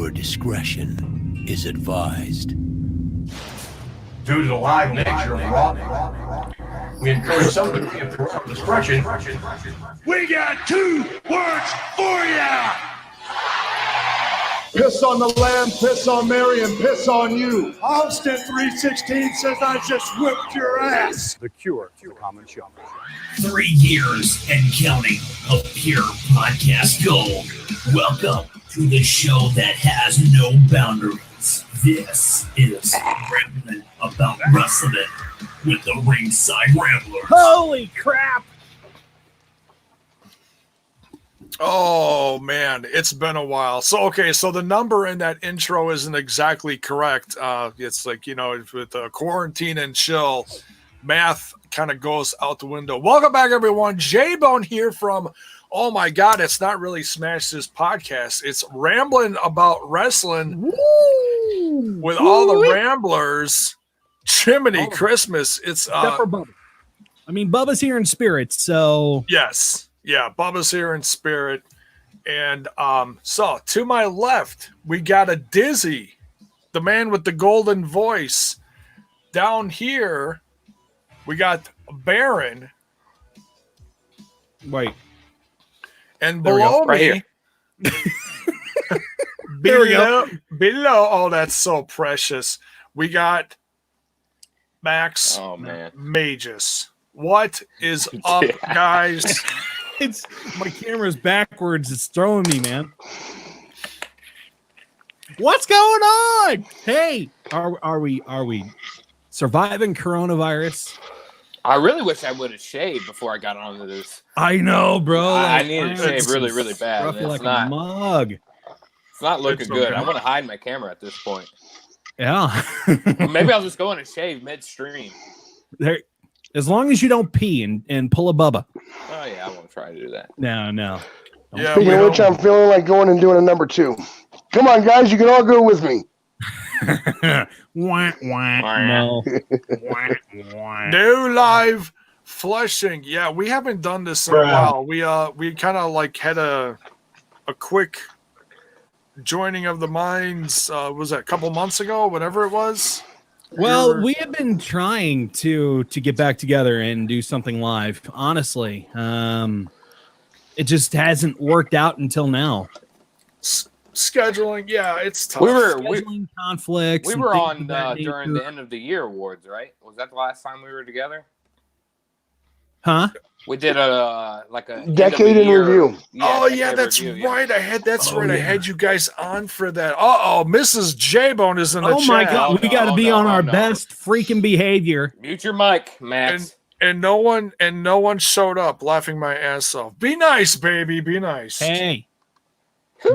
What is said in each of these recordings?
Viewer discretion is advised. Due to the live nature of Raw, we encourage some degree of parental discretion. We got 2 words for ya! Piss on the lamb, piss on Mary, and piss on you. Austin 316 says I just whipped your ass. The cure for common chum. 3 years and counting of pure podcast gold. Welcome to the show that has no boundaries. This is Ramblin about Wrestlin with the Ringside Ramblers. Holy crap! Oh man, it's been a while. So the number in that intro isn't exactly correct. It's like, with quarantine and chill, math kind of goes out the window. Welcome back, everyone. Jaybone here from, oh my God, it's not really Smash This Podcast. It's Ramblin about Wrestling. Woo! With all the Ramblers. Jiminy Christmas. It's except for Bubba. I mean, Bubba's here in spirit, so yes. Yeah, Bubba's here in spirit. And so to my left, we got a Dyzzy, the man with the golden voice. Down here, we got Baron. Wait. And below me, below, oh, that's so precious. We got Max Magus. What is up, guys? It's my camera's backwards. It's throwing me, man. What's going on? Hey, are we surviving coronavirus? I really wish I would have shaved before I got onto this. I know, bro. I need to shave really, really bad. It's like a mug. It's not looking good. I want to hide my camera at this point. Yeah. Maybe I'll just go in and shave midstream. There. As long as you don't pee and pull a Bubba. Oh, yeah, I won't try to do that. No. Yeah, Speaking of which, I'm feeling like going and doing a number 2. Come on, guys, you can all go with me. Wah, wah, no. No live flushing. Yeah, we haven't done this in a while. We kind of like had a quick joining of the minds. Was that a couple months ago? Whatever it was. Well, we have been trying to get back together and do something live. Honestly, it just hasn't worked out until now. Scheduling, yeah, it's tough. Scheduling conflicts. We were on during the end of the year awards, right? Was that the last time we were together? Huh? We did a decade in review. Yeah, that's right. I had you guys on for that. Mrs. Jaybone is in the chat. Oh my God, we got to be on our best freaking behavior. Mute your mic, Max. And no one showed up, laughing my ass off. Be nice, baby. Be nice. Hey,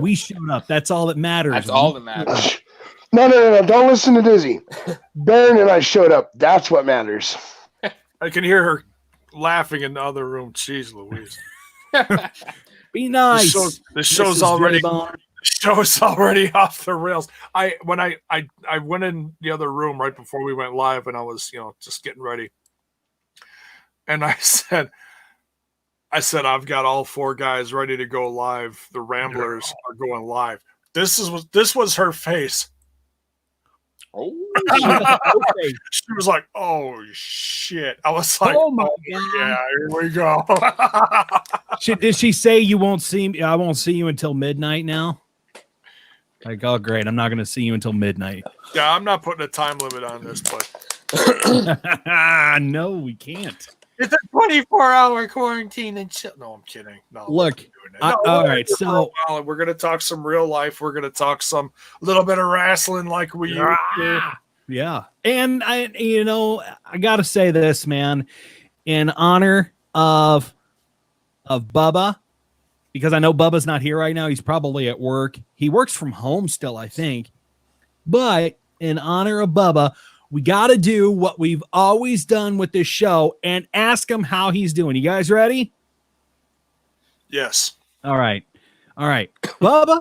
we showed up. That's all that matters. That's all that matters. No. Don't listen to Dyzzy. Baron and I showed up. That's what matters. I can hear her laughing in the other room. Jeez Louise. Be nice. The show's already off the rails. When I went in the other room right before we went live, and I was just getting ready, and I said I've got all 4 guys ready to go live. The Ramblers are going live. This was her face. Oh, she was like, "Oh shit!" I was like, "Oh my God, yeah, here we go." Did she say you won't see me? I won't see you until midnight now. Like, oh great, I'm not going to see you until midnight. Yeah, I'm not putting a time limit on this, but no, we can't. It's a 24-hour quarantine and shit. No, I'm kidding. No, look. All right, so we're gonna talk some real life. We're gonna talk some little bit of wrestling like we used to. Yeah, and I gotta say this, man, in honor of Bubba, because I know Bubba's not here right now. He's probably at work. He works from home still, I think. But in honor of Bubba, we got to do what we've always done with this show and ask him how he's doing. You guys ready? Yes. All right. Bubba,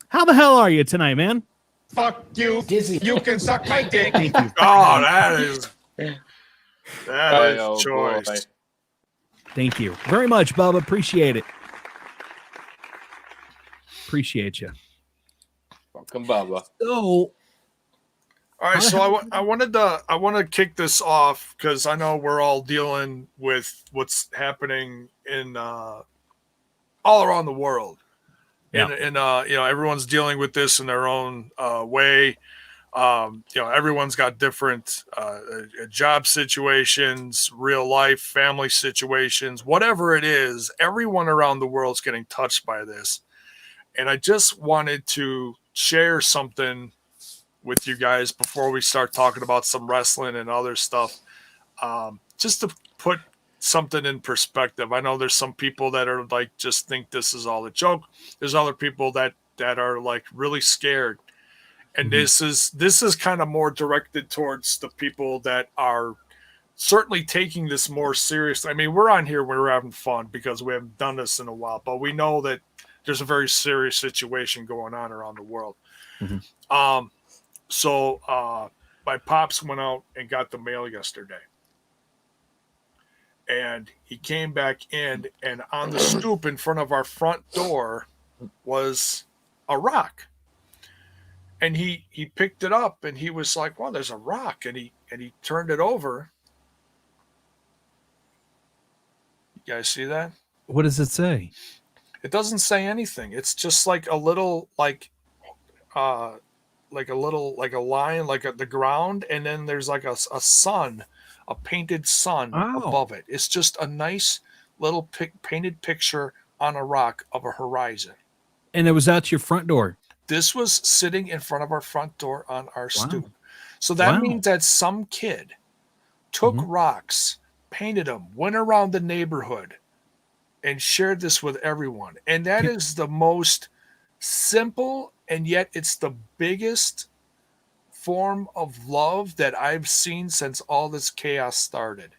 how the hell are you tonight, man? Fuck you, Dyzzy. You can suck my dick. Thank you. Oh, that is choice. Boy. Thank you very much, Bubba. Appreciate it. Appreciate you. Welcome, Bubba. So, All right, so I want to kick this off because I know we're all dealing with what's happening in all around the world, and everyone's dealing with this in their own way. Everyone's got different job situations, real life, family situations, whatever it is. Everyone around the world's getting touched by this, and I just wanted to share something with you guys before we start talking about some wrestling and other stuff, just to put something in perspective. I know there's some people that are like just think this is all a joke. There's other people that are like really scared, and this is kind of more directed towards the people that are certainly taking this more seriously. I mean, we're on here, we're having fun because we haven't done this in a while, but we know that there's a very serious situation going on around the world. So my pops went out and got the mail yesterday. And he came back in, and on the stoop in front of our front door was a rock. And he picked it up, and he was like, "Well, there's a rock." And he turned it over. You guys see that? what does it say? It doesn't say anything. It's just like a little the line, the ground, and then there's like a sun, a painted sun above it. It's just a nice little painted picture on a rock of a horizon. And it was out your front door. This was sitting in front of our front door on our stoop. So that means that some kid took rocks, painted them, went around the neighborhood, and shared this with everyone. And that is the most simple, and yet it's the biggest form of love that I've seen since all this chaos started.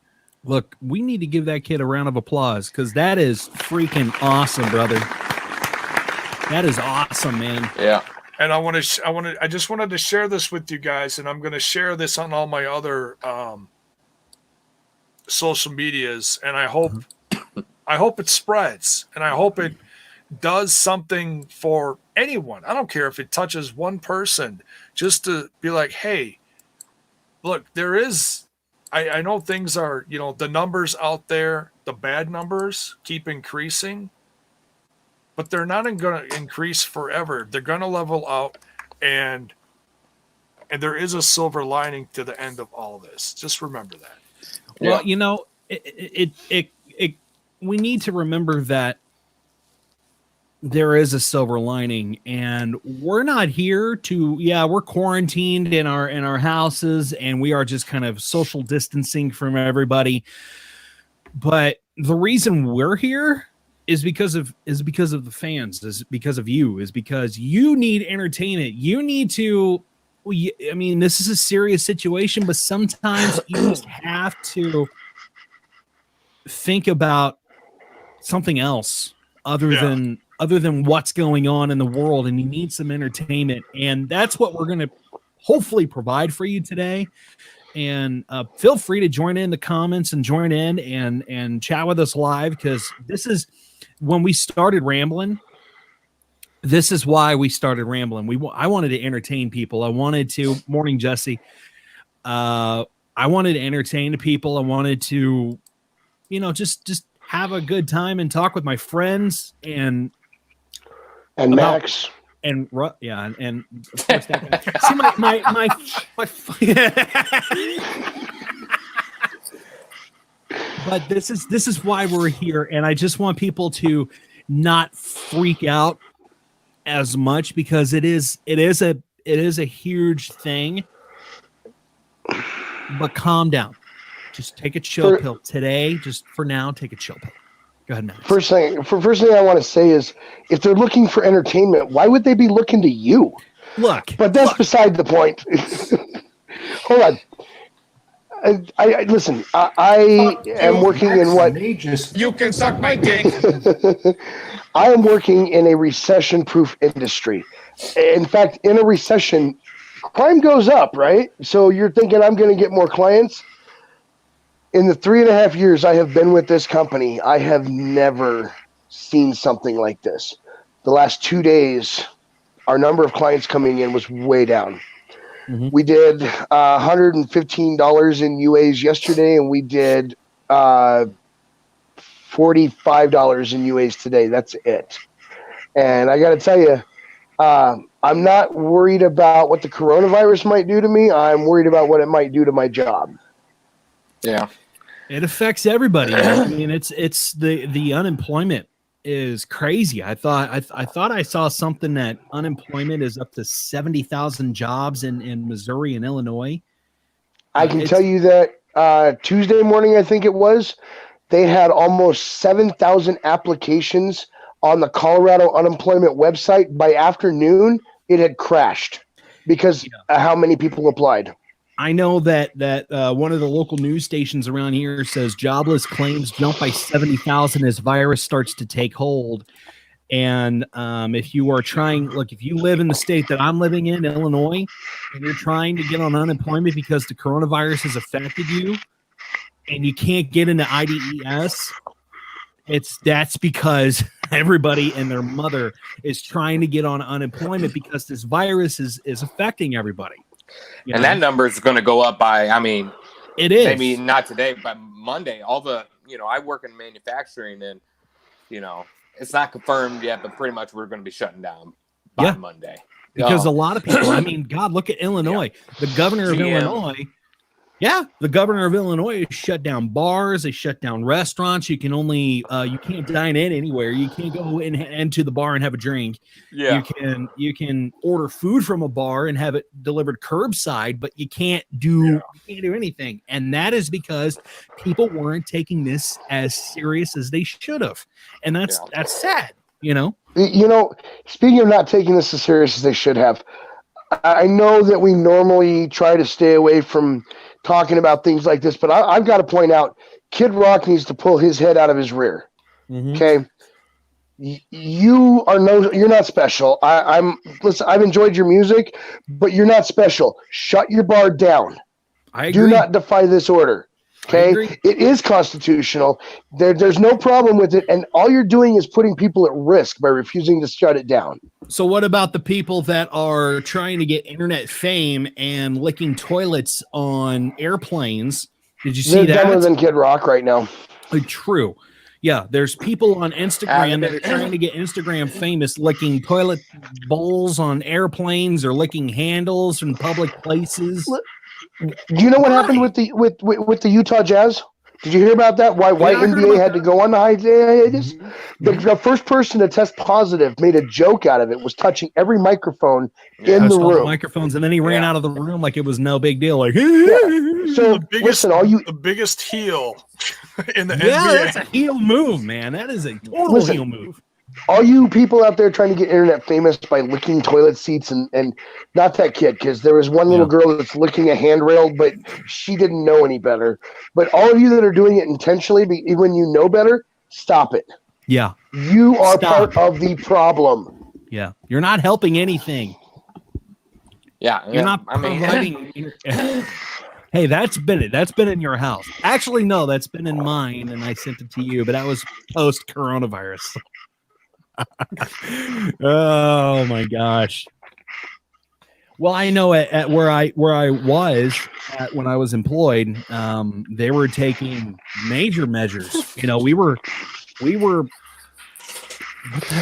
Look, we need to give that kid a round of applause because that is freaking awesome, brother. That is awesome, man. Yeah. And I just wanted to share this with you guys, and I'm going to share this on all my other social medias, and I hope it spreads, and I hope it does something for anyone. I don't care if it touches one person, just to be like, hey, look, there is, I know things are, the numbers out there, the bad numbers keep increasing, but they're not going to increase forever. They're going to level out, and there is a silver lining to the end of all this. Just remember that. Well, we need to remember that there is a silver lining, and we're not here to, we're quarantined in our houses, and we are just kind of social distancing from everybody. But the reason we're here is because of the fans, is because of you, is because you need entertainment. You need to, I mean, this is a serious situation, but sometimes you just have to think about something else other than what's going on in the world, and you need some entertainment, and that's what we're going to hopefully provide for you today. And feel free to join in the comments and join in and chat with us live, because this is when we started Ramblin'. This is why we started Ramblin'. I wanted to entertain people. I wanted to, morning Jesse. I wanted to entertain the people. I wanted to, just have a good time and talk with my friends and Max and of course that guy. See my but this is why we're here, and I just want people to not freak out as much, because it is a huge thing. But calm down. Just take a chill pill today. Just for now, take a chill pill. Go ahead, Max. First thing I want to say is, if they're looking for entertainment, why would they be looking to you? But that's beside the point. Hold on. I listen. I am working in what? You can suck my dick. I am working in a recession-proof industry. In fact, in a recession, crime goes up, right? So you're thinking I'm going to get more clients? In the 3.5 years I have been with this company, I have never seen something like this. The last 2 days, our number of clients coming in was way down. Mhm. We did $115 in UAs yesterday, and we did $45 in UAs today. That's it. And I got to tell you, I'm not worried about what the coronavirus might do to me. I'm worried about what it might do to my job. Yeah. It affects everybody. I mean, it's the unemployment is crazy. I thought I saw something that unemployment is up to 70,000 jobs in Missouri and Illinois. I can tell you that Tuesday morning, I think it was, they had almost 7,000 applications on the Colorado unemployment website. By afternoon, it had crashed because how many people applied. I know that one of the local news stations around here says jobless claims jump by 70,000 as virus starts to take hold. And if you are trying, look, if you live in the state that I'm living in, Illinois, and you're trying to get on unemployment because the coronavirus has affected you and you can't get into IDES, that's because everybody and their mother is trying to get on unemployment because this virus is affecting everybody. And that number is going to go up by, I mean, it is maybe not today, but Monday. All the, I work in manufacturing, and it's not confirmed yet, but pretty much we're going to be shutting down by Monday because a lot of people. I mean, God, look at Illinois. The governor of Illinois. Yeah, the governor of Illinois has shut down bars. They shut down restaurants. You can only you can't dine in anywhere. You can't go into the bar and have a drink. Yeah, you can order food from a bar and have it delivered curbside, but you can't do anything. And that is because people weren't taking this as serious as they should have, and that's sad. Speaking of not taking this as serious as they should have, I know that we normally try to stay away from talking about things like this, but I've got to point out, Kid Rock needs to pull his head out of his rear. Mm-hmm. Okay, you're not special. Listen, I've enjoyed your music, but you're not special. Shut your bar down. I agree. Do not defy this order. Okay, it is constitutional. There's no problem with it, and all you're doing is putting people at risk by refusing to shut it down. So what about the people that are trying to get internet fame and licking toilets on airplanes? Did you see that? They're dumber than Kid Rock right now. True. Yeah, there's people on Instagram that are trying to get Instagram famous licking toilet bowls on airplanes or licking handles in public places. Do you know what happened with the Utah Jazz? Did you hear about that? Why NBA had to go on the hiatus? The first person to test positive made a joke out of it, was touching every microphone in the room. Microphones, and then he ran out of the room like it was no big deal. Like, so the biggest heel in the NBA. That's a heel move, man. That is a total heel move. All you people out there trying to get internet famous by licking toilet seats and not that kid, because there was one little girl that's licking a handrail, but she didn't know any better. But all of you that are doing it intentionally, when you know better, stop it. Yeah. You are part of the problem. Yeah. You're not helping anything. Yeah. You're not providing. Hey, that's been it. That's been in your house. Actually, no, that's been in mine, and I sent it to you, but that was post-coronavirus. Oh my gosh. Well, I know at where I was when I was employed, they were taking major measures. We were. What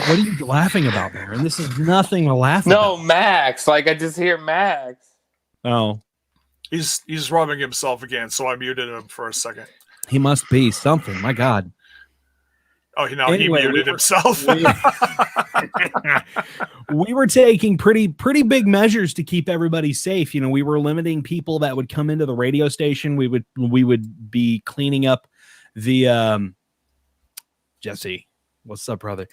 are you laughing about, Baron? This is nothing to laugh about. No, Max. Like, I just hear Max. Oh, he's rubbing himself again, so I muted him for a second. He must be something. My God. Oh, he muted himself. We were taking pretty big measures to keep everybody safe. We were limiting people that would come into the radio station. We would be cleaning up the Jesse. What's up, brother?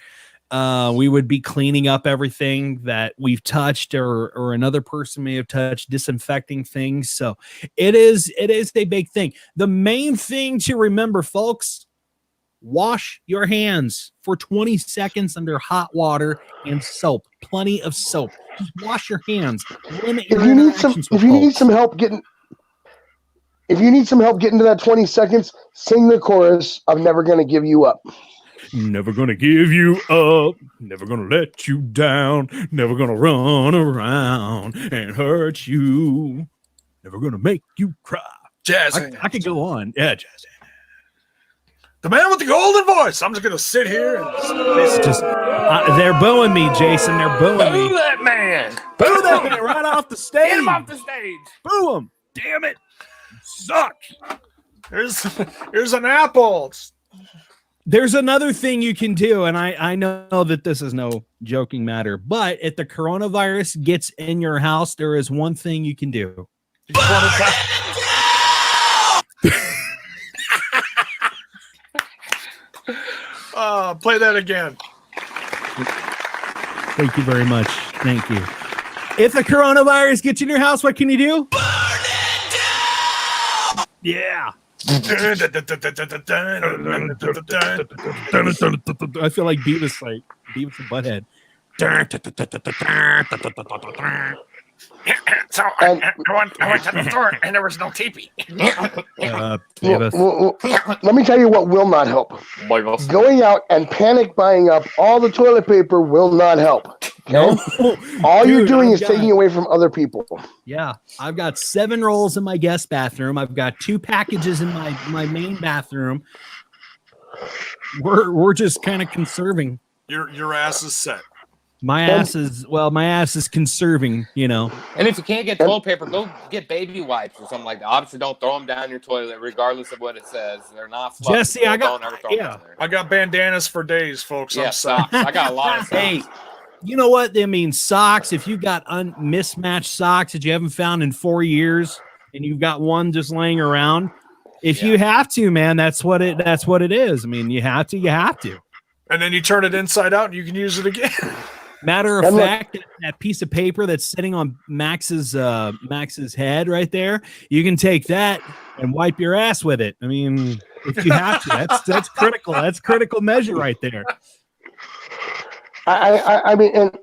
We would be cleaning up everything that we've touched or another person may have touched, disinfecting things. So it is a big thing. The main thing to remember, folks, wash your hands for 20 seconds under hot water and soap. Plenty of soap. Just wash your hands. If you need some help getting to that 20 seconds, sing the chorus of "Never Gonna Give You Up." Never gonna give you up. Never gonna let you down. Never gonna run around and hurt you. Never gonna make you cry. Jazz. I could go on. Yeah, jazz. The man with the golden voice. I'm just gonna sit here and They're booing me, Jason. They're booing Boo me. that man! Boo that man right off the stage. Get him off the stage! Boo him. Damn it. Suck. Here's an apple. There's another thing you can do, and I know that this is no joking matter, but if the coronavirus gets in your house, there is one thing you can do. Play that again. Thank you very much. Thank you. If the coronavirus gets in your house, what can you do? Burn it down! Yeah. I feel like Beavis and Butthead. So I went to the store and there was no teepee. Let me tell you what will not help. Going out and panic buying up all the toilet paper will not help. Okay? All you're doing is taking away from other people. Yeah, I've got 7 rolls in my guest bathroom. I've got 2 packages in my main bathroom. We're just kind of conserving. Your ass is set. My ass is conserving, you know. And if you can't get toilet paper, go get baby wipes or something like that. Obviously, don't throw them down your toilet, regardless of what it says. They're not fluffy. Jesse, I got bandanas for days, folks. Yeah, socks. I got a lot of socks. Hey, you know what? I mean, socks. If you've got mismatched socks that you haven't found in 4 years, and you've got one just laying around, if you have to, man, that's what it is. I mean, you have to. And then you turn it inside out, and you can use it again. Matter of fact, that piece of paper that's sitting on Max's head right there, you can take that and wipe your ass with it. I mean, if you have to, that's critical. That's critical measure right there. I mean, and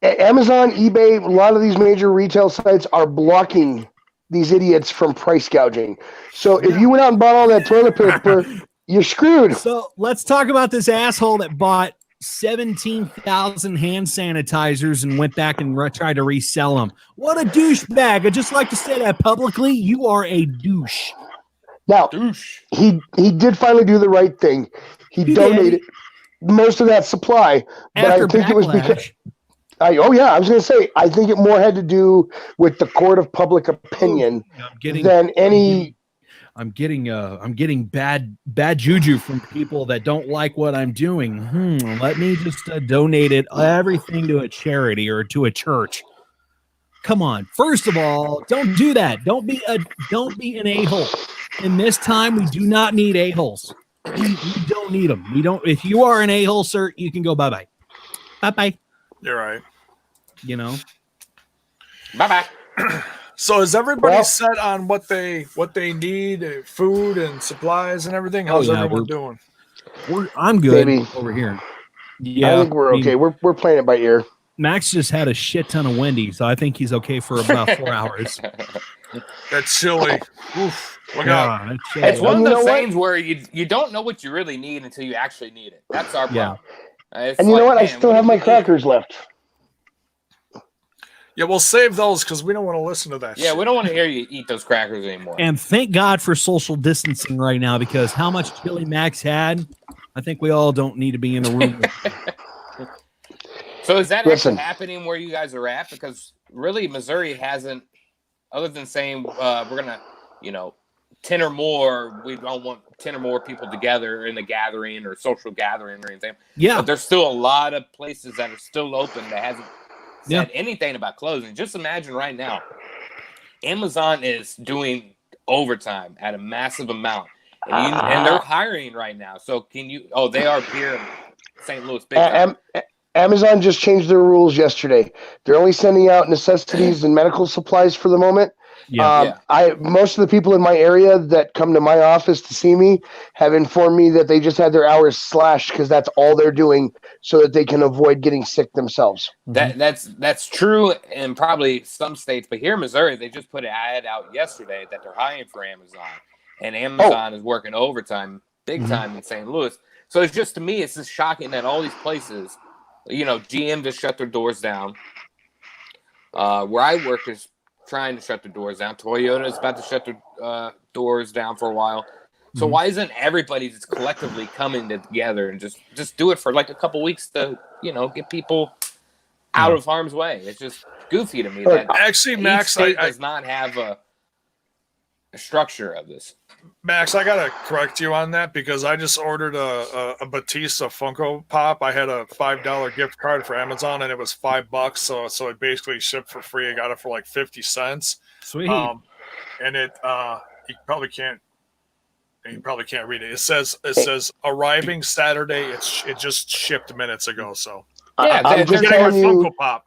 Amazon, eBay, a lot of these major retail sites are blocking these idiots from price gouging. So if you went out and bought all that toilet paper, you're screwed. So let's talk about this asshole that bought 17,000 hand sanitizers and went back and tried to resell them. What a douchebag. I'd just like to say that publicly. You are a douche. Now, he did finally do the right thing. He donated most of that supply, but I think it was because I was going to say, I think it more had to do with the court of public opinion than any. I'm getting bad juju from people that don't like what I'm doing. Let me just donate everything to a charity or to a church. Come on. First of all, don't do that. Don't be an a-hole. In this time, we do not need a-holes. We don't need them. We don't. If you are an a-hole, sir, you can go bye-bye. Bye-bye. You're right. You know. Bye-bye. So is everybody set on what they need, food and supplies and everything? How's everyone doing? I'm good over here. Yeah, I think we're okay. We're playing it by ear. Max just had a shit ton of Wendy's, so I think he's okay for about 4 hours. That's chilly. Oof. Look out. It's one of those things where you don't know what you really need until you actually need it. That's our problem. And you know what? I still have my crackers left. Yeah, we'll save those because we don't want to listen to that. Yeah, we don't want to hear you eat those crackers anymore. And thank God for social distancing right now, because how much chili Max had, I think we all don't need to be in a room. So is that actually happening where you guys are at? Because really, Missouri hasn't, other than saying we're going to, 10 or more, we don't want 10 or more people together in a gathering or social gathering or anything. Yeah. But there's still a lot of places that are still open that hasn't said anything about closing. Just imagine right now, Amazon is doing overtime at a massive amount, and they're hiring right now. So can you? Oh, they are here in St. Louis. Big time. Amazon just changed their rules yesterday. They're only sending out necessities and medical supplies for the moment. Most of the people in my area that come to my office to see me have informed me that they just had their hours slashed because that's all they're doing so that they can avoid getting sick themselves. That's true in probably some states, but here in Missouri, they just put an ad out yesterday that they're hiring for Amazon, and Amazon is working overtime, big time in St. Louis. So it's just, to me, it's just shocking that all these places, GM just shut their doors down. Where I work is trying to shut their doors down. Toyota is about to shut their doors down for a while. So why isn't everybody just collectively coming together and just do it for like a couple weeks to, get people out of harm's way? It's just goofy to me that actually, Max, state does not have a structure of this. Max, I gotta correct you on that because I just ordered a Batista Funko Pop. I had a $5 gift card for Amazon and it was $5, so it basically shipped for free. I got it for like 50 cents. Sweet. And it you probably can't read it. It says arriving Saturday. It just shipped minutes ago. So I'm just telling you, Funko Pop.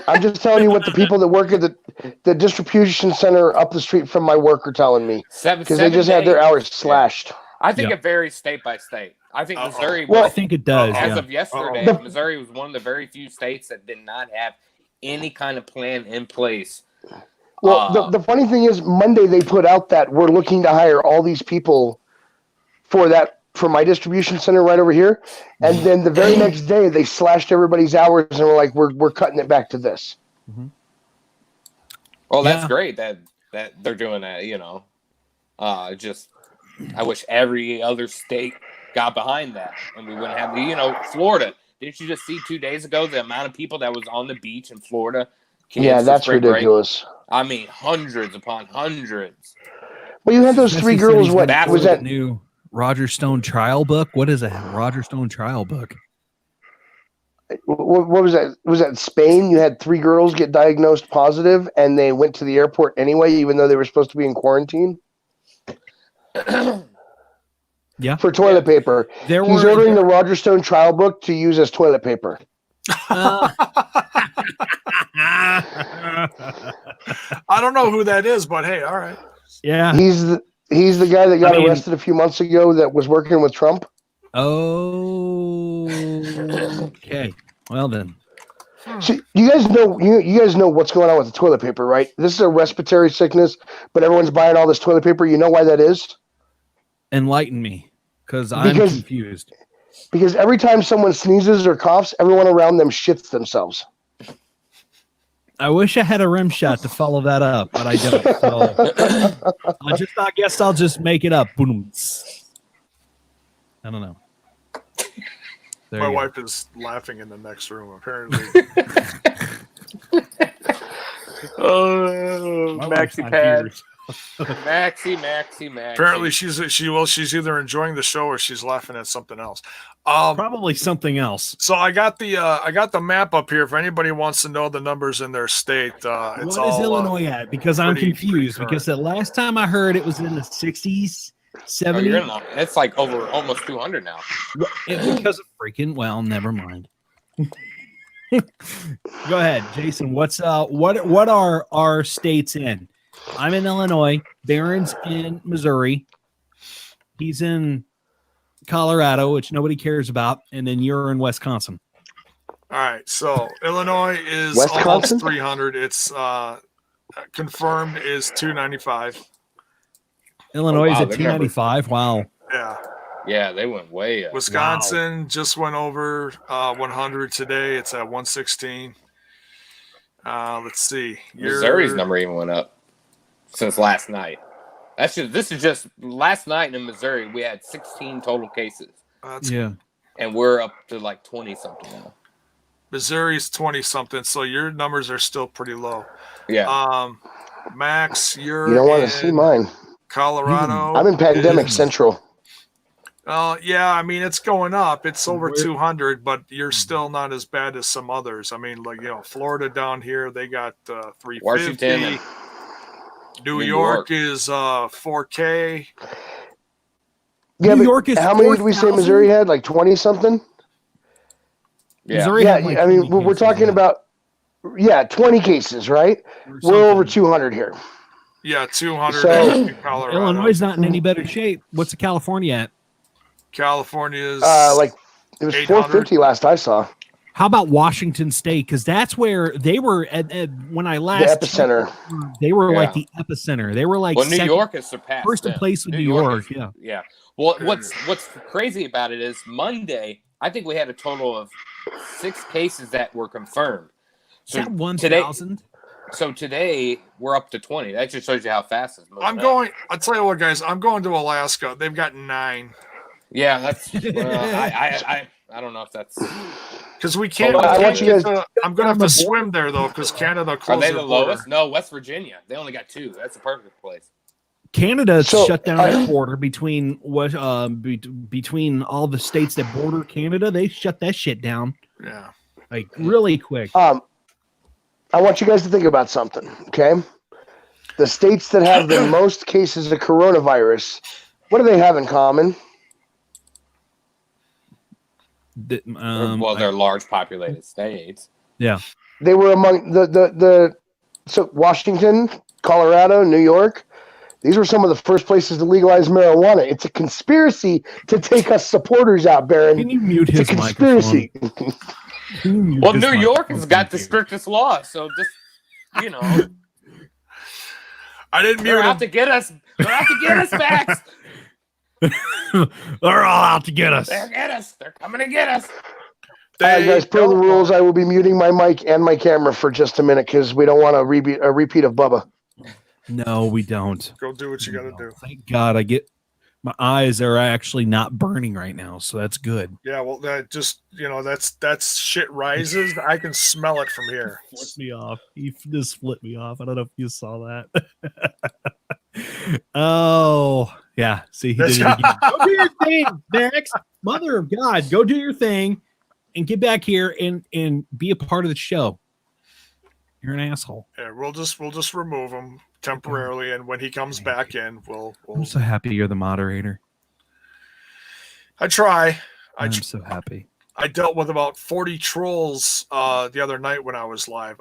I'm just telling you what the people that work at the distribution center up the street from my work are telling me, because they just had their hours slashed. I think it varies state by state. I think Missouri. Well, I think it does. As of yesterday, Missouri was one of the very few states that did not have any kind of plan in place. Well, the funny thing is, Monday they put out that we're looking to hire all these people for my distribution center right over here, and then the very next day they slashed everybody's hours and were like, we're cutting it back to this. Mm-hmm. Well, that's great that they're doing that. Just I wish every other state got behind that, and we wouldn't have Florida. Didn't you just see 2 days ago the amount of people that was on the beach in Florida? Yeah, that's ridiculous. Break? I mean, hundreds upon hundreds. Well, you had those three girls. What was that new Roger Stone trial book? What is a Roger Stone trial book? What was that? Was that Spain? You had three girls get diagnosed positive, and they went to the airport anyway, even though they were supposed to be in quarantine. Yeah, for toilet paper. He's ordering the Roger Stone trial book to use as toilet paper. I don't know who that is, but hey, all right. Yeah, he's the guy that got arrested a few months ago that was working with Trump. Oh, okay. Well then. So you guys know what's going on with the toilet paper, right? This is a respiratory sickness, but everyone's buying all this toilet paper. You know why that is? Enlighten me, because I'm confused. Because every time someone sneezes or coughs, everyone around them shits themselves. I wish I had a rim shot to follow that up, but I don't. So I guess I'll just make it up. Boom. I don't know. My wife is laughing in the next room, apparently. Maxi pad. Maxi. Apparently she's either enjoying the show or she's laughing at something else. Probably something else. So I got the map up here. If anybody wants to know the numbers in their state, what is Illinois at? Because I'm confused. Because the last time I heard it was in the 60s, 70s. It's like over almost 200 now. Because of freaking. Well, never mind. Go ahead, Jason. What are our states in? I'm in Illinois. Baron's in Missouri. He's in Colorado, which nobody cares about, and then you're in Wisconsin. All right, so Illinois is almost 300. It's confirmed is 295. Illinois is at 295. Wow. Yeah, they went way up. Wisconsin just went over 100 today. It's at 116. Let's see. Missouri's number even went up since last night. This is just last night in Missouri. We had 16 total cases. And we're up to like 20 something now. Missouri's 20 something, so your numbers are still pretty low. Yeah. Max, you don't want to see mine. Colorado. I'm in pandemic central. Yeah, I mean it's going up. It's over 200, but you're still not as bad as some others. I mean, like Florida down here, they got 350. Washington. New York is 4K. Yeah, New York is how many did we say Missouri had? Like 20 something? Yeah. Missouri had like I mean, we're talking about 20 cases, right? We're over 200 here. Yeah, 200 in Colorado. Illinois is not in any better shape. What's the California at? California is like it was 450 last I saw. How about Washington State? Because that's where they were at when I last. The epicenter. They were like the epicenter. They were like New York has surpassed. First in place with New York. Yeah. Well, what's crazy about it is Monday, I think we had a total of 6 cases that were confirmed. Is that So 1,000? So today we're up to 20. That just shows you how fast it's moving. I'll tell you what, guys. I'm going to Alaska. They've got 9. Yeah, that's. I don't know if that's because we can't. I want you guys. I'm going to have to swim there though because Canada closed. Are they their the border. lowest? No, West Virginia. They only got 2. That's a perfect place. Canada shut down their border between between all the states that border Canada. They shut that shit down. Yeah, like really quick. I want you guys to think about something. Okay, the states that have the most cases of coronavirus, what do they have in common? They're large populated states. Yeah, they were among so Washington, Colorado, New York. These were some of the first places to legalize marijuana. It's a conspiracy to take us supporters out, Baron. Can you mute it's his a conspiracy. Well, New York has got the strictest law, so just I didn't mute they're him. out to get us. They're out to get us, Max. They're all out to get us. They're get us. They're coming to get us. All right, guys, per the rules, I will be muting my mic and my camera for just a minute because we don't want a repeat of Bubba. No, we don't. Go do what you got to do. Thank God, my eyes are actually not burning right now, so that's good. Yeah, well, that just that's shit rises. I can smell it from here. Flipped me off. He just flipped me off. I don't know if you saw that. Oh, yeah. See, he did it again. Go do your thing, Max. Mother of God, go do your thing and get back here and be a part of the show. You're an asshole. Yeah, we'll just remove him temporarily, and when he comes back in, we'll I'm so happy you're the moderator. I try. I'm so happy. I dealt with about 40 trolls the other night when I was live.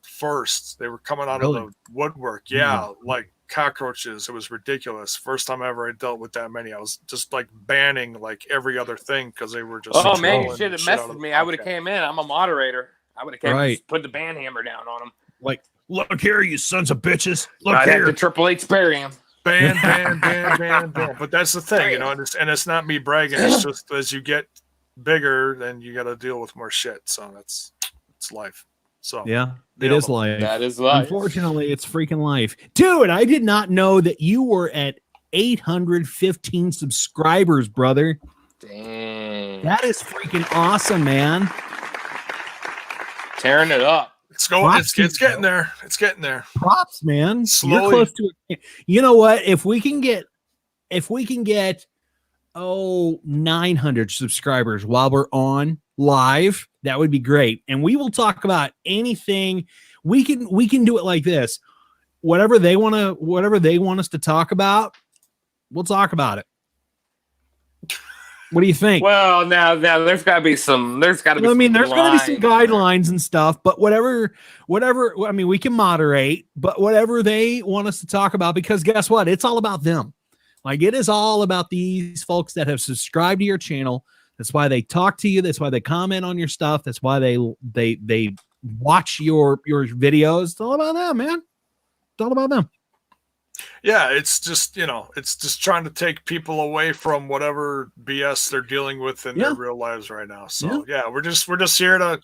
First, they were coming out of the woodwork. Yeah, like cockroaches. It was ridiculous. First time ever I dealt with that many. I was just like banning like every other thing because they were just. Oh man, you should have messaged me. I would have came in. I'm a moderator. I would have came and put the ban hammer down on them. Like, look here, you sons of bitches. Look I'd here. have to Triple H spare him. Ban. But that's the thing, and it's not me bragging. It's just as you get bigger, then you got to deal with more shit. So it's life. So yeah, it is life. That is life. Unfortunately, it's freaking life, dude. I did not know that you were at 815 subscribers, brother. Dang, that is freaking awesome, man. Tearing it up. It's going. It's getting there. It's getting there. Props, man. Slowly. You're close to it. You know what? If we can get 900 subscribers while we're on live, that would be great. And we will talk about anything. We can do it like this. Whatever they want us to talk about, we'll talk about it. What do you think? Well, now there's got to be some. There's got to be. I mean, there's going to be some guidelines and stuff, but whatever. I mean, we can moderate, but whatever they want us to talk about, because guess what? It's all about them. Like, it is all about these folks that have subscribed to your channel. That's why they talk to you. That's why they comment on your stuff. That's why they watch your videos. It's all about them, man. It's all about them. Yeah, it's just trying to take people away from whatever BS they're dealing with in their real lives right now. So yeah, we're just here to,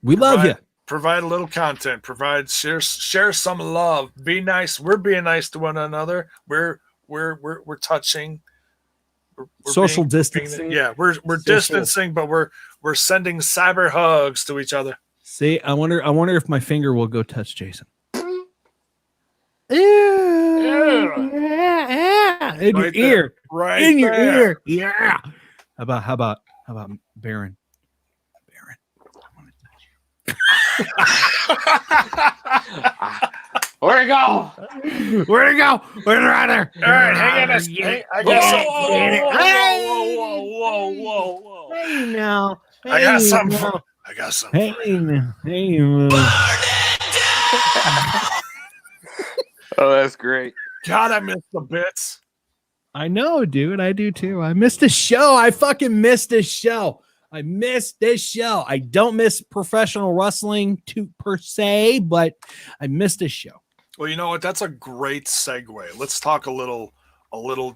we love you. Provide a little content. Share some love. Be nice. We're being nice to one another. We're touching. We're social distancing. We're distancing, but we're sending cyber hugs to each other. See, I wonder if my finger will go touch Jason. In your ear. Right in your there. ear. Yeah. How about Baron? Baron, I want to touch you. Where'd it go? Where'd it go? Where's it right there? All right, hang on. I got Whoa. Hey now. I got something. Hey now. Oh, that's great. God, I missed the bits. I know, dude. I do too. I missed the show. I fucking missed this show. I don't miss professional wrestling per se, but I missed this show. Well, you know what? That's a great segue. Let's talk a little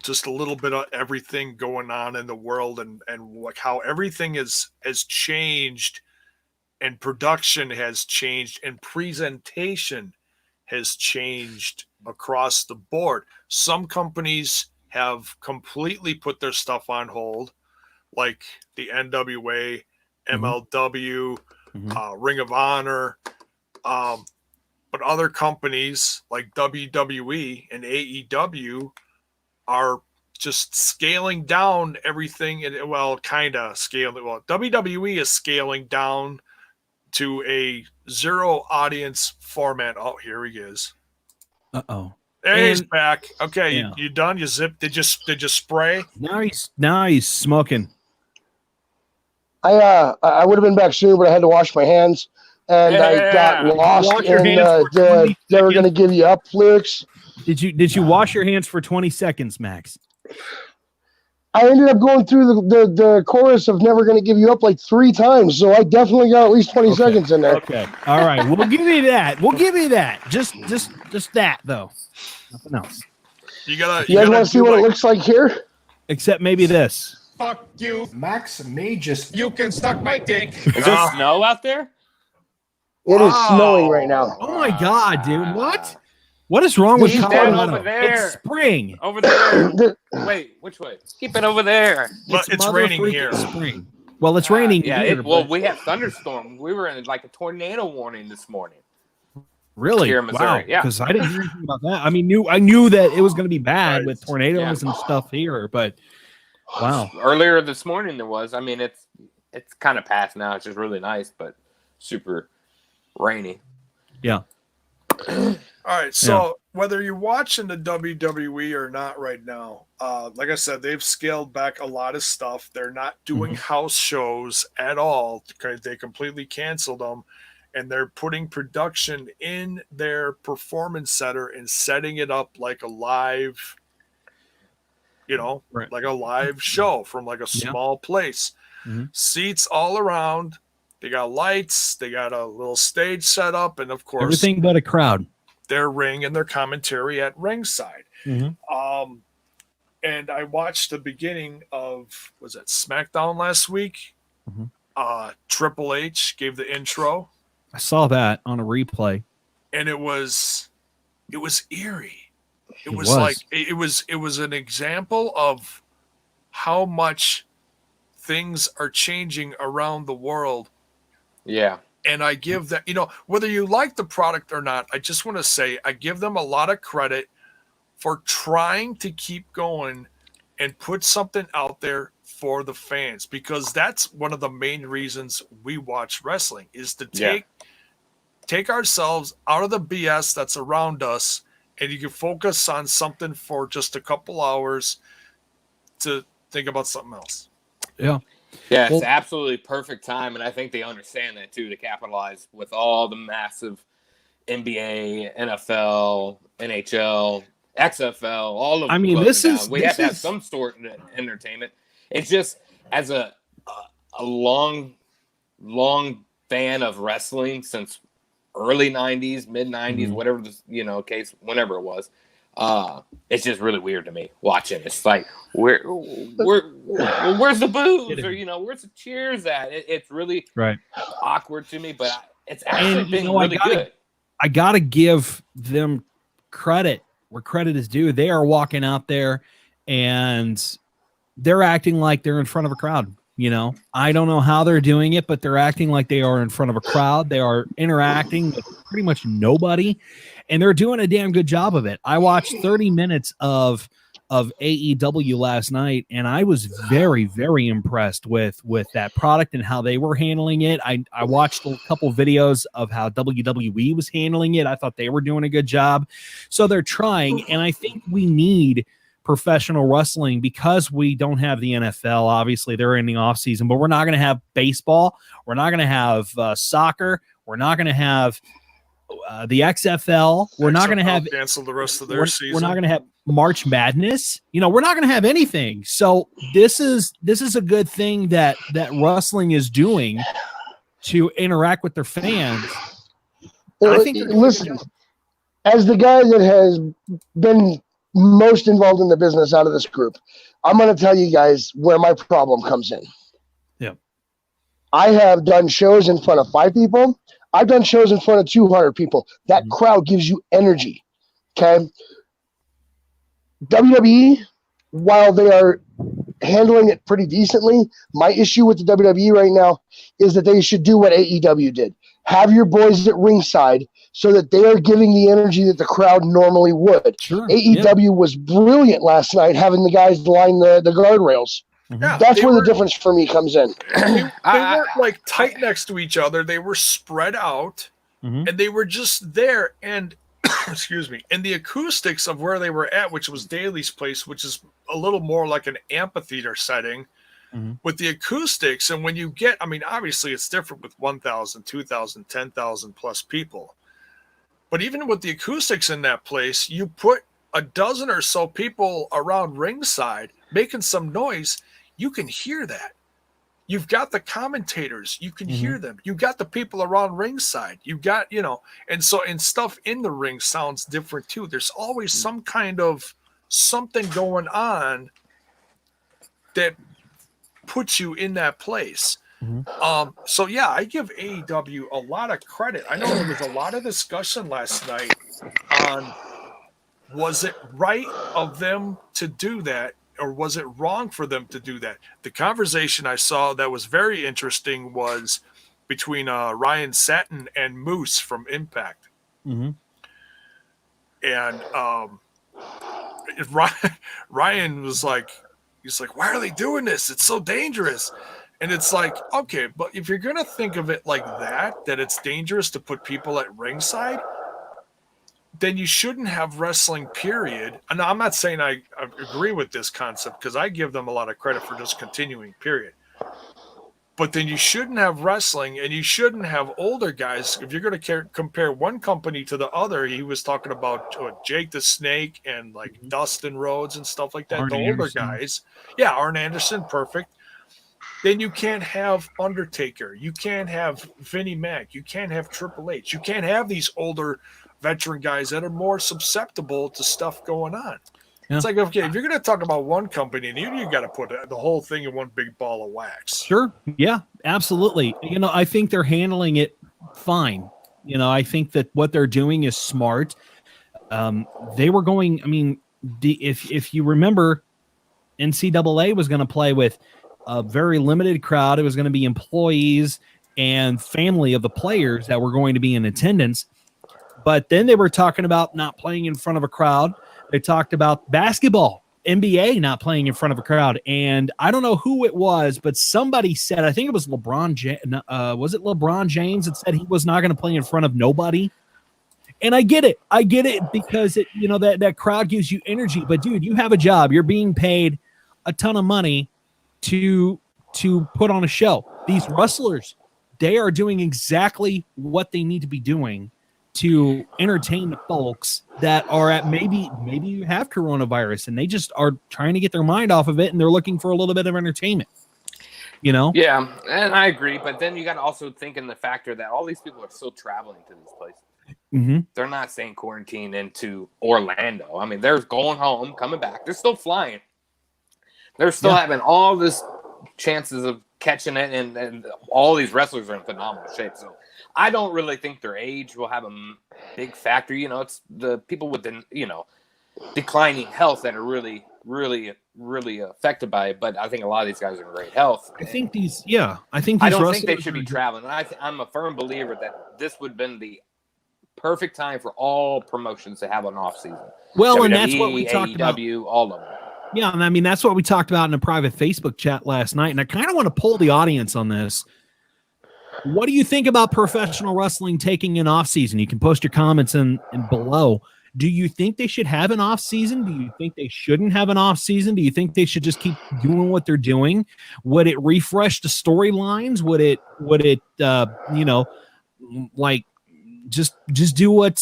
just a little bit of everything going on in the world, and like how everything has changed, and production has changed, and presentation has changed across the board. Some companies have completely put their stuff on hold, like the NWA, MLW, Ring of Honor, but other companies like WWE and AEW are just scaling down everything. And well, kind of scaling. Well, WWE is scaling down to a zero audience format. Oh, here he is. Uh-oh. Hey, he's back. Okay, Yeah. you done? You zipped? Did you spray? Now he's smoking. I would have been back sooner, but I had to wash my hands, and I got lost Wash your in hands for the 20 they were going to seconds. give you up lyrics. Did you wash your hands for 20 seconds, Max? I ended up going through the chorus of "Never Gonna Give You Up" like 3 times, so I definitely got at least 20 seconds in there. Okay. All right. We'll give you that. We'll give you that. Just that though. Nothing else. You guys want to see what it looks like here? Except maybe this. Fuck you, Max. You can suck my dick. Is there snow out there? It is snowing right now. Oh my God, dude! What? What is wrong with Keep that Colorado? over there. It's spring. Over there. Wait, which way? Keep it over there. But it's raining motherfreaking here. Spring. Well, it's raining Yeah, here. well, we have thunderstorm. We were in like a tornado warning this morning. Really? Here in Missouri, Wow. yeah. Because I didn't hear anything about that. I mean, I knew that it was going to be bad with tornadoes and stuff here, but wow. Earlier this morning there was. I mean, it's kind of past now. It's just really nice, but super rainy. Yeah. All right, so whether you're watching the WWE or not right now, like I said, they've scaled back a lot of stuff. They're not doing house shows at all. They completely canceled them, and they're putting production in their performance center and setting it up like a live, like a live show from like a small place. Seats all around. They got lights. They got a little stage set up, and of course, Everything but a crowd. Their ring and their commentary at ringside. And I watched the beginning of, was it SmackDown last week? Triple H gave the intro. I saw that on a replay. And it was eerie. It was was. like it was an example of how much things are changing around the world. Yeah. And I give that, whether you like the product or not, I just want to say I give them a lot of credit for trying to keep going and put something out there for the fans, because that's one of the main reasons we watch wrestling, is to take ourselves out of the BS that's around us, and you can focus on something for just a couple hours to think about something else. Yeah. Yeah, it's absolutely perfect time, and I think they understand that too, to capitalize with all the massive NBA, NFL, NHL, XFL, all of them. I mean, we have to have some sort of entertainment. It's just, as a long fan of wrestling since early 90s, mid 90s, whatever the case, whenever it was. It's just really weird to me watching. It's like, where's the booze, or where's the cheers at? It's really awkward to me, but it's actually been really good. I gotta give them credit where credit is due. They are walking out there and they're acting like they're in front of a crowd. I don't know how they're doing it, but they're acting like they are in front of a crowd. They are interacting with pretty much nobody, and they're doing a damn good job of it. I watched 30 minutes of AEW last night, and I was very, very impressed with that product and how they were handling it. I watched a couple videos of how WWE was handling it. I thought they were doing a good job. So they're trying, and I think we need professional wrestling because we don't have the NFL. Obviously, they're in the off season, but we're not going to have baseball. We're not going to have soccer. We're not going to have the XFL. We're not going to have cancel the rest of their season. We're not going to have March Madness. We're not going to have anything. So this is a good thing that wrestling is doing to interact with their fans. I think. Listen, as the guy that has been most involved in the business out of this group. I'm going to tell you guys where my problem comes in. Yeah. I have done shows in front of 5 people. I've done shows in front of 200 people. That crowd gives you energy. Okay. WWE, while they are handling it pretty decently, my issue with the WWE right now is that they should do what AEW did. Have your boys at ringside so that they are giving the energy that the crowd normally would. Sure. AEW was brilliant last night, having the guys line the guardrails. Yeah, That's where the difference for me comes in. They weren't like tight next to each other. They were spread out, Mhm. and they were just there. And excuse me, and the acoustics of where they were at, which was Daly's place, which is a little more like an amphitheater setting, with the acoustics. And when you get, I mean, obviously it's different with 1,000, 2,000, 10,000 plus people. But even with the acoustics in that place, you put a dozen or so people around ringside making some noise, you can hear that. You've got the commentators, you can hear them. You've got the people around ringside. You've got, and stuff in the ring sounds different too. There's always some kind of something going on that puts you in that place. So yeah, I give AEW a lot of credit. I know there was a lot of discussion last night on, was it right of them to do that, or was it wrong for them to do that? The conversation I saw that was very interesting was between Ryan Satin and Moose from Impact. And Ryan was like, he's like, why are they doing this? It's so dangerous. And it's like, okay, but if you're going to think of it like that it's dangerous to put people at ringside, then you shouldn't have wrestling, period. And I'm not saying I agree with this concept, because I give them a lot of credit for just continuing, period. But then you shouldn't have wrestling, and you shouldn't have older guys. If you're going to compare one company to the other, he was talking about Jake the Snake and like Dustin Rhodes and stuff like that. Arn the older Anderson. guys. Yeah, Arn Anderson, perfect. Then you can't have Undertaker. You can't have Vinnie Mac. You can't have Triple H. You can't have these older veteran guys that are more susceptible to stuff going on. Yeah. It's like, okay, if you're going to talk about one company, and you got to put the whole thing in one big ball of wax. Sure. Yeah, absolutely. I think they're handling it fine. I think that what they're doing is smart. They were going, I mean, if you remember, NCAA was going to play with a very limited crowd. It was going to be employees and family of the players that were going to be in attendance. But then they were talking about not playing in front of a crowd. They talked about basketball, NBA not playing in front of a crowd. And I don't know who it was, but somebody said, I think it was LeBron James that said he was not going to play in front of nobody. And I get it. Because that crowd gives you energy. But dude, you have a job. You're being paid a ton of money to put on a show. These wrestlers, they are doing exactly what they need to be doing to entertain the folks that are at maybe you have coronavirus and they just are trying to get their mind off of it, and they're looking for a little bit of entertainment. Yeah, and I agree, but then you got to also think in the factor that all these people are still traveling to these places. They're not staying quarantined into Orlando. I mean, they're going home, coming back. They're still flying. They're still having all this chances of catching it, and all these wrestlers are in phenomenal shape. So I don't really think their age will have a big factor. It's the people with declining health that are really, really, really affected by it. But I think a lot of these guys are in great health. I think these I don't think they should be traveling. And I'm a firm believer that this would have been the perfect time for all promotions to have an off season. Well, WWE, and that's what we talked about. All of them. Yeah, and I mean, that's what we talked about in a private Facebook chat last night. And I kind of want to poll the audience on this. What do you think about professional wrestling taking an off season? You can post your comments in below. Do you think they should have an off season? Do you think they shouldn't have an off season? Do you think they should just keep doing what they're doing? Would it refresh the storylines? Would it just do what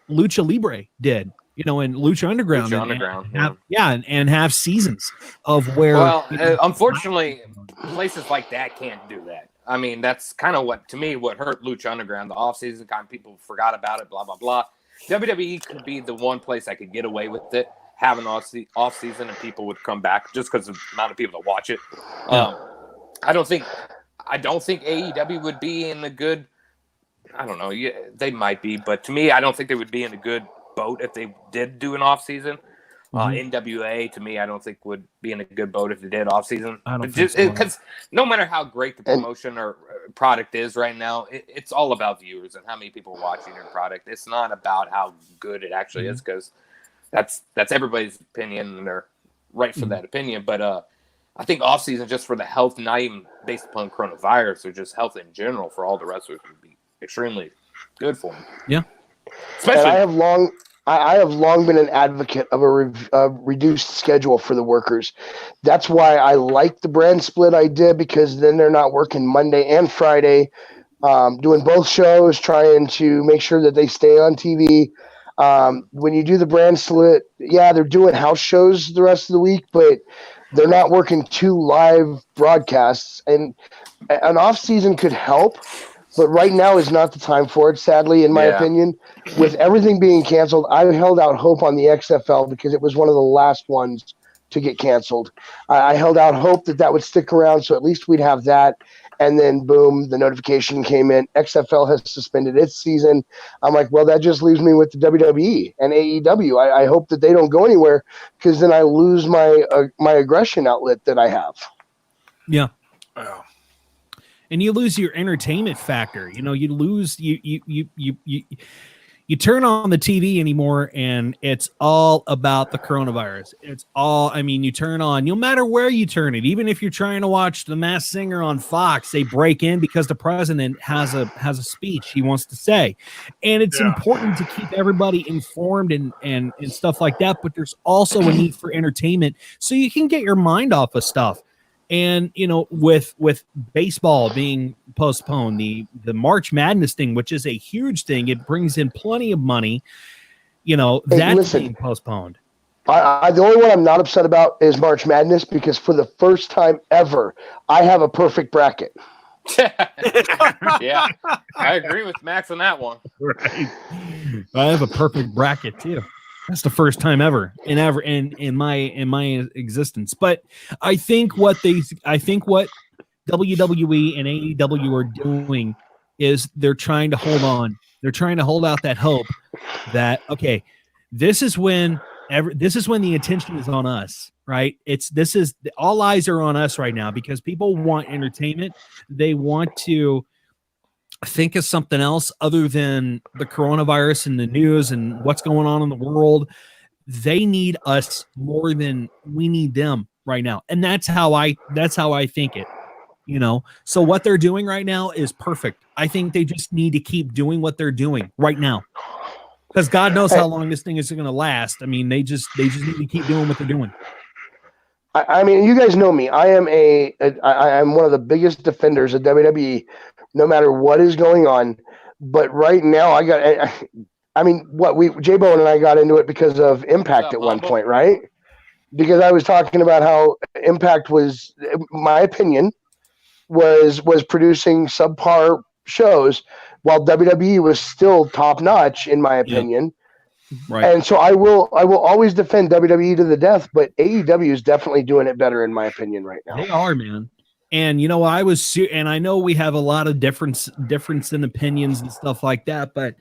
Lucha Libre did? In Lucha Underground. And have seasons of where. Well, unfortunately, places like that can't do that. I mean, that's kind of what hurt Lucha Underground. The off season, kind of people forgot about it, blah, blah, blah. WWE could be the one place I could get away with it, having off season and people would come back just because of the amount of people that watch it. I don't think AEW would be in a good. I don't know. Yeah, they might be, but to me, I don't think they would be in a good boat if they did do an off season. NWA to me, I don't think would be in a good boat if they did off season. I don't think so. Because no matter how great the promotion or product is right now, it's all about viewers and how many people are watching your product. It's not about how good it actually is, because that's everybody's opinion and they're right for that opinion. But I think off season, just for the health, not even based upon coronavirus or just health in general, for all the wrestlers would be extremely good for them. Yeah, especially. And I have long been an advocate of a reduced schedule for the workers. That's why I like the brand split I did, because then they're not working Monday and Friday, doing both shows, trying to make sure that they stay on TV. When you do the brand split, yeah, they're doing house shows the rest of the week, but they're not working 2 live broadcasts. And an off season could help, but right now is not the time for it, sadly, in my opinion. With everything being canceled, I held out hope on the XFL because it was one of the last ones to get canceled. I held out hope that would stick around, so at least we'd have that. And then, boom, the notification came in. XFL has suspended its season. I'm like, well, that just leaves me with the WWE and AEW. I hope that they don't go anywhere, because then I lose my aggression outlet that I have. Yeah. Wow. And you lose your entertainment factor. You know, you lose you turn on the TV anymore, and it's all about the coronavirus. It's all, I mean, you turn on, no matter where you turn it, even if you're trying to watch The Masked Singer on Fox, they break in because the president has a speech he wants to say. And it's important to keep everybody informed and stuff like that, but there's also a need for entertainment so you can get your mind off of stuff. And, you know, with baseball being postponed, the March Madness thing, which is a huge thing, it brings in plenty of money, you know, that's being postponed. The only one I'm not upset about is March Madness, because for the first time ever, I have a perfect bracket. Yeah, I agree with Max on that one. Right. I have a perfect bracket too. That's the first time ever in my existence. But I think what WWE and AEW are doing is they're trying to hold on. They're trying to hold out that hope that, okay, this is when the attention is on us, right? All eyes are on us right now, because people want entertainment. They want to think of something else other than the coronavirus and the news and what's going on in the world. They need us more than we need them right now. And that's how I think it, you know? So what they're doing right now is perfect. I think they just need to keep doing what they're doing right now, because God knows how long this thing is going to last. I mean, they just need to keep doing what they're doing. I mean, you guys know me. I'm one of the biggest defenders of WWE, no matter what is going on. But right now, Jaybone and I got into it because of Impact at one point, right? Because I was talking about how Impact was, my opinion, was producing subpar shows, while WWE was still top notch, in my opinion. Right. And so I will always defend WWE to the death, but AEW is definitely doing it better, in my opinion, right now. They are, man. And you know, and I know we have a lot of difference in opinions and stuff like that, but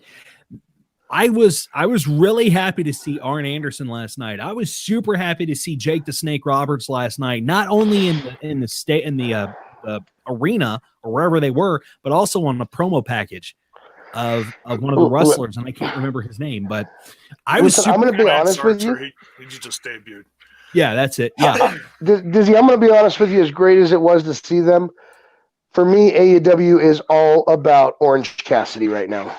I was really happy to see Arn Anderson last night. I was super happy to see Jake the Snake Roberts last night, not only in the arena or wherever they were, but also on the promo package of one of the wrestlers, and I can't remember his name, but I'm going to be honest with you. He just debuted. Yeah, that's it. Yeah. Dyzzy, I'm going to be honest with you, as great as it was to see them, for me, AEW is all about Orange Cassidy right now.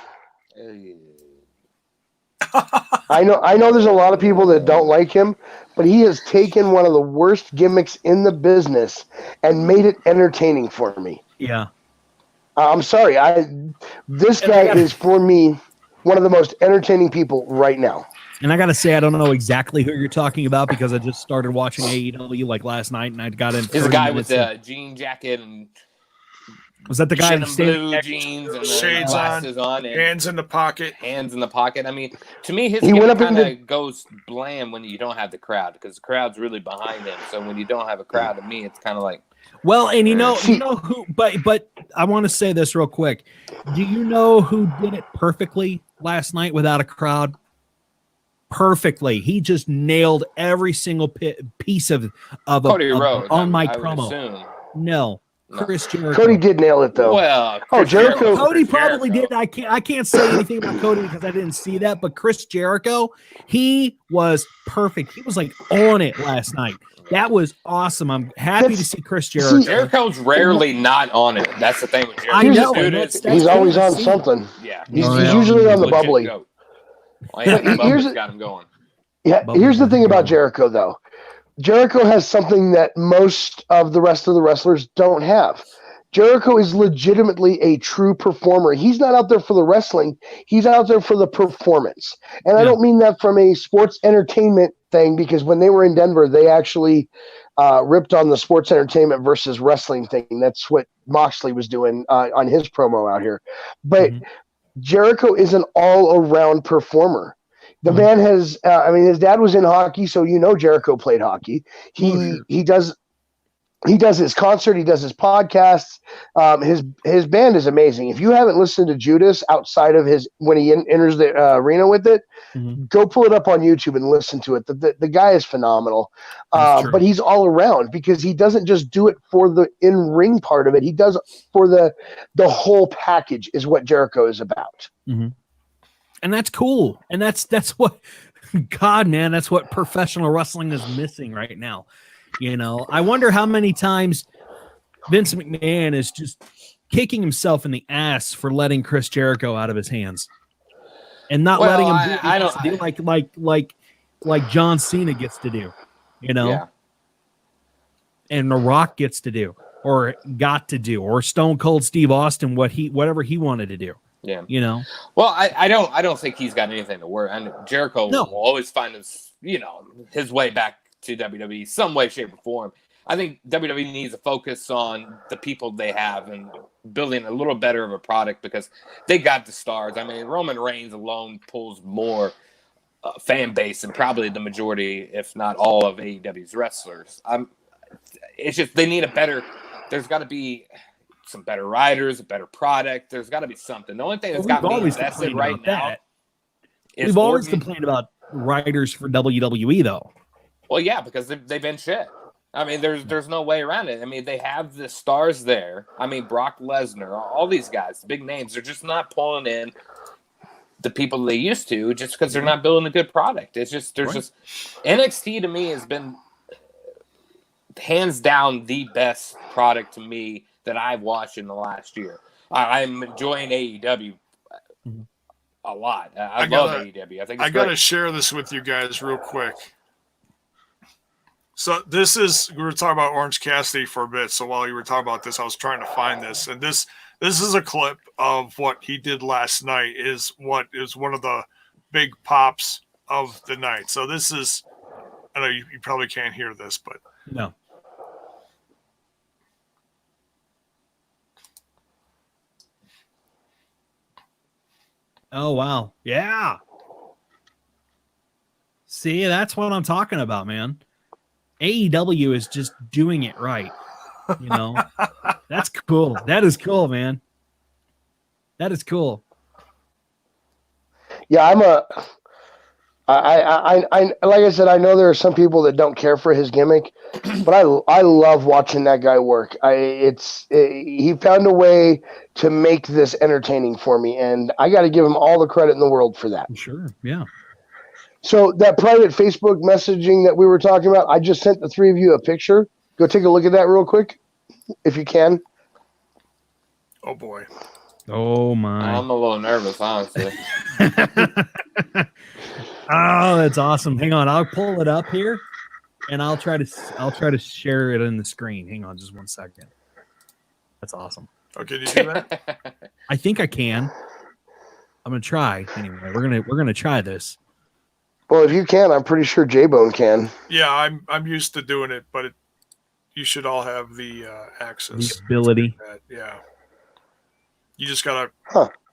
I know there's a lot of people that don't like him, but he has taken one of the worst gimmicks in the business and made it entertaining for me. Yeah. I'm sorry. This guy is, for me, one of the most entertaining people right now. And I got to say, I don't know exactly who you're talking about, because I just started watching AEW like last night, and I got in. He's a guy with a jean jacket and Was that the guy in in the standing blue next- jeans and the Shades glasses on, and hands in the pocket. hands in the pocket? I mean, to me, his He went up kind into- of goes bland when you don't have the crowd, because the crowd's really behind him. So when you don't have a crowd, to me, it's kind of like, Well, and you know who, but I want to say this real quick. Do you know who did it perfectly last night without a crowd? Perfectly. He just nailed every single piece of Cody Rhodes on my I would promo. assume. No, No. Chris Jericho. Cody did nail it though. Well, Oh, Chris Jericho- Cody Chris probably Jericho. did. I can't say anything about Cody because I didn't see that. But Chris Jericho, he was perfect. He was like on it last night. That was awesome. I'm happy to see Chris Jericho. Jericho's rarely not on it. That's the thing with Jericho. I know, Dude, that's- is- that's He's always cool to on see. something. yeah. He's, Oh, he's yeah. usually on the Legit bubbly. goat. Well, yeah, Here's Bubba's the- got him going. Yeah, Bubbly here's the thing bubbly. about Jericho, though. Jericho has something that most of the rest of the wrestlers don't have. Jericho is legitimately a true performer. He's not out there for the wrestling. He's out there for the performance. And I Yeah. don't mean that from a sports entertainment thing, because when they were in Denver, they actually ripped on the sports entertainment versus wrestling thing. That's what Moxley was doing on his promo out here. But Jericho is an all-around performer. The man has, his dad was in hockey, so Jericho played hockey. He does his concert, he does his podcasts. His band is amazing. If you haven't listened to Judas outside of when he enters the arena with it, go pull it up on YouTube and listen to it. The guy is phenomenal. But he's all around because he doesn't just do it for the in-ring part of it. He does it for the whole package is what Jericho is about. Mm-hmm. And that's cool. And that's what, God, man, that's what professional wrestling is missing right now. I wonder how many times Vince McMahon is just kicking himself in the ass for letting Chris Jericho out of his hands and not letting him do what he wants to do like John Cena gets to do, Yeah. and The Rock gets to do or got to do, or Stone Cold Steve Austin, whatever he wanted to do. Yeah. Well, I don't think he's got anything to worry. And Jericho will always find his way back to WWE some way, shape, or form. I think WWE needs to focus on the people they have and building a little better of a product because they got the stars. I mean, Roman Reigns alone pulls more fan base than probably the majority, if not all, of AEW's wrestlers. It's just they need a better. There's got to be some better writers, a better product. There's got to be something. The only thing that's got me invested right now is we've always complained about writers for WWE, though. Well, yeah, because they've been shit. I mean, there's no way around it. I mean, they have the stars there. I mean, Brock Lesnar, all these guys, big names, they're just not pulling in the people they used to just because they're not building a good product. It's just just NXT to me has been hands down the best product to me that I've watched in the last year. I'm enjoying AEW a lot. I love AEW. I think it's gotta great. share this with you guys real quick. So we were talking about Orange Cassidy for a bit. So while you were talking about this, I was trying to find this, and this is a clip of what he did last night. Is what is one of the big pops of the night. So this is, I know you probably can't hear this, but no. Oh, wow. Yeah. See, that's what I'm talking about, man. AEW is just doing it right. That's cool. That is cool, man. That is cool. Yeah, I like I said, I know there are some people that don't care for his gimmick, but I love watching that guy work. He found a way to make this entertaining for me, and I got to give him all the credit in the world for that. Sure, yeah. So that private Facebook messaging that we were talking about, I just sent the three of you a picture. Go take a look at that real quick, if you can. oh boy. Oh my. I'm a little nervous, honestly. Oh, that's awesome. Hang on, I'll pull it up here and I'll try to share it in the screen. Hang on just 1 second. That's awesome. Oh, can you do that? I think I can. I'm gonna try anyway. We're gonna try this. Well, if you can, I'm pretty sure Jaybone can. Yeah, I'm used to doing it, but you should all have the access. The ability. Yeah. You just gotta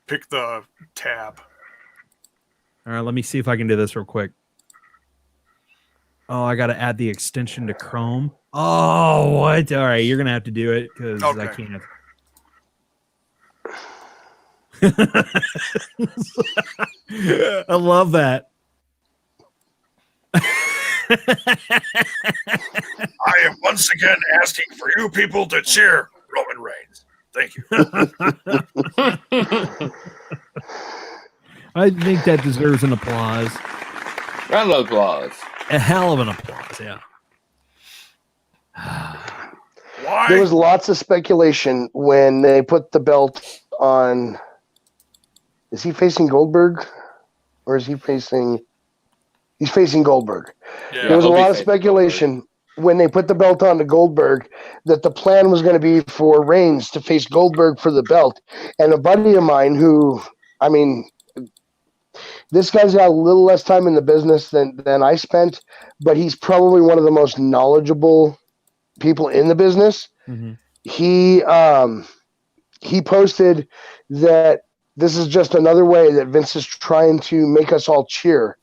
pick the tab. All right, let me see if I can do this real quick. Oh, I got to add the extension to Chrome. Oh, what? All right, you're gonna have to do it because I can't. I love that. I am once again asking for you people to cheer Roman Reigns. Thank you. I think that deserves an applause. Round of applause. A hell of an applause, yeah. Why? There was lots of speculation when they put the belt on. Is he facing Goldberg? Or is he facing... He's facing Goldberg. Yeah, there was a lot of speculation when they put the belt on to Goldberg that the plan was going to be for Reigns to face Goldberg for the belt. And a buddy of mine who, I mean... This guy's got a little less time in the business than I spent, but he's probably one of the most knowledgeable people in the business. Mm-hmm. He posted that this is just another way that Vince is trying to make us all cheer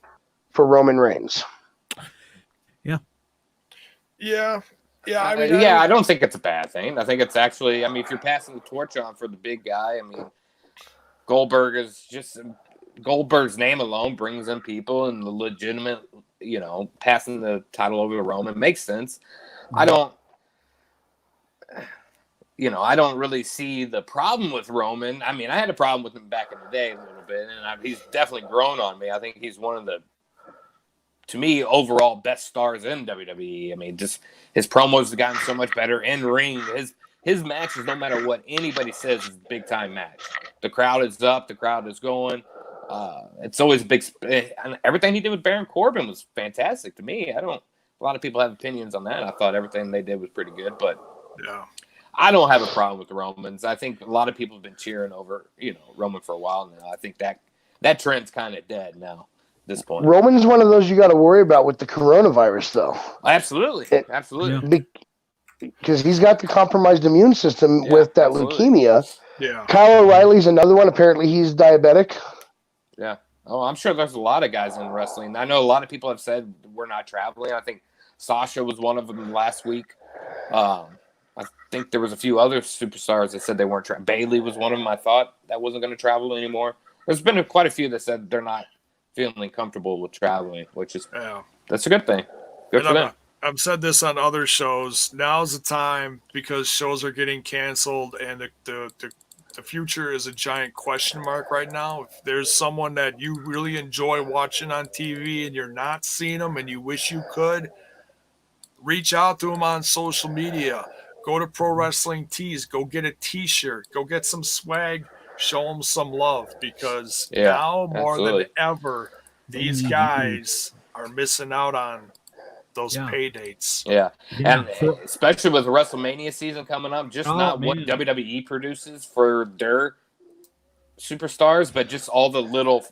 for Roman Reigns. Yeah. Yeah. Yeah. I mean, I don't think it's a bad thing. I think it's actually, I mean, if you're passing the torch on for the big guy, I mean, Goldberg's name alone brings in people, and the legitimate, passing the title over to Roman makes sense. I don't really see the problem with Roman. I mean, I had a problem with him back in the day a little bit, and he's definitely grown on me. I think he's one of the, to me, overall best stars in WWE. I mean, just his promos have gotten so much better in ring. His matches, no matter what anybody says, is a big time match. The crowd is up, the crowd is going. It's always a big. Everything he did with Baron Corbin was fantastic to me. A lot of people have opinions on that. I thought everything they did was pretty good, but yeah, I don't have a problem with the Romans. I think a lot of people have been cheering over, Roman for a while now. I think that trend's kind of dead now at this point. Roman's one of those you got to worry about with the coronavirus, though. Absolutely, absolutely. Because he's got the compromised immune system with that leukemia. Yeah. Kyle O'Reilly's another one. Apparently, he's diabetic. Yeah. Oh, I'm sure there's a lot of guys in wrestling. I know a lot of people have said we're not traveling. I think Sasha was one of them last week. I think there was a few other superstars that said they weren't traveling. Bayley was one of them. I thought that wasn't going to travel anymore. There's been quite a few that said they're not feeling comfortable with traveling, which is that's a good thing. Good for them. I've said this on other shows. Now's the time because shows are getting canceled, and the future is a giant question mark right now. If there's someone that you really enjoy watching on TV and you're not seeing them and you wish you could, reach out to them on social media. Go to Pro Wrestling Tees. Go get a T-shirt. Go get some swag. Show them some love because now more than ever, these guys are missing out on those pay dates. Yeah. And especially with the WrestleMania season coming up, just what WWE produces for their superstars, but just all the little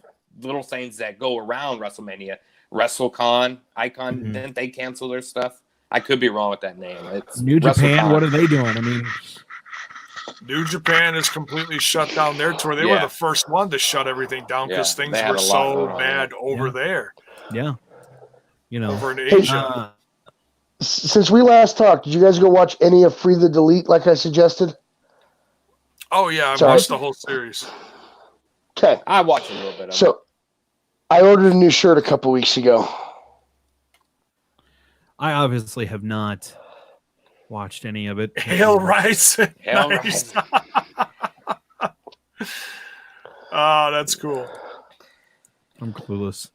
things that go around WrestleMania. WrestleCon, Icon, didn't they cancel their stuff? I could be wrong with that name. It's New Japan, what are they doing? I mean, New Japan is completely shut down their tour. They were the first one to shut everything down because things were so bad over there. Yeah. Over in Asia. Since we last talked, did you guys go watch any of Free the Delete like I suggested? Oh, yeah. I watched the whole series. Okay. I watched a little bit of it. So, I ordered a new shirt a couple weeks ago. I obviously have not watched any of it. Hail Rising. Hail Rising. Oh, that's cool. I'm clueless.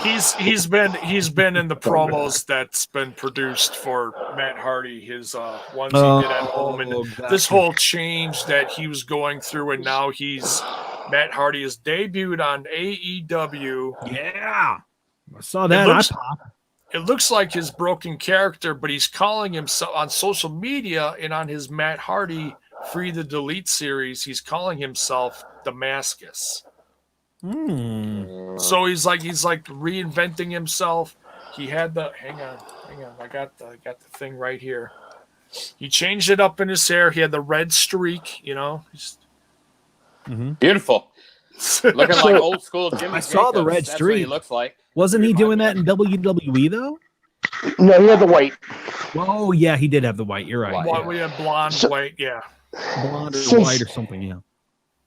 He's been in the promos that's been produced for Matt Hardy, his ones he did at home, and this whole change that he was going through, and now Matt Hardy is debuted on AEW. Yeah, I saw that. It looks like his broken character, but he's calling himself on social media and on his Matt Hardy Free the Delete series. He's calling himself Damascus. So he's like reinventing himself. He had the hang on. I got the thing right here. He changed it up in his hair. He had the red streak, you know. Beautiful. Looking like old school Jimmy I saw the Jacobs. red That's streak. what he looks like. Wasn't he doing that in WWE though? No, he had the white. Oh yeah, he did have the white. You're right. Well, we had blonde, white, yeah. Blonde or Since- white or something. Yeah.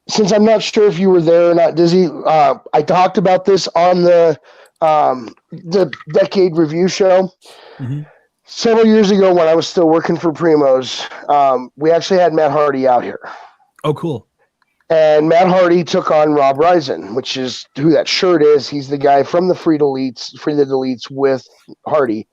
Since I'm not sure if you were there or not, Dyzzy, I talked about this on the Decade Review show. Mhm. Several years ago when I was still working for Primos, we actually had Matt Hardy out here. Oh, cool. And Matt Hardy took on Rob Reisen, which is who that shirt is. He's the guy from the Free the Deletes with Hardy.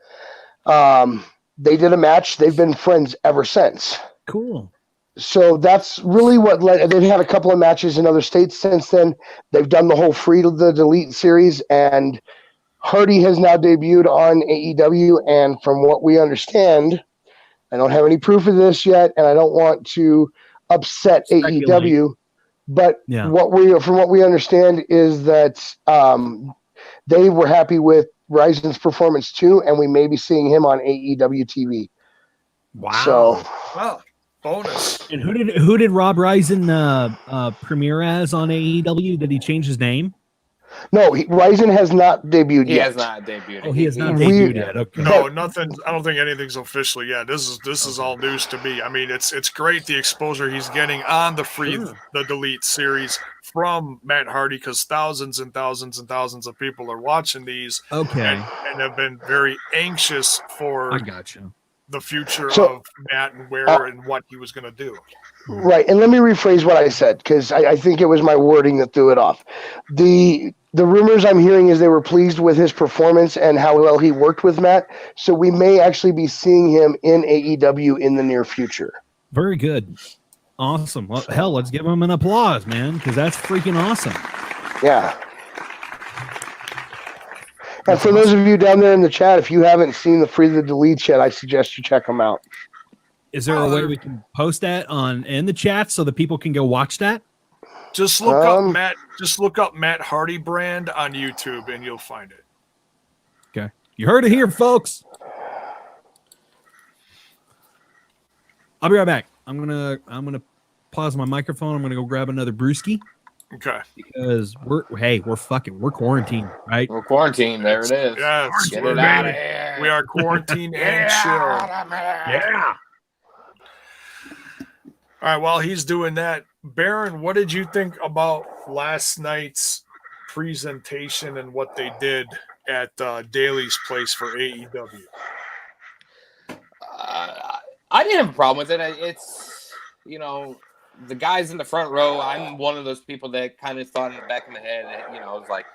They did a match. They've been friends ever since. Cool. So that's really what led. They've had a couple of matches in other states since then. They've done the whole Free the Delete series, and Hardy has now debuted on AEW. And from what we understand, I don't have any proof of this yet, and I don't want to upset Speculate. AEW. But Yeah. from what we understand is that they were happy with Risen's performance too, and we may be seeing him on AEW TV. Wow. So Well, bonus. And who did Rob Reisen premiere as on AEW? Did he change his name? no, Risen has not debuted He yet. has not debuted. Oh, he has not We- debuted yet. Okay. No, nothing. I don't think anything's official yet. This is all news to me. I mean, it's great the exposure he's getting on the the Delete series from Matt Hardy, because thousands and thousands and thousands of people are watching these Okay. and have been very anxious for I got you. the future So- of Matt and where and what he was going to do. Right, and let me rephrase what I said because I think it was my wording that threw it off. The rumors I'm hearing is they were pleased with his performance and how well he worked with Matt, so we may actually be seeing him in AEW in the near future. Very good. Awesome. Well, hell, let's give him an applause, man, because that's freaking awesome. Yeah. And for those of you down there in the chat, if you haven't seen the Free the Delete yet, I suggest you check them out. Is there a way we can post that in the chat so that people can go watch that? Just look up Matt. Just look up Matt Hardy brand on YouTube, and you'll find it. Okay. You heard it here, folks. I'll be right back. I'm gonna pause my microphone. I'm gonna go grab another brewski Okay. because we're quarantined, right? We're quarantined. There it is. Yes. Get we're it out of ready. here. We are quarantined and chill. Yeah. All right, while he's doing that, Baron, what did you think about last night's presentation and what they did at Daly's place for AEW? I didn't have a problem with it. It's, the guys in the front row, I'm one of those people that kind of thought in the back of my head that, it's like,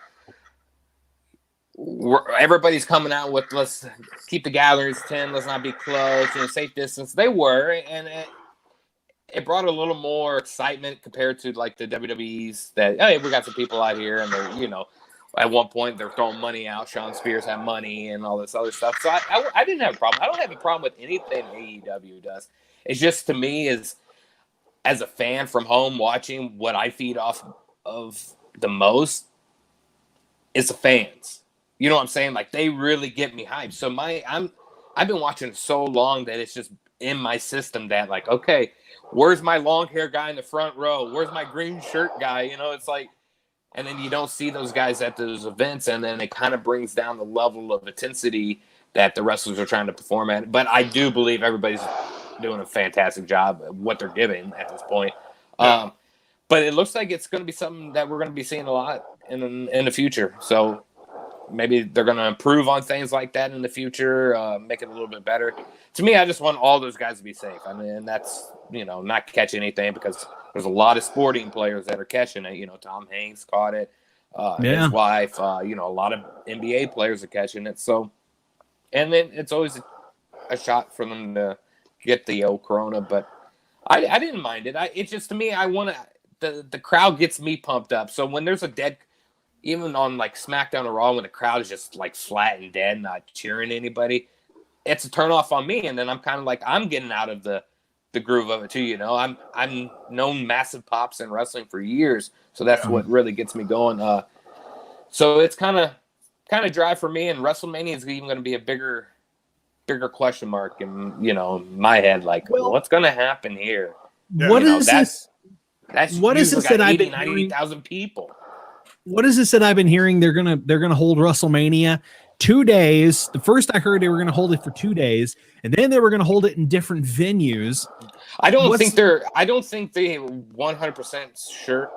everybody's coming out with, let's keep the gatherings 10, let's not be close, safe distance. They were, and it brought a little more excitement compared to like the WWE's that, hey, we got some people out here and they're, at one point they're throwing money out. Sean Spears had money and all this other stuff. So I didn't have a problem. I don't have a problem with anything AEW does. It's just, to me, as a fan from home watching, what I feed off of the most is the fans. You know what I'm saying? Like, they really get me hyped. So I've been watching so long that it's just in my system that, like, okay, where's my long hair guy in the front row? Where's my green shirt guy? It's like, and then you don't see those guys at those events, and then it kind of brings down the level of intensity that the wrestlers are trying to perform at. But I do believe everybody's doing a fantastic job at what they're giving at this point. But it looks like it's going to be something that we're going to be seeing a lot in the future. So maybe they're going to improve on things like that in the future, make it a little bit better. To me, I just want all those guys to be safe. I mean, and that's, not catch anything, because there's a lot of sporting players that are catching it. Tom Hanks caught it. His wife, a lot of NBA players are catching it. So, and then it's always a shot for them to get the old corona, but I didn't mind it. It's just, to me, I want to, the crowd gets me pumped up. So when there's a dead, even on like SmackDown or Raw, when the crowd is just like flat and dead, not cheering anybody, it's a turn off on me. And then I'm kind of like, I'm getting out of the groove of it too. I'm known massive pops in wrestling for years. So that's what really gets me going. So it's kind of dry for me, and WrestleMania is even going to be a bigger bigger question mark in my head, like, what's going to happen here? What is this? That's what is this that I've been 90,000 people. What is this that I've been hearing? They're gonna hold WrestleMania 2 days. The first I heard they were gonna hold it for 2 days, and then they were gonna hold it in different venues. I don't think they 100% sure,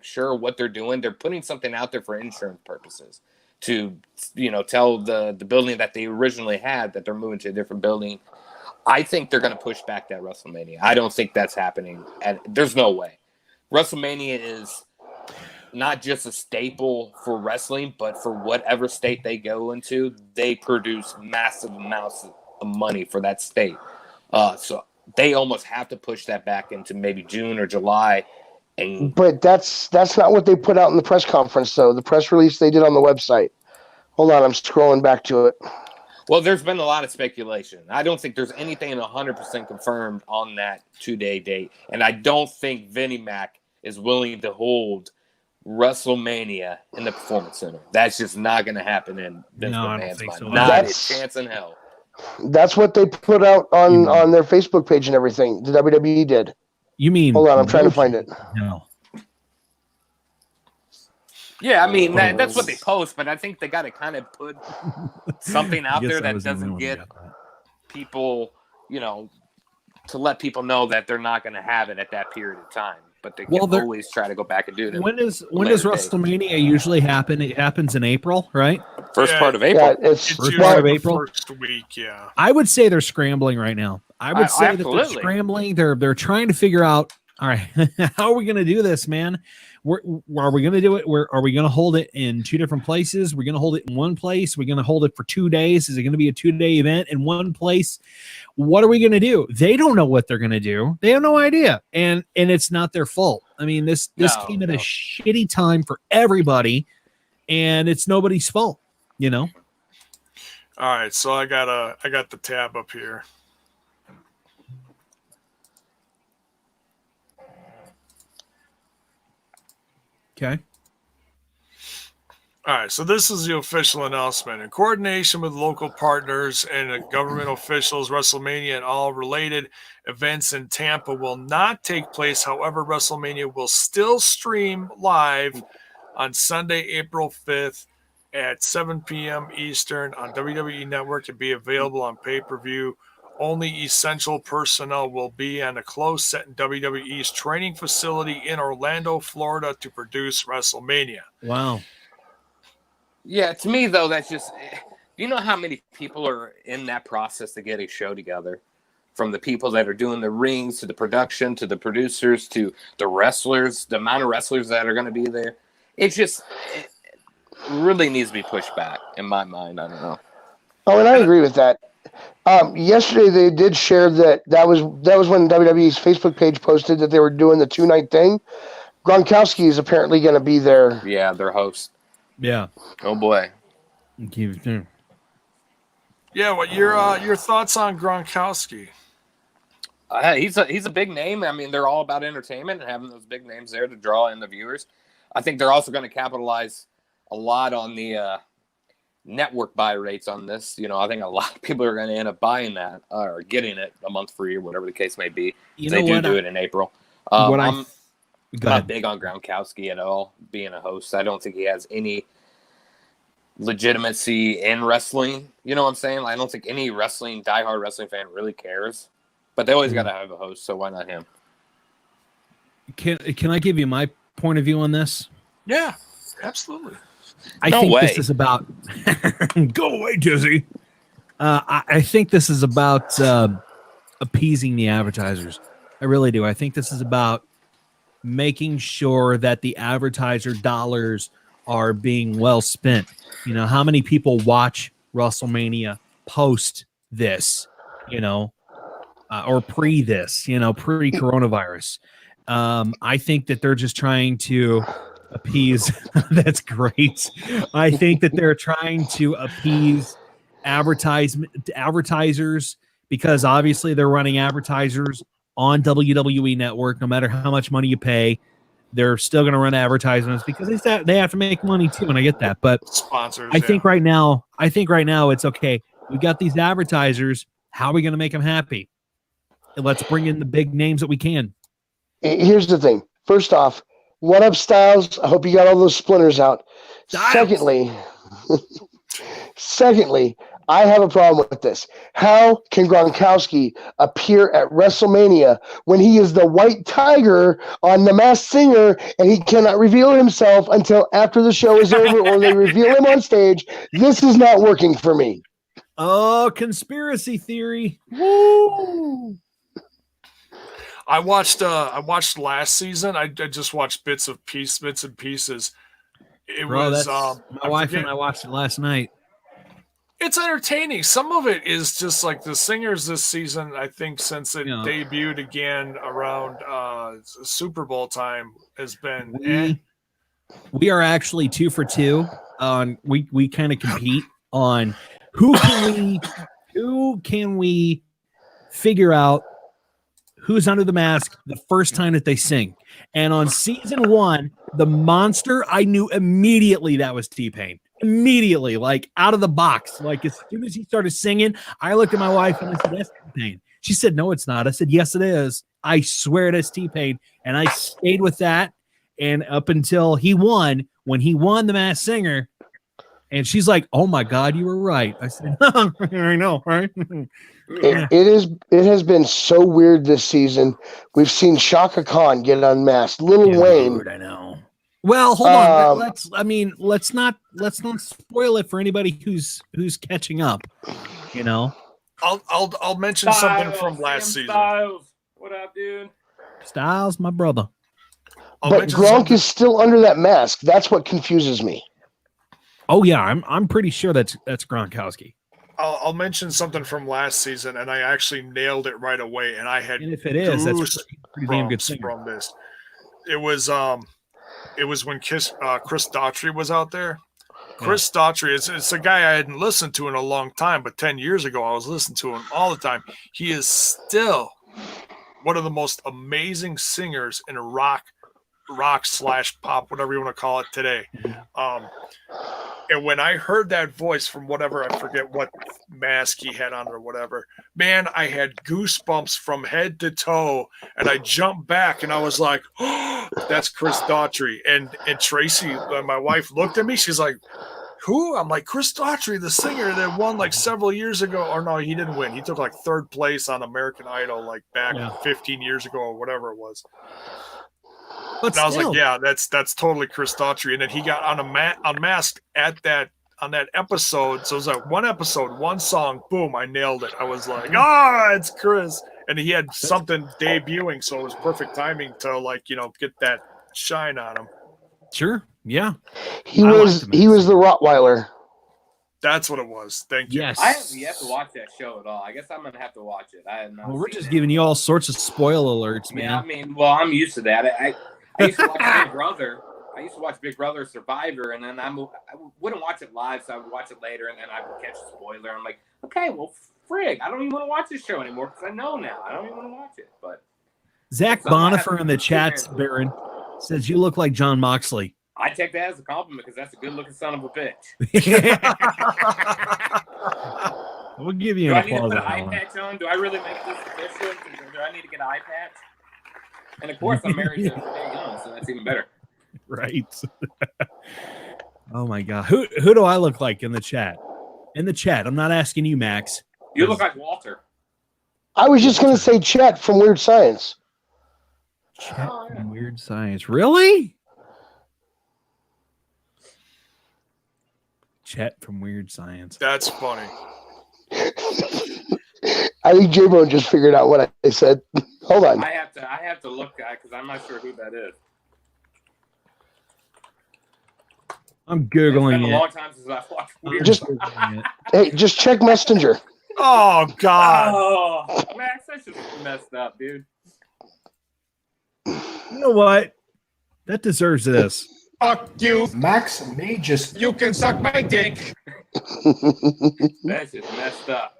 sure what they're doing. They're putting something out there for insurance purposes to, tell the building that they originally had that they're moving to a different building. I think they're going to push back that WrestleMania. I don't think that's happening. And there's no way. WrestleMania is not just a staple for wrestling, but for whatever state they go into, they produce massive amounts of money for that state. So they almost have to push that back into maybe June or July. But that's not what they put out in the press conference, though. The press release they did on the website. Hold on, I'm scrolling back to it. Well, there's been a lot of speculation. I don't think there's anything 100% confirmed on that 2-day date. And I don't think Vinnie Mac is willing to hold WrestleMania in the Performance Center. That's just not going to happen in Vince McMahon's mind. So. Not a chance in hell. That's what they put out on their Facebook page and everything. The WWE did. You mean? Hold on, I'm trying to find it. No. Yeah, I mean, that's what they post, but I think they got to kind of put something out there that doesn't get people, to let people know that they're not going to have it at that period of time. But they can always try to go back and do it. When does WrestleMania usually happen? It happens in April, right? First part of April. Yeah, it's first part of April. First week, yeah. I would say th're scrambling right now. I would say that they're scrambling. They're trying to figure out, all right, how are we going to do this, man? Where are we going to do it? Where are we going to hold it in 2 different places? We're going to hold it in one place. We're going to hold it for 2 days. Is it going to be a 2-day event in one place? What are we going to do? They don't know what they're going to do. They have no idea, and it's not their fault. I mean, this came at a shitty time for everybody, and it's nobody's fault. All right, so I got the tab up here. Okay. All right, so this is the official announcement. In coordination with local partners and government officials, WrestleMania and all related events in Tampa will not take place. However, WrestleMania will still stream live on Sunday, April 5th at 7 p.m. Eastern on WWE Network and be available on pay-per-view. Only essential personnel will be on a closed set in WWE's training facility in Orlando, Florida to produce WrestleMania. Wow. Yeah, to me, though, that's just... You know how many people are in that process to get a show together? From the people that are doing the rings, to the production, to the producers, to the wrestlers, the amount of wrestlers that are going to be there. It really needs to be pushed back, in my mind. I don't know. Oh, and I agree with that. Yesterday they did share that was when WWE's Facebook page posted that they were doing the 2-night thing. Gronkowski is apparently going to be there. Yeah, their host. Yeah. Oh boy. Yeah, what your thoughts on Gronkowski? He's a big name. I mean, they're all about entertainment and having those big names there to draw in the viewers. I think they're also going to capitalize a lot on the network buy rates on this. I think a lot of people are going to end up buying that or getting it a month free or whatever the case may be. They do it in April. I'm not big on Gronkowski at all being a host. I don't think he has any legitimacy in wrestling. You know what I'm saying? I don't think any diehard wrestling fan really cares. But they always got to have a host, so why not him? Can I give you my point of view on this? Yeah, absolutely. I think this is about go away, Dyzzy. I think this is about appeasing the advertisers. I really do. I think this is about making sure that the advertiser dollars are being well spent. How many people watch WrestleMania post this, or pre this, pre-coronavirus. I think that they're just trying to appease. That's great. I think that they're trying to appease advertisers because obviously they're running advertisers on WWE Network. No matter how much money you pay, they're still going to run advertisements because they have to make money too. And I get that, but sponsors. I think right now it's okay. We got these advertisers. How are we going to make them happy? And let's bring in the big names that we can. Here's the thing. First off, what up, Styles? I hope you got all those splinters out. Styles. Secondly, I have a problem with this. How can Gronkowski appear at WrestleMania when he is the white tiger on The Masked Singer and he cannot reveal himself until after the show is over or they reveal him on stage? This is not working for me. Oh, conspiracy theory. Woo! I watched last season. I just watched bits and pieces. It was my wife and I watched it last night. It's entertaining. Some of it is just like the singers this season, I think, since it debuted again around Super Bowl time, has been. We are actually 2 for 2 on. We kind of compete on who can we figure out who's under the mask the first time that they sing. And on season 1, the monster, I knew immediately that was T-Pain. Immediately, like out of the box. Like as soon as he started singing, I looked at my wife and I said, that's T-Pain. She said, no, it's not. I said, yes, it is. I swear it is T-Pain. And I stayed with that. And up until he won, when he won the Masked Singer, and she's like, oh my God, you were right. I said, I know, right? It has been so weird this season. We've seen Shaka Khan get unmasked. Lil Wayne. I know. Well, hold on. Let's not spoil it for anybody who's catching up. You know, I'll mention something from last season. Styles. What up, dude? Styles, my brother. But Gronk is still under that mask. That's what confuses me. Oh yeah, I'm pretty sure that's Gronkowski. I'll mention something from last season, and I actually nailed it right away. And I had, and if it is, that's pretty damn good from this. It was when Chris Daughtry was out there. Chris Daughtry, it's a guy I hadn't listened to in a long time, but 10 years ago I was listening to him all the time. He is still one of the most amazing singers in rock / pop, whatever you want to call it today. And when I heard that voice from whatever, I forget what mask he had on or whatever, man, I had goosebumps from head to toe, and I jumped back and I was like, oh, that's Chris Daughtry. And Tracy, my wife, looked at me. She's like, who? I'm like, Chris Daughtry, the singer that won like several years ago. Or no, he didn't win. He took like 3rd place on American Idol like back 15 years ago or whatever it was. But I was like, yeah, that's totally Chris Daughtry. And then he got unmasked on that episode. So it was like one episode, one song, boom, I nailed it. I was like, it's Chris. And he had something debuting, so it was perfect timing to get that shine on him. Sure. Yeah. He was the Rottweiler. That's what it was. Thank you. Yes. I haven't yet to watch that show at all. I guess I'm gonna have to watch it. I have not. Well, we're just giving you all sorts of spoil alerts, man. Yeah, I mean, well, I'm used to that. I used to watch Big Brother. I used to watch Big Brother Survivor, and then I wouldn't watch it live, so I would watch it later, and then I would catch a spoiler. I'm like, okay, well, frig, I don't even want to watch this show anymore because I know now. I don't even want to watch it. But Zach Bonifer in the chat, Baron, says you look like John Moxley. I take that as a compliment because that's a good-looking son of a bitch. We'll give you an applause. Do I need to put an eye patch on? Do I really make this official? Do I need to get an eye patch? And of course, I'm married to Jay Young, so that's even better. Right. Oh my God. Who do I look like in the chat? In the chat. I'm not asking you, Max. You look like Walter. I was just going to say Chet from Weird Science. Chet from Weird Science. Really? Chet from Weird Science. That's funny. I think Jaybone just figured out what I said. Hold on. I have to look at because I'm not sure who that is. I'm Googling it's been it. a long time since I've watched Weird. Just check Messenger. Oh God. Oh, Max, that's just messed up, dude. You know what? That deserves this. Fuck you. Max may just. You can suck my dick. That's just messed up.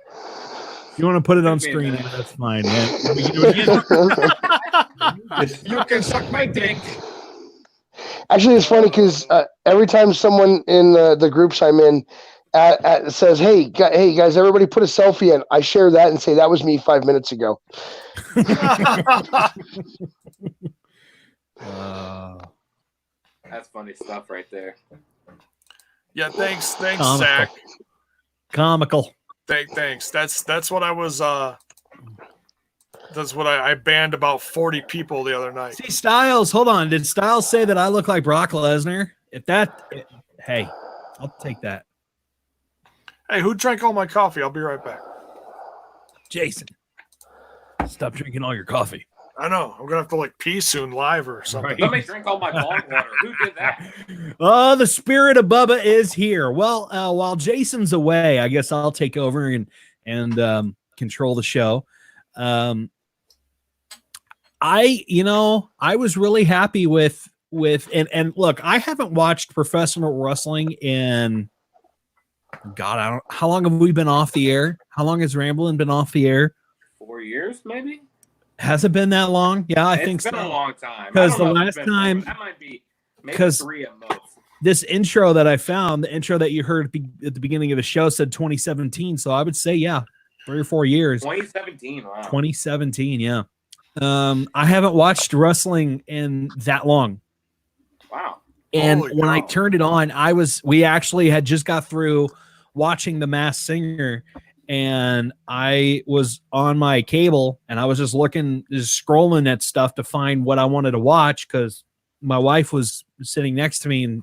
If you want to put it on screen, that's fine, man. We can do it again. You can suck my dick. Actually, it's funny because every time someone in the groups I'm in says, hey guys, everybody put a selfie in. I share that and say that was me 5 minutes ago. That's funny stuff right there. Yeah, thanks, Comical. Zach. Comical. Thanks. That's what I was. That's what I banned about 40 people the other night. See, Styles, hold on. Did Styles say that I look like Brock Lesnar? Hey, I'll take that. Hey, who drank all my coffee? I'll be right back. Jason, stop drinking all your coffee. I know. I'm gonna have to like pee soon live or something. Right. Let me drink all my bong water. Who did that? Oh, the spirit of Bubba is here. Well, while Jason's away, I guess I'll take over and control the show. I was really happy with and look, I haven't watched professional wrestling in God, how long have we been off the air? How long has Ramblin been off the air? 4 years, maybe. Has it been that long? Yeah, I think so. It's been a long time. Because the last time, that might be maybe 3 at most. This intro that I found, the intro that you heard at the beginning of the show said 2017. So I would say, 3 or 4 years. 2017. Wow. 2017. Yeah. I haven't watched wrestling in that long. Wow. And Holy when I cow. turned it on, we actually had just got through watching The Masked Singer, and I was on my cable and I was just scrolling at stuff to find what I wanted to watch because my wife was sitting next to me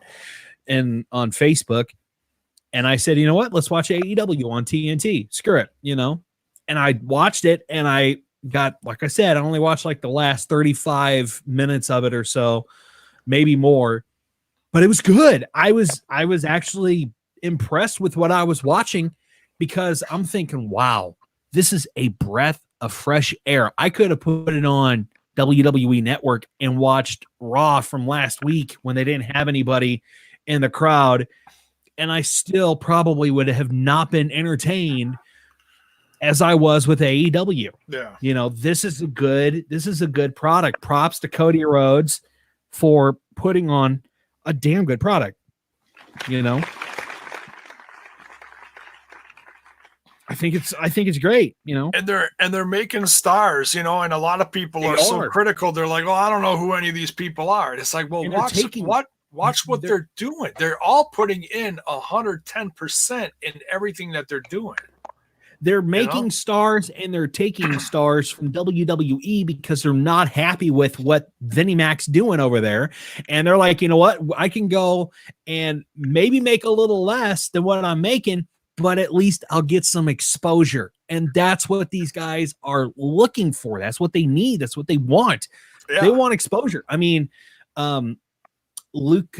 and on Facebook. And I said, you know what? Let's watch AEW on TNT. Screw it, And I watched it and I got, like I said, I only watched like the last 35 minutes of it or so, maybe more. But it was good. I was actually impressed with what I was watching because I'm thinking, wow, this is a breath of fresh air. I could have put it on WWE Network and watched Raw from last week when they didn't have anybody in the crowd, and I still probably would have not been entertained as I was with AEW. Yeah. This is a good product. Props to Cody Rhodes for putting on a damn good product. I think it's great, And they're making stars, and a lot of people are so critical. They're like, "Oh, I don't know who any of these people are." And it's like, well, watch what they're doing. They're all putting in 110% in everything that they're doing. They're making stars and they're taking stars from WWE because they're not happy with what Vinnie Mac's doing over there. And they're like, you know what? I can go and maybe make a little less than what I'm making, but at least I'll get some exposure. And that's what these guys are looking for. That's what they need. That's what they want. Yeah. They want exposure. I mean, Luke,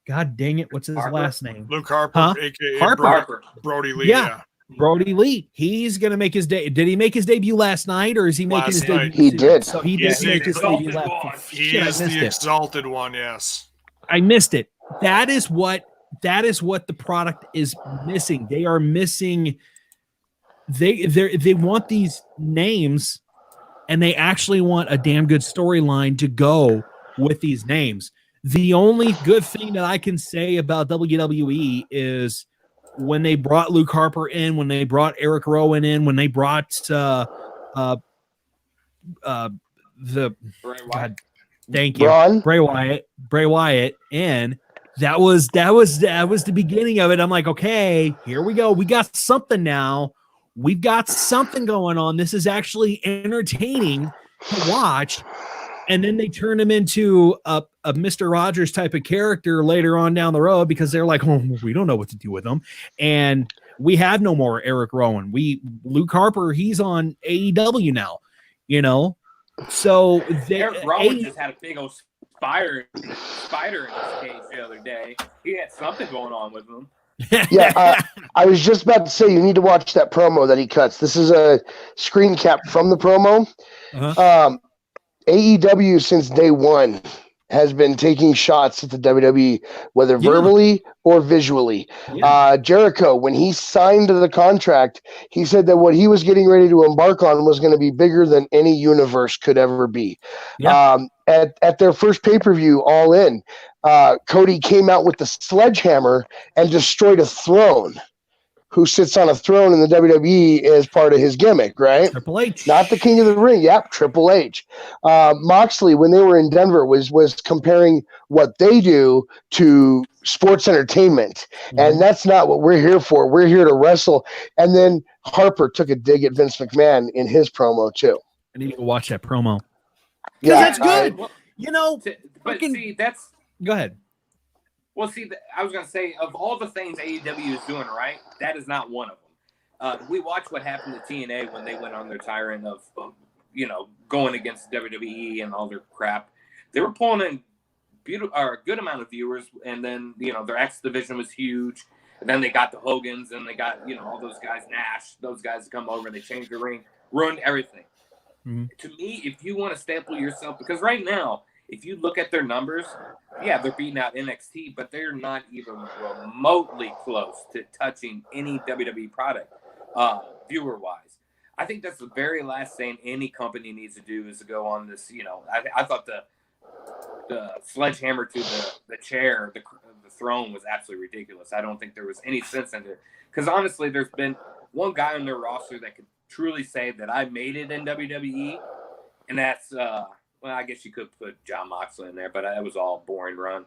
God dang it, what's his last name? Luke Harper, aka Harper. Brody Lee. Yeah. Brody Lee. He's gonna make his day. Did he make his debut last night, or is he making his debut? He did. So he did make his debut last. He is the exalted one. Yes, I missed it. That is what the product is missing. They are missing. They want these names, and they actually want a damn good storyline to go with these names. The only good thing that I can say about WWE is when they brought Luke Harper in, when they brought Eric Rowan in, when they brought Bray Wyatt in. That was the beginning of it. I'm like, okay, here we go. We got something now. We've got something going on. This is actually entertaining to watch. And then they turn him into a Mr. Rogers type of character later on down the road because they're like, oh, we don't know what to do with him. And we have no more Eric Rowan. Luke Harper, he's on AEW now, So Eric Rowan just had a big old spider in his cage the other day. He had something going on with him. Yeah, I was just about to say you need to watch that promo that he cuts. This is a screen cap from the promo. Uh-huh. AEW since day one has been taking shots at the WWE, whether verbally or visually. Yeah. Jericho, when he signed the contract, he said that what he was getting ready to embark on was going to be bigger than any universe could ever be. Yeah. At their first pay-per-view, All In, Cody came out with the sledgehammer and destroyed a throne. Who sits on a throne in the WWE as part of his gimmick, right? Triple H. Not the King of the Ring. Yep, Triple H. Moxley, when they were in Denver, was comparing what they do to sports entertainment. And that's not what we're here for. We're here to wrestle. And then Harper took a dig at Vince McMahon in his promo, too. I need to watch that promo. Yeah, that's good. Well, But see, that's... Go ahead. Well, see, I was going to say, of all the things AEW is doing right, that is not one of them. We watched what happened to TNA when they went on their tirade of going against WWE and all their crap. They were pulling in a good amount of viewers, and then, their X division was huge. And then they got the Hogans, and they got, all those guys, Nash, those guys come over, they changed the ring, ruined everything. Mm-hmm. To me, if you want to staple yourself, because right now, if you look at their numbers, yeah, they're beating out NXT, but they're not even remotely close to touching any WWE product, viewer-wise. I think that's the very last thing any company needs to do is to go on this, I thought the sledgehammer to the chair, the throne was absolutely ridiculous. I don't think there was any sense in it. Because honestly, there's been one guy on their roster that could truly say that I made it in WWE, and that's... well, I guess you could put John Moxley in there, but that was all boring run.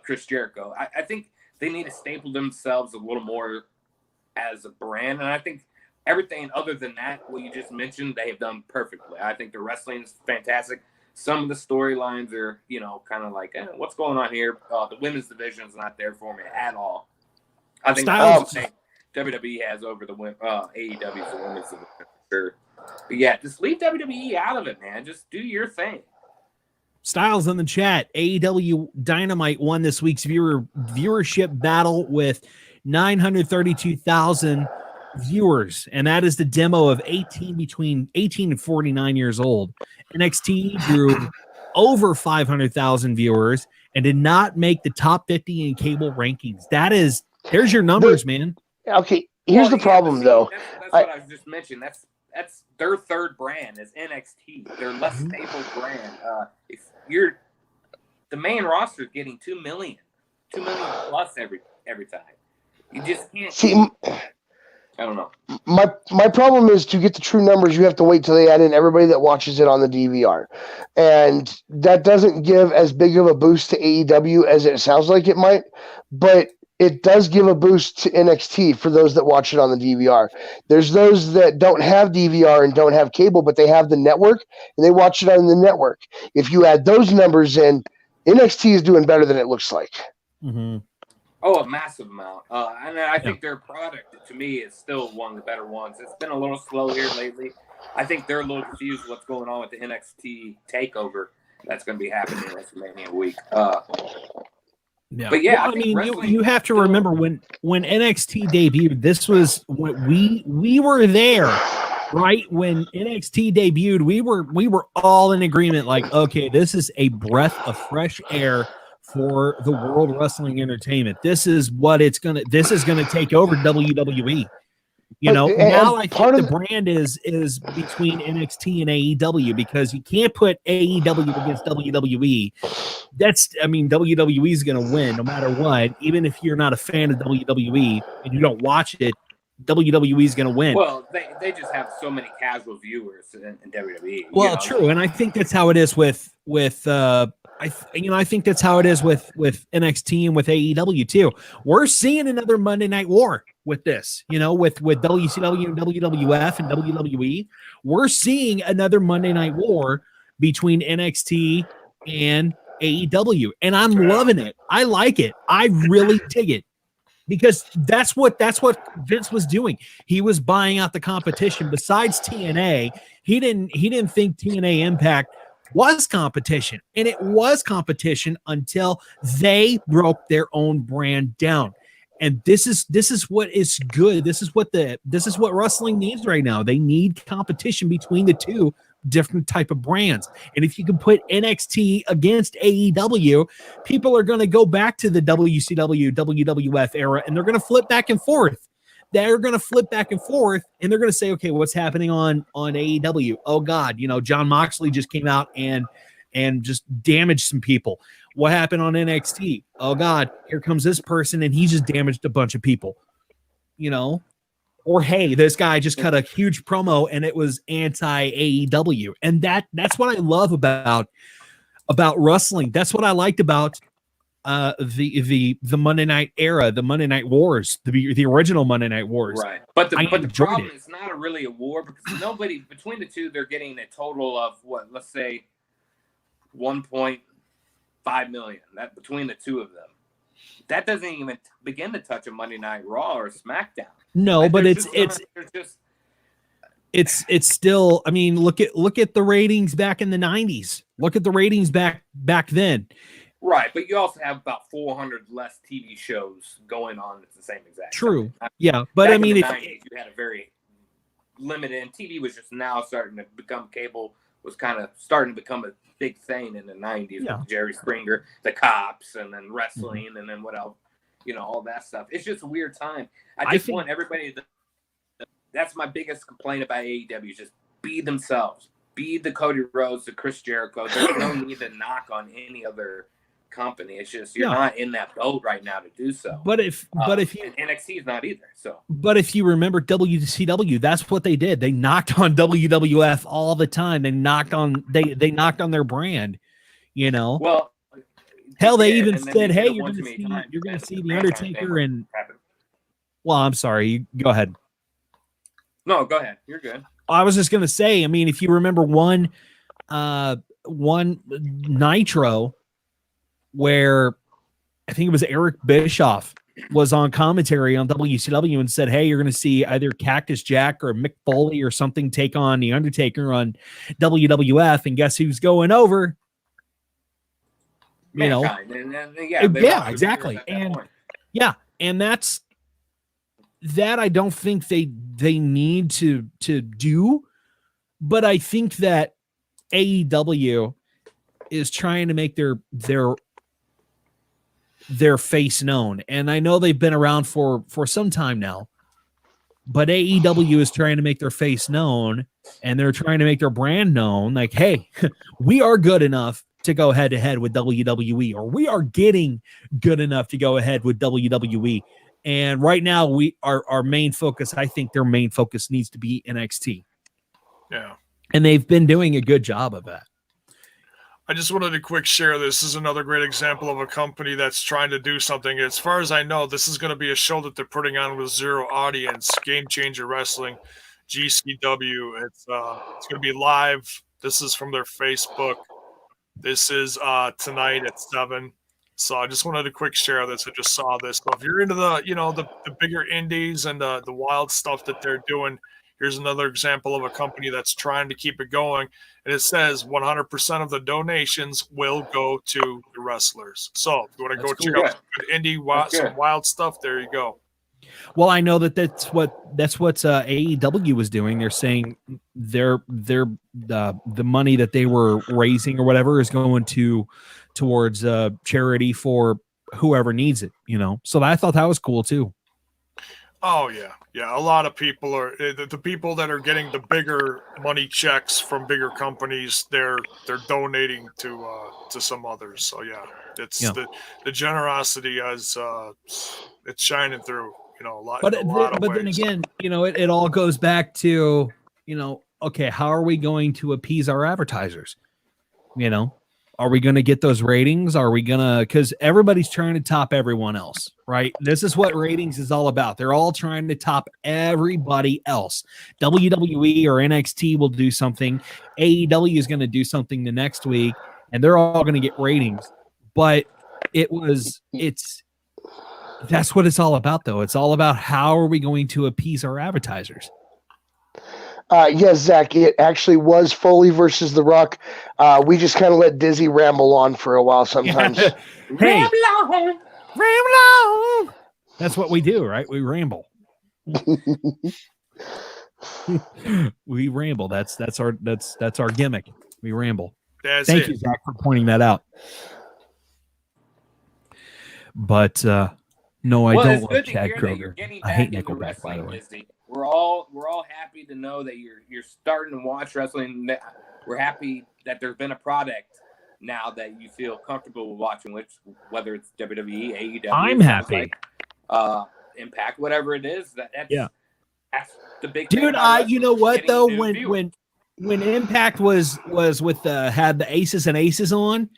Chris Jericho. I think they need to staple themselves a little more as a brand. And I think everything other than that, what you just mentioned, they have done perfectly. I think the wrestling is fantastic. Some of the storylines are, kind of like, what's going on here? The women's division is not there for me at all. I think that's the thing WWE has over the AEW's the women's division for sure. But yeah, just leave WWE out of it, man. Just do your thing. Styles in the chat. AEW Dynamite won this week's viewership battle with 932,000 viewers, and that is the demo of between 18 and 49 years old. NXT drew over 500,000 viewers and did not make the top 50 in cable rankings. There's your numbers, man. Okay, here's the problem, though. That's what I was just mentioning. That's their third brand is NXT. Their less stable brand. If you're the main roster is getting 2 million plus every time. You just can't see. I don't know. My problem is to get the true numbers, you have to wait till they add in everybody that watches it on the DVR, and that doesn't give as big of a boost to AEW as it sounds like it might, but it does give a boost to NXT for those that watch it on the DVR. There's those that don't have DVR and don't have cable, but they have the network and they watch it on the network. If you add those numbers in, NXT is doing better than it looks like. Mm-hmm. Oh, a massive amount. And I think their product, to me, is still one of the better ones. It's been a little slow here lately. I think they're a little confused with what's going on with the NXT takeover that's going to be happening WrestleMania week. Yeah. But yeah, well, I mean, you have to remember when NXT debuted, this was when we were there, right? When NXT debuted, we were all in agreement, like, okay, this is a breath of fresh air for the World Wrestling Entertainment. This is gonna take over WWE. Now I think the brand is between NXT and AEW, because you can't put AEW against WWE. WWE is going to win no matter what. Even if you're not a fan of WWE and you don't watch it, WWE is going to win. Well, they just have so many casual viewers in WWE. Well, true, and I think that's how it is with I think that's how it is with NXT and with AEW too. We're seeing another Monday Night War with this, with WCW and WWF and WWE. We're seeing another Monday Night War between NXT and AEW, and I'm loving it. I like it. I really dig it, because that's what Vince was doing. He was buying out the competition. Besides TNA, he didn't think TNA Impact was competition, and it was competition until they broke their own brand down. And this is what is good. This is what wrestling needs right now. They need competition between the two different type of brands. And if you can put NXT against AEW, people are going to go back to the WCW, WWF era, and they're going to flip back and forth. They're going to flip back and forth, and they're going to say, okay, what's happening on AEW? Oh God, John Moxley just came out and just damaged some people. What happened on NXT? Oh God, here comes this person, and he just damaged a bunch of people. You know, or hey, this guy just cut a huge promo, and it was anti AEW, and that's what I love about wrestling. That's what I liked about the Monday Night era, the Monday Night Wars, the original Monday Night Wars. Right. But the problem is not really a war because nobody between the two, they're getting a total of what, let's say 1.5 million. That between the two of them. That doesn't even begin to touch a Monday Night Raw or SmackDown. No, like, but it's still, I mean, look at the ratings back in the 90s. Look at the ratings back then. Right, but you also have about 400 less TV shows going on at the same exact True. time. Yeah, but I mean, in the 90s, you had a very limited, and TV was just now starting to become cable, was kind of starting to become a big thing in the 90s with Jerry Springer, the Cops, and then wrestling, and then what else, all that stuff. It's just a weird time. I think want everybody that's my biggest complaint about AEW, is just be themselves. Be the Cody Rhodes, the Chris Jericho. There's no need to knock on any other company. It's just you're not in that boat right now to do so. But if you NXT is not either. So, but if you remember WCW, that's what they did. They knocked on WWF all the time. They knocked on their brand. Well, hell, they even said, "Hey, you're going to see the Undertaker." And well, I'm sorry. Go ahead. No, go ahead. You're good. I was just going to say. I mean, if you remember one Nitro, where I think it was Eric Bischoff was on commentary on WCW and said, "Hey, you're going to see either Cactus Jack or Mick Foley or something take on the Undertaker on WWF, and guess who's going over?" Exactly, and that's that. I don't think they need to do, but I think that AEW is trying to make their face known. And I know they've been around for some time now, but AEW is trying to make their face known, and they're trying to make their brand known. Like, hey, we are good enough to go head to head with WWE, or we are getting good enough to go ahead with WWE. And right now our main focus, I think their main focus needs to be NXT. Yeah. And they've been doing a good job of that. I just wanted to quick share this. This is another great example of a company that's trying to do something. As far as I know, this is going to be a show that they're putting on with zero audience, Game Changer Wrestling, GCW. It's going to be live. This is from their Facebook. This is tonight at 7. So I just wanted to quick share this. I just saw this. So if you're into the bigger indies and the wild stuff that they're doing, here's another example of a company that's trying to keep it going. And it says 100% of the donations will go to the wrestlers. So if you want to go check out some good indie some wild stuff, there you go. Well, I know that's what AEW was doing. They're saying the money that they were raising or whatever is going towards charity for whoever needs it. So I thought that was cool too. Oh yeah. A lot of people are the people that are getting the bigger money checks from bigger companies. They're donating to some others. So yeah, it's the generosity as it's shining through. A lot. But then again, it all goes back to okay, how are we going to appease our advertisers? Are we going to get those ratings? Are we going to, because everybody's trying to top everyone else, right? This is what ratings is all about. They're all trying to top everybody else. WWE or NXT will do something. AEW is going to do something the next week, and they're all going to get ratings. But that's what it's all about, though. It's all about how are we going to appease our advertisers. Yes, Zach, it actually was Foley versus The Rock. We just kind of let Dyzzy ramble on for a while sometimes. Ramble on. That's what we do, right? We ramble. We ramble. That's our gimmick. We ramble. Thank you, Zach, for pointing that out. But no, I don't like Chad Kroger. I hate Nickelback, by the way. We're all happy to know that you're starting to watch wrestling. We're happy that there's been a product now that you feel comfortable with watching, whether it's WWE, AEW, I'm happy. Impact, whatever it is. That's the big dude. thing You know what though? When Impact was with had the Aces and Aces on,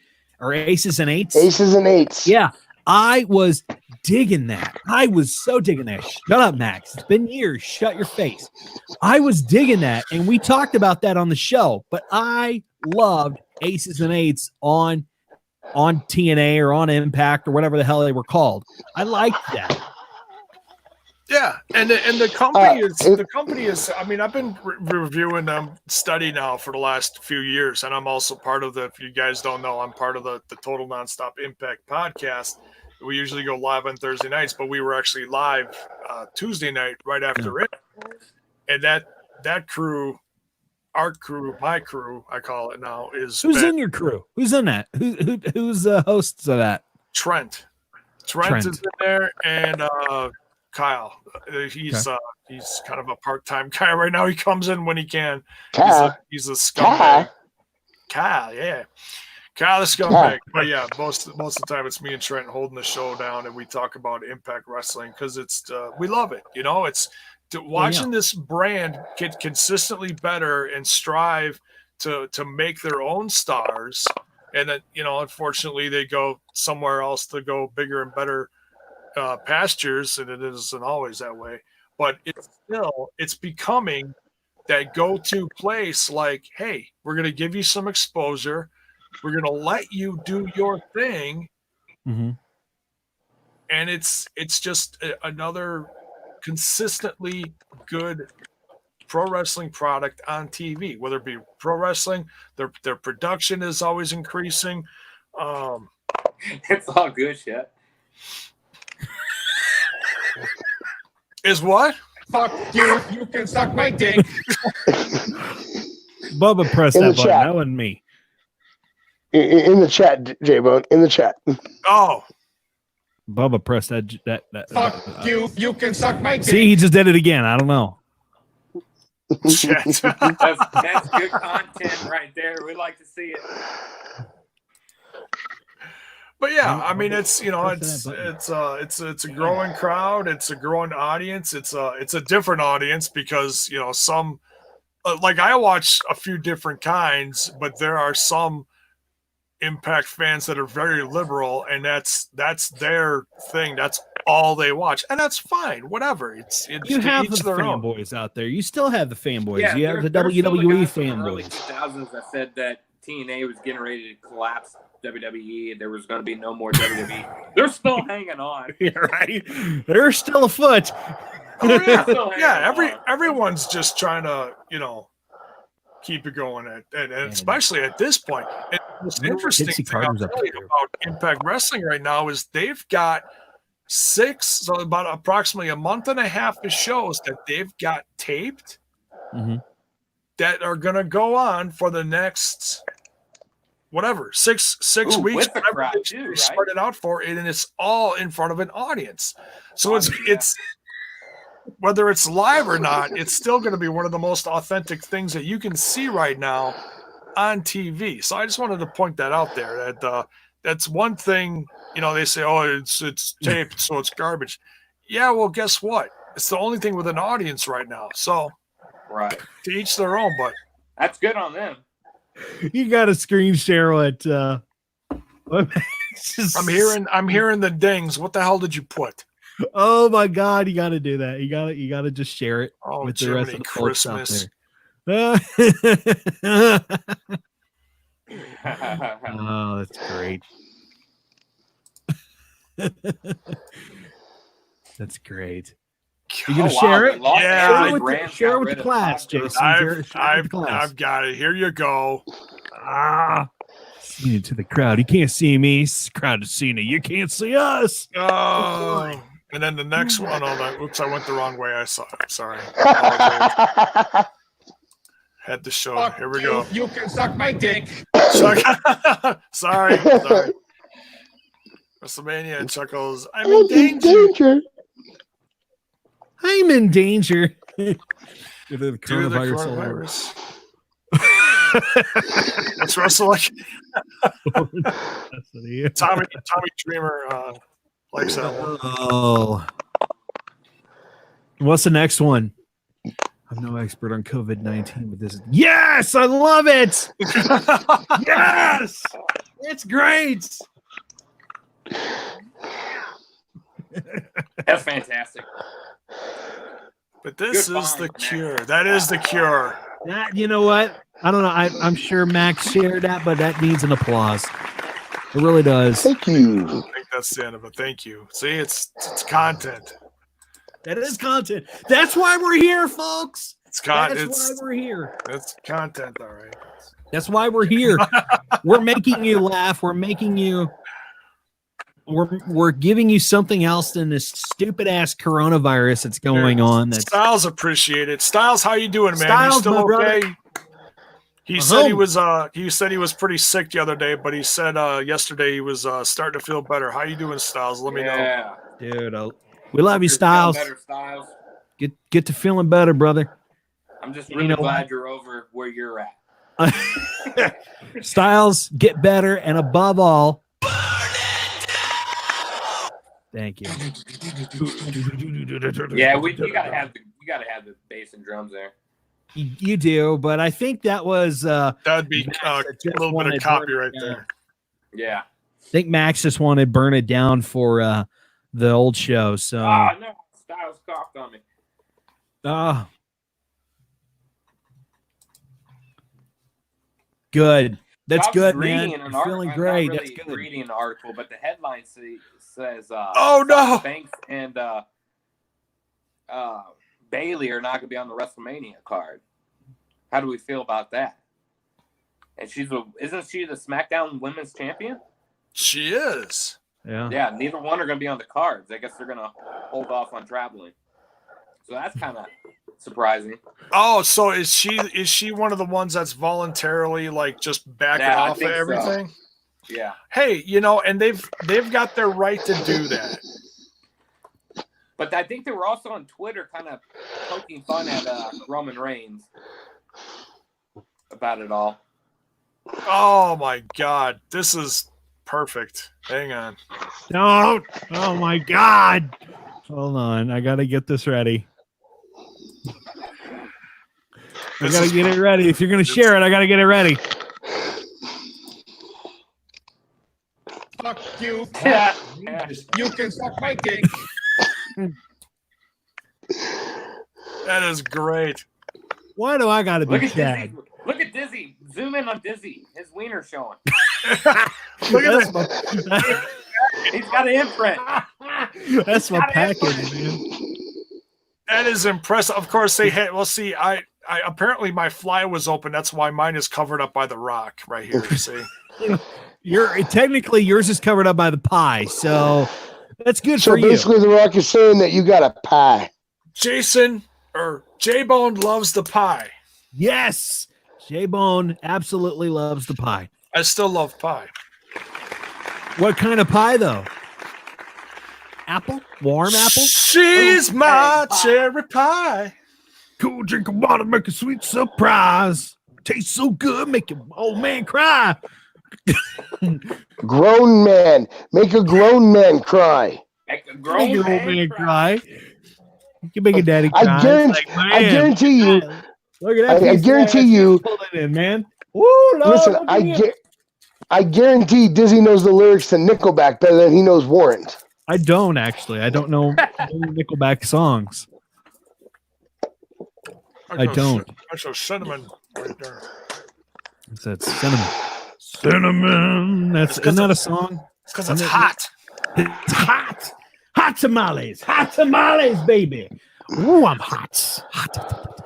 or Aces and Eights. Aces and Eights. Yeah, I was digging that. I was so digging that. Shut up, Max. It's been years. Shut your face. I was digging that, and we talked about that on the show. But I loved Aces and Eights on TNA or on Impact or whatever the hell they were called. I liked that. Yeah, and the company is. I mean, I've been reviewing them study now for the last few years, and I'm also part of the. If you guys don't know, I'm part of the Total Nonstop Impact podcast. We usually go live on Thursday nights, but we were actually live Tuesday night right after it. And that crew, our crew, my crew, I call it now, is who's in your crew? Who's in that? Who's the hosts of that? Trent is in there, and Kyle. He's kind of a part-time guy right now. He comes in when he can. He's a scumbag. Kyle, yeah. Kyle the scumbag. But yeah, most of the time it's me and Trent holding the show down, and we talk about Impact Wrestling because it's we love it. You know, it's watching this brand get consistently better and strive to make their own stars. And then, you know, unfortunately they go somewhere else to go bigger and better pastures, and it isn't always that way, but it's becoming that go-to place. Like, hey, we're going to give you some exposure, we're going to let you do your thing, and it's just another consistently good pro wrestling product on TV. Whether it be pro wrestling, their production is always increasing. It's all good shit. Is what? Fuck you. You can suck my dick. Bubba pressed that button. That wasn't me. In the chat, J-Bone. In the chat. Oh. Bubba pressed that. Fuck you. You can suck my dick. See, he just did it again. I don't know. Shit. That's good content right there. We like to see it. But yeah, I mean, it's, you know, it's a growing crowd, it's a growing audience, it's a different audience because, you know, some like I watch a few different kinds, but there are some Impact fans that are very liberal, and that's their thing. That's all they watch, and that's fine. Whatever. It's you have the fanboys out there. You still have the fanboys. Yeah, you have the WWE fanboys. 2000s that said that TNA was getting ready to collapse WWE. There was going to be no more WWE. They're still hanging on. Yeah, right. They're still afoot. Oh, yeah. Everyone's just trying to, you know, keep it going, and especially at this point. And the most interesting thing I'll tell you about Impact Wrestling right now is they've got about approximately a month and a half of shows that they've got taped that are going to go on for the next whatever six weeks, whatever they spread it out for, and it's all in front of an audience. So it's whether it's live or not, it's still going to be one of the most authentic things that you can see right now on TV. So I just wanted to point that out there. That that's one thing. You know, they say, "Oh, it's taped, so it's garbage." Yeah, well, guess what? It's the only thing with an audience right now. So, right, to each their own. But that's good on them. You got to screen share what? I'm hearing the dings. What the hell did you put? Oh my God! You got to do that. You got to just share it with the rest of the Christmas. Oh, that's great. That's great. You gonna share it? Yeah, share it with the class, Jason. I've got it. Here you go. See it to the crowd. You can't see me. The crowd is seeing it. You can't see us. Oh. And then the next one, oops, I went the wrong way. I saw it. Sorry. Had to show. Fuck Here we go. You can suck my dick. Sorry. WrestleMania Chuckles. I'm in danger. I'm in danger. Due to the coronavirus. Let's wrestle like Tommy Dreamer likes that one. Oh. What's the next one? I'm no expert on COVID-19, but this is yes, I love it. Yes, it's great. That's fantastic. But this is the cure. That is the cure. That, you know what? I don't know. I'm sure Max shared that, but that needs an applause. It really does. Thank you. I think that's the end of it. Thank you. See, it's content. That is content. That's why we're here, folks. That's why we're here. It's content, all right. That's why we're here. We're making you laugh. We're making you. We're giving you something else than this stupid ass coronavirus that's going on. That's Styles appreciate it. Styles, how you doing, man? Styles, you still my okay? brother. He said he said he was pretty sick the other day, but he said yesterday he was starting to feel better. How you doing, Styles? Let me know. Dude, we love you, Styles. Better, Styles. Get to feeling better, brother. I'm just really glad you're over where you're at. Styles, get better, and above all, thank you. Yeah, you gotta have the bass and drums there. You do, but I think that was that'd be a little bit of copyright there. Yeah, I think Max just wanted Burn It Down for the old show. So no, Styles coughed on me. Good. That's good, man. You're feeling great. That's good. Reading an article, but the headline says oh no, Banks and Bailey are not going to be on the WrestleMania card. How do we feel about that? And isn't she the SmackDown Women's Champion? She is. Yeah. Yeah. Neither one are going to be on the cards. I guess they're going to hold off on traveling. So that's kind of surprising. Oh, so is she one of the ones that's voluntarily like just backing off of everything? So. Yeah. Hey, and they've got their right to do that. But I think they were also on Twitter kind of poking fun at Roman Reigns about it all. Oh my God, this is perfect. Hang on. Don't. Oh my God. Hold on. I got to get this ready. I got to get it ready. If you're going to share it, I got to get it ready. Fuck you, Pat. You can suck my dick. That is great. Why do I got to be sad? Look at Dyzzy. Zoom in on Dyzzy. His wiener showing. Look at that. He's got an imprint. That's my package, man. That is impressive. Of course, they hit. Well, see, I apparently my fly was open. That's why mine is covered up by the rock right here. See, technically yours is covered up by the pie, so that's good for you. So basically, the rock is saying that you got a pie. Jason or Jaybone loves the pie. Yes, Jaybone absolutely loves the pie. I still love pie. What kind of pie, though? Apple? Warm apple? She's my cherry pie. Cool drink of water, make a sweet surprise. Tastes so good, make your old man cry. Grown man. Make a grown man cry. Make a grown old man cry. You can make a daddy cry. I guarantee you. Look at that. I guarantee you. Pull it in, man. Woo, Lord, listen, I guarantee Dyzzy knows the lyrics to Nickelback better than he knows Warrant. I don't actually. I don't know Nickelback songs. I don't. That's a cinnamon right there. That's cinnamon. Cinnamon. Isn't that a song? It's because it's hot. It's hot. Hot tamales. Hot tamales, baby. Ooh, I'm hot. Hot.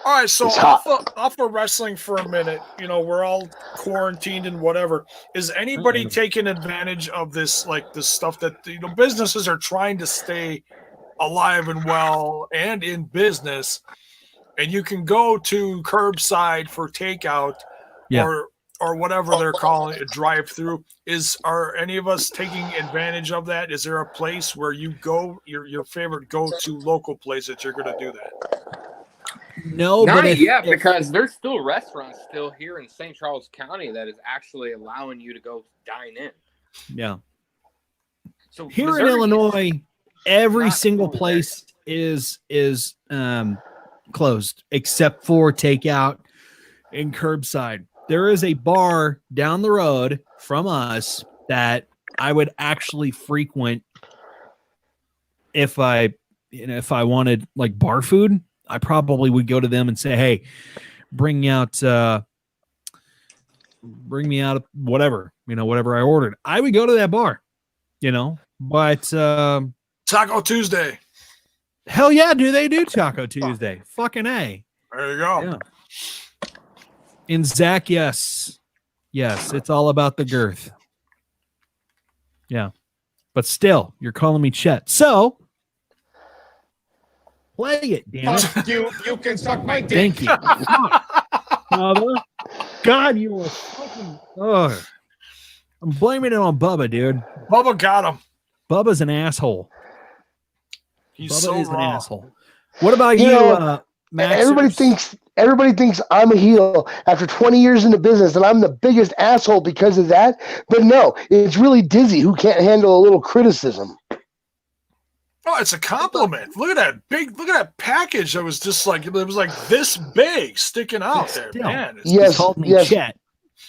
All right, so off of wrestling for a minute. We're all quarantined and whatever. Is anybody taking advantage of this, like this stuff that businesses are trying to stay alive and well and in business, and you can go to curbside for takeout or whatever they're calling it, drive-through. Are any of us taking advantage of that? Is there a place where you go, your favorite go-to local place that you're going to do that? No, Not but yet, because there's still restaurants still here in St. Charles County that is actually allowing you to go dine in. Yeah. So Here Missouri in Illinois, every not single full place is closed except for takeout and curbside. There is a bar down the road from us that I would actually frequent if I wanted like bar food. I probably would go to them and say, "Hey, bring me out whatever, whatever I ordered." I would go to that bar, but Taco Tuesday. hell yeah, do they do Taco Tuesday? Fucking A. There you go. Yeah. And Zach, yes, it's all about the girth. Yeah, but still, you're calling me Chet. So play it, damn it. Fuck you. You can suck my dick. Thank you. Bubba. God, you are fucking. Oh, I'm blaming it on Bubba, dude. Bubba got him. Bubba's an asshole. He's Bubba so is an wrong. asshole. What about You you, know, Max? Everybody thinks I'm a heel after 20 years in the business, and I'm the biggest asshole because of that. But no, it's really Dyzzy who can't handle a little criticism. Oh, it's a compliment. Look at that package that was just like, it was like this big sticking out there, Still. man. It's Yes, Called me yes, Chet.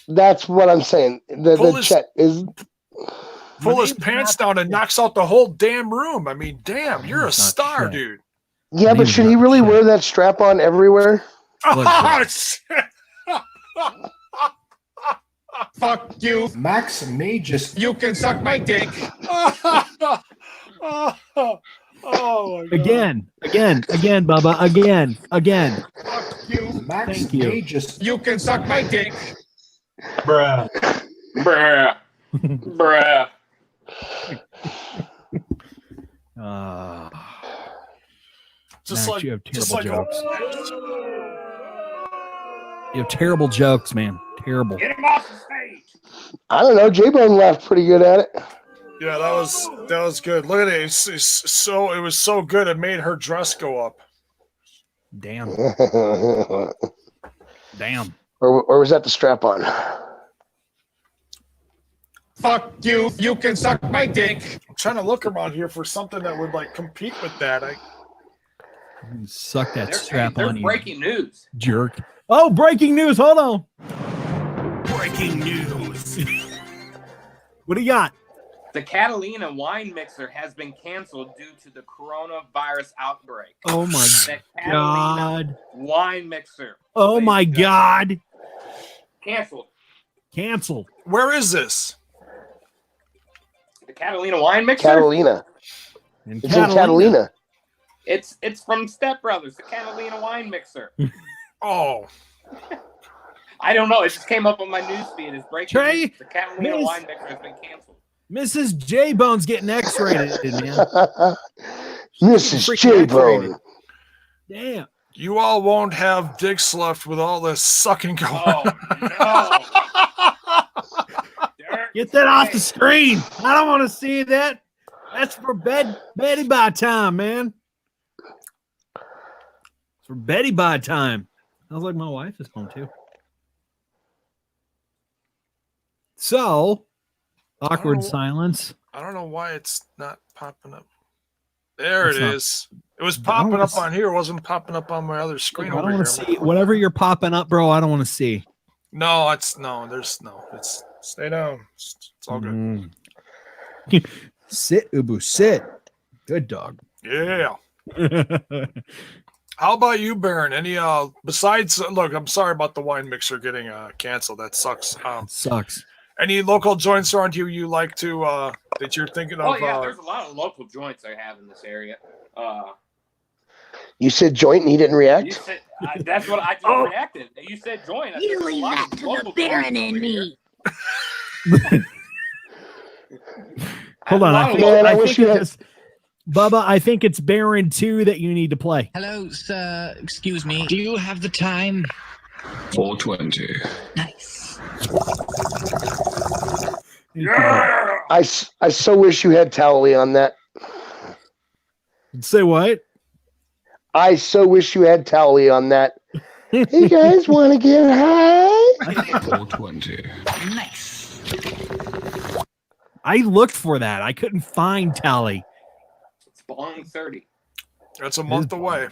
that's what I'm saying. The Pull his- Chet is. pull his pants down and knocks out the whole damn room. I mean, damn, you're a It's not star, Chet. dude. Yeah, but Name's should he not really Chet. wear that strap on everywhere? Look, Fuck you. Max may just. You can suck my dick. Oh my God. Again, Bubba, again. Fuck you. Max Thank you. may just. You can suck my dick. Bruh. Bruh. Bruh. Just Max, like you have just terrible like jokes. You have terrible jokes, man. Terrible. Get him off the stage. I don't know. Jaybone laughed pretty good at it. Yeah, that was good. Look at it. It was so good. It made her dress go up. Damn. or Damn. was that the strap on? Fuck you. You can suck my dick. I'm trying to look around here for something that would like compete with that. Suck that There's strap on, you breaking news. jerk. Oh, breaking news. Hold on. Breaking news. What do you got? The Catalina wine mixer has been canceled due to the coronavirus outbreak. Oh my The Catalina God. wine mixer. Oh my God. Canceled. Canceled. Where is this? The Catalina wine mixer? Catalina. It's in Catalina. It's from Step Brothers, the Catalina wine mixer. Oh, I don't know. It just came up on my news feed. It's breaking Trey, news. The Catalina Miss- wine mixer has been canceled. Mrs. J-Bone's getting X-rated, man. Mrs. Freaking Jaybone. Damn. you all won't have dicks left with all this sucking going on. Oh, no. Get that off the screen. I don't want to see that. That's for Betty by time, man. It's for Betty by time. Sounds like my wife is home too. So, awkward silence. I don't know why it's not popping up. There It's it not- is. It was I don't popping wanna up on here. It wasn't popping up on my other screen I over don't here. want to see whatever you're popping up, bro. I don't want to see. No, it's stay down. It's all good. Mm. Sit, Ubu, sit. Good dog. Yeah. How about you, Baron? Any besides look, I'm sorry about the wine mixer getting canceled. That sucks. Sucks. Any local joints around you like to that you're thinking of? Oh, yeah. There's a lot of local joints I have in this area. You said joint and he didn't You react? said, that's what I just reacted. You said joint. I said You there's a leave lot that of to local the Baron joints and over here. me. Hold on. a I lot of think, Man, I I wish think you had- it's Bubba, I think it's Baron 2 that you need to play. Hello, sir. Excuse me. Do you have the time? 420. Nice. I so wish you had Towley on that. Say what? I so wish you had Tally on that. Hey guys, want to get high? 420. Nice. I looked for that. I couldn't find Tally. It's Bong 30. That's a month away.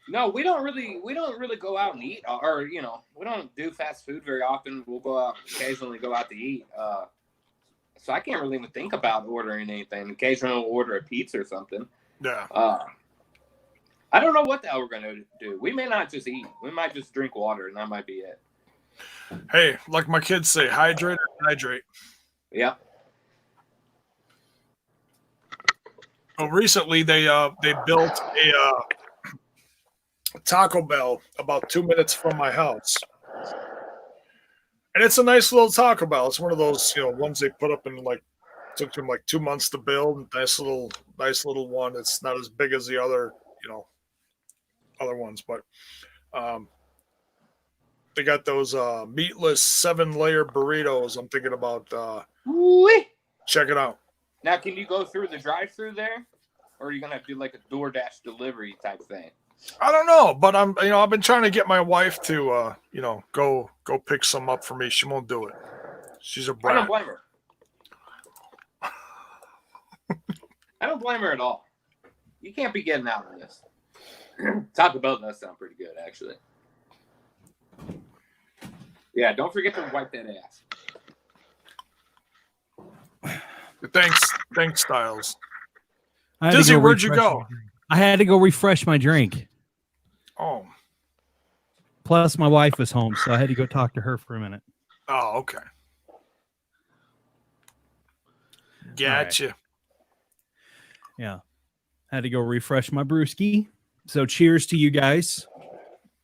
No, we don't really go out and eat, or we don't do fast food very often. We'll go out occasionally, go out to eat. So I can't really even think about ordering anything. Occasionally, we'll order a pizza or something. Yeah. I don't know what the hell we're gonna do. We may not just eat. We might just drink water, and that might be it. Hey, like my kids say, hydrate or hydrate. Yeah. Well, recently they built a Taco Bell about 2 minutes from my house, and it's a nice little Taco Bell. It's one of those ones they put up in took them 2 months to build. Nice little one. It's not as big as the other other ones, but they got those meatless 7-layer burritos. I'm thinking about check it out. Now, can you go through the drive-through there, or are you gonna have to do like a DoorDash delivery type thing? I don't know, but I've been trying to get my wife to go pick some up for me. She won't do it. She's a brat. I don't blame her. I don't blame her at all. You can't be getting out of this. Taco Bell does sound pretty good, actually. Yeah, don't forget to wipe that ass. Thanks, Styles. Dyzzy, where'd you go? I had to go refresh my drink. Oh. Plus, my wife was home, so I had to go talk to her for a minute. Oh, okay. Gotcha. Right. Yeah. Had to go refresh my brewski. So cheers to you guys.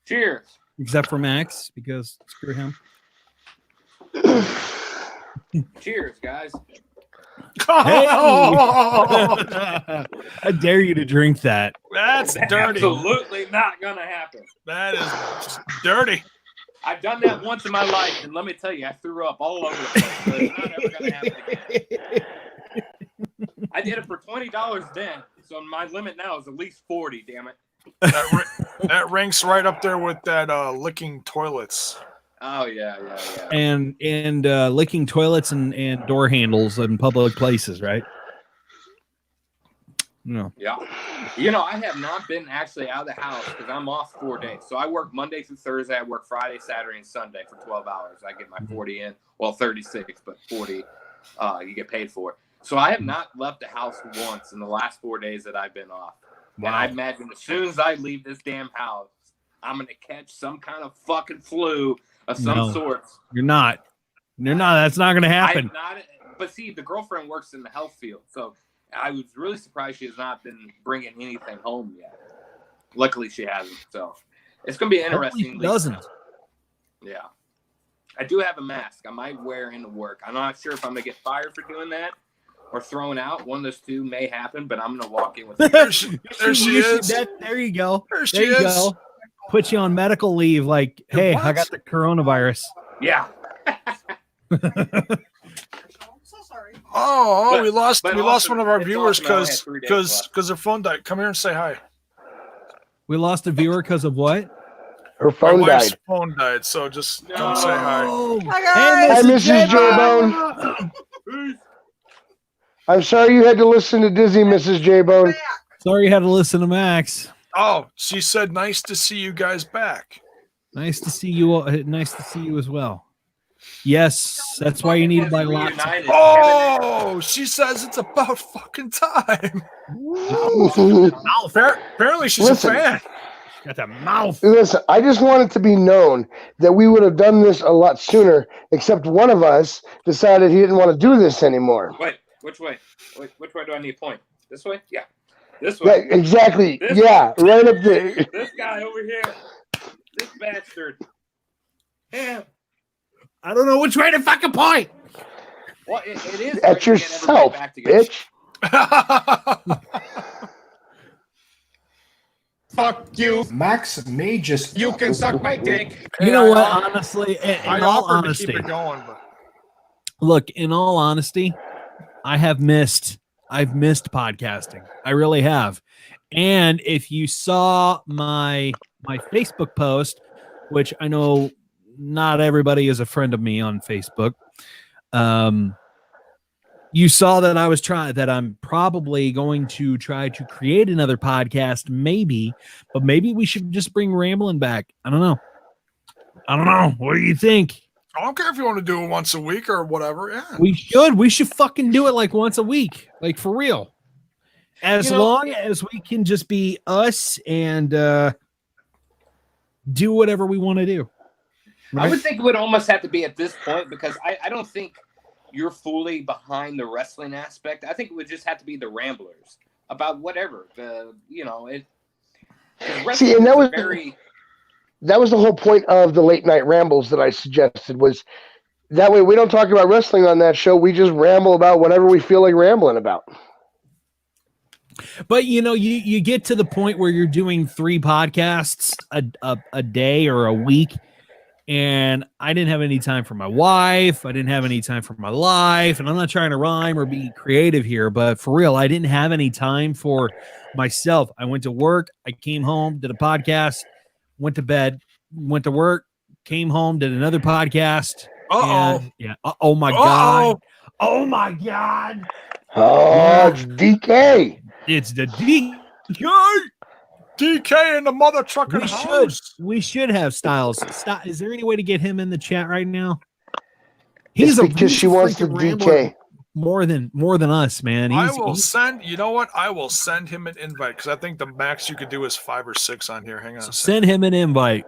Cheers. Except for Max, because screw him. Cheers, guys. Hey! I dare you to drink that. That's dirty. Absolutely not gonna happen. That is just dirty. I've done that once in my life, and let me tell you, I threw up all over the place. So it's not ever gonna happen again. I did it for $20 then, so my limit now is at least $40. Damn it. That ranks right up there with that licking toilets. Oh yeah. And licking toilets and door handles in public places, right? No. Yeah. I have not been actually out of the house because I'm off 4 days. So I work Monday through Thursday. I work Friday, Saturday, and Sunday for 12 hours. I get my 40 in. Well, 36, but 40 you get paid for. So I have not left the house once in the last 4 days that I've been off. Wow. And I imagine as soon as I leave this damn house, I'm going to catch some kind of fucking flu of some sort. You're not. That's not going to happen. But see, the girlfriend works in the health field. So I was really surprised she has not been bringing anything home yet. Luckily, she hasn't. So it's going to be interesting. Doesn't. Yeah. I do have a mask. I might wear into work. I'm not sure if I'm going to get fired for doing that or thrown out. One of those two may happen, but I'm going to walk in with it. There she is. There you go. There you go. Put you on medical leave. Like, hey, I got the coronavirus. Yeah. Oh, we lost one of our viewers because their phone died. Come here and say hi. We lost a viewer because of what? Her phone My wife's died. phone died, so just come say hi. Hi, Mrs. Jaybone. I'm sorry you had to listen to Dyzzy, Mrs. Jaybone. Sorry you had to listen to Max. Oh, she said, "Nice to see you guys back." Nice to see you. Nice to see you as well. Yes, that's why you need to buy lots. Oh, she says it's about fucking time. Apparently, she's a fan. Got that mouth. Listen, I just want it to be known that we would have done this a lot sooner, except one of us decided he didn't want to do this anymore. Wait, which way? Which way do I need to point? This way? Yeah. This way. Yeah, exactly. This yeah, right up there. This guy over here. This bastard. Yeah. I don't know which way to fucking point. Well, it is at yourself, bitch. Fuck you. Max may just... You can suck my dick. You know what? Honestly, in all honesty, to keep it going, but... Look, in all honesty, I've missed podcasting. I really have. And if you saw my Facebook post, which I know not everybody is a friend of me on Facebook, you saw that I'm probably going to try to create another podcast, maybe, but maybe we should just bring Ramblin back. I don't know. What do you think? I don't care if you want to do it once a week or whatever. Yeah, We should fucking do it like once a week, like for real. As long as we can just be us and do whatever we want to do. Right? I would think it would almost have to be at this point, because I don't think you're fully behind the wrestling aspect. I think it would just have to be the Ramblers about whatever. See, and that was the whole point of the late night rambles that I suggested, was that way we don't talk about wrestling on that show. We just ramble about whatever we feel like rambling about. But you get to the point where you're doing 3 podcasts a day or a week, and I didn't have any time for my wife. I didn't have any time for my life, and I'm not trying to rhyme or be creative here, but for real, I didn't have any time for myself. I went to work, I came home, did a podcast, went to bed, went to work, came home, did another podcast. Yeah. Oh my God. Oh my God. Oh, it's DK. It's the DK in the mother trucker house. We should have Styles. Is there any way to get him in the chat right now? It's because she wants the DK more than us, man. I will send him an invite, because I think the max you could do is 5 or 6 on here. Hang on. Send him an invite.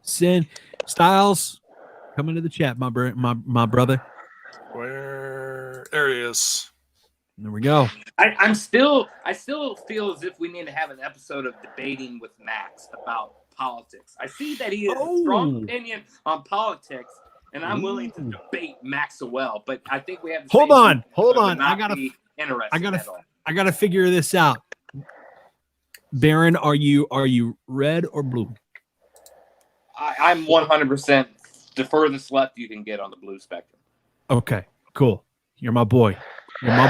Send Styles. Come into the chat, my brother. There he is. There we go. I still feel as if we need to have an episode of debating with Max about politics. I see that he has a strong opinion on politics, and I'm willing to debate Max well. But I think we have. Hold on. I gotta figure this out. Baron, are you red or blue? I'm 100% the furthest left you can get on the blue spectrum. Okay, cool. You're my boy. You're my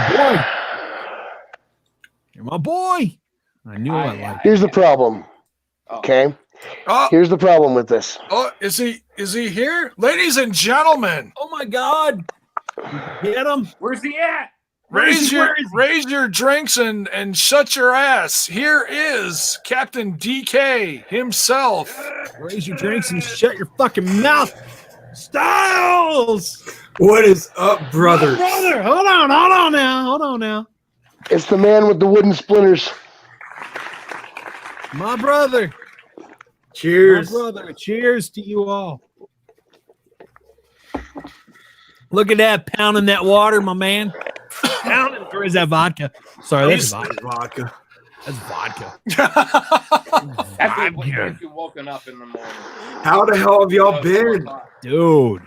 boy. I knew I liked. Here's the problem. Okay. Here's the problem with this. Oh, is he here? Ladies and gentlemen. Oh my God. Get him. Where's he at? Raise your drinks and shut your ass. Here is Captain DK himself. Raise your drinks and shut your fucking mouth. Styles. What is up, brother? Brother, hold on now. It's the man with the wooden splinters. My brother. Cheers. My brother. Cheers to you all. Look at that, pounding that water, my man. Pounding, or is that vodka? Sorry, that's vodka. That's vodka. If you're woken up in the morning. How the hell have y'all been? Dude.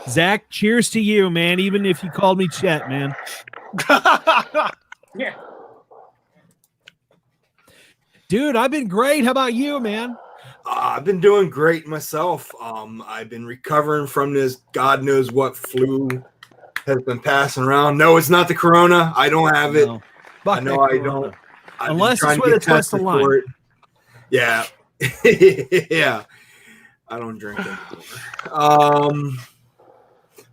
Zach, cheers to you, man, even if you called me Chet, man. Yeah. Dude, I've been great. How about you, man? I've been doing great myself. I've been recovering from this God knows what flu has been passing around. No, it's not the corona. I don't have it. No. I know I don't. Unless it's with a twist of lime. Yeah. Yeah. I don't drink anymore.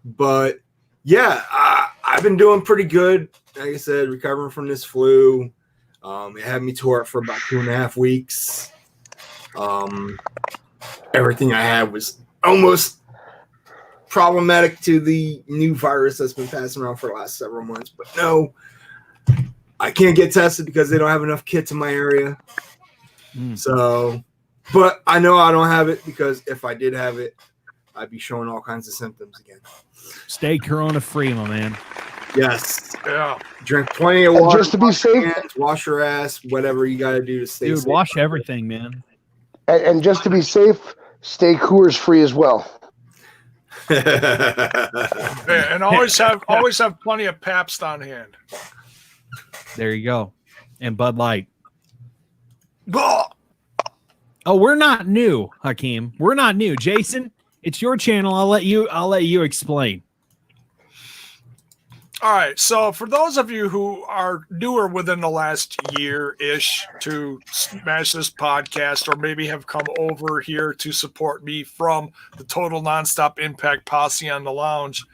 But yeah, I've been doing pretty good. Like I said, recovering from this flu. It had me tore up for about 2.5 weeks. Everything I had was almost problematic to the new virus that's been passing around for the last several months. But no, I can't get tested because they don't have enough kits in my area. So, but I know I don't have it, because if I did have it, I'd be showing all kinds of symptoms again. Stay corona free, my man. Yes. Yeah. Drink plenty of water. Just to be safe. Wash your ass. Whatever you got to do to stay safe. Dude, wash everything, man. And just to be safe, stay Coors free as well. And always have plenty of Pabst on hand. There you go. And Bud Light. Oh, we're not new, Hakeem. We're not new. Jason, it's your channel. I'll let you explain. All right. So for those of you who are newer within the last year-ish to Smash This podcast, or maybe have come over here to support me from the Total Nonstop Impact Posse on the Lounge,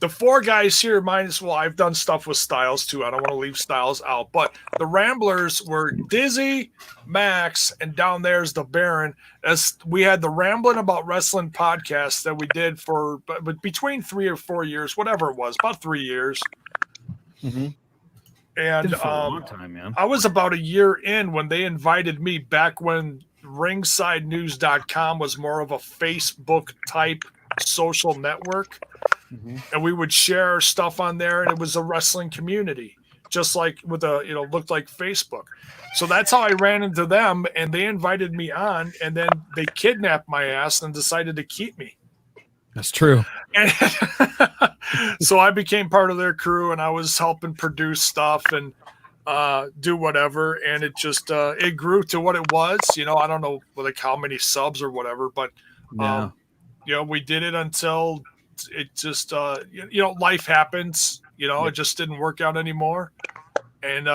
the four guys here, I've done stuff with Styles too. I don't want to leave Styles out, but the Ramblers were Dyzzy, Max, and down there's the Baron. As we had the Ramblin About Wrestling podcast that we did for between 3 or 4 years, whatever it was, about 3 years. Mm-hmm. And for a long time, man. I was about a year in when they invited me back when ringsidenews.com was more of a Facebook type social network. Mm-hmm. And we would share stuff on there, and it was a wrestling community, just like with looked like Facebook. So that's how I ran into them, and they invited me on, and then they kidnapped my ass and decided to keep me. That's true. And so I became part of their crew, and I was helping produce stuff and do whatever, and it just it grew to what it was. I don't know like how many subs or whatever, but we did it until it just life happens. It just didn't work out anymore, and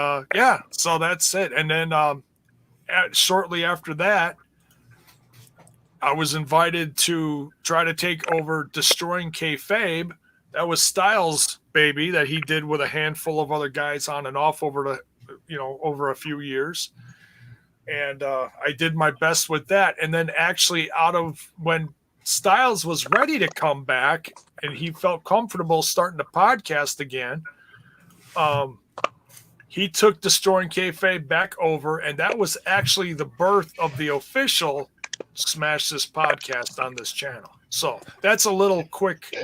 so that's it. And then shortly after that, I was invited to try to take over Destroying Kayfabe. That was Styles' baby that he did with a handful of other guys on and off over a few years. And I did my best with that. And then actually when Styles was ready to come back and he felt comfortable starting to podcast again, he took Destroying Kayfabe back over, and that was actually the birth of the official Smash This podcast on this channel. So that's a little quick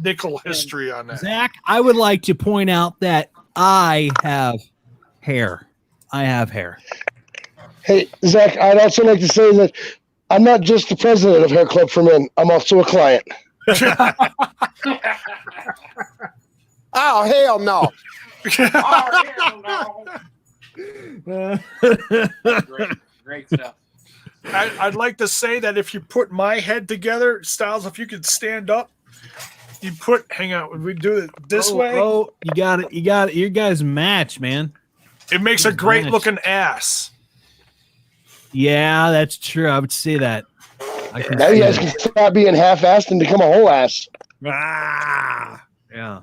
nickel history on that. Zach, I would like to point out that I have hair. Hey, Zach, I'd also like to say that I'm not just the president of Hair Club for Men. I'm also a client. Oh, hell no. Great stuff. I'd like to say that if you put my head together, Styles, if you could stand up, hang on, we do it this way. Oh, you got it. You guys match, man. It makes a great looking ass. Yeah, that's true. I would say that. Now you guys can stop being half-assed and become a whole ass. Ah, yeah.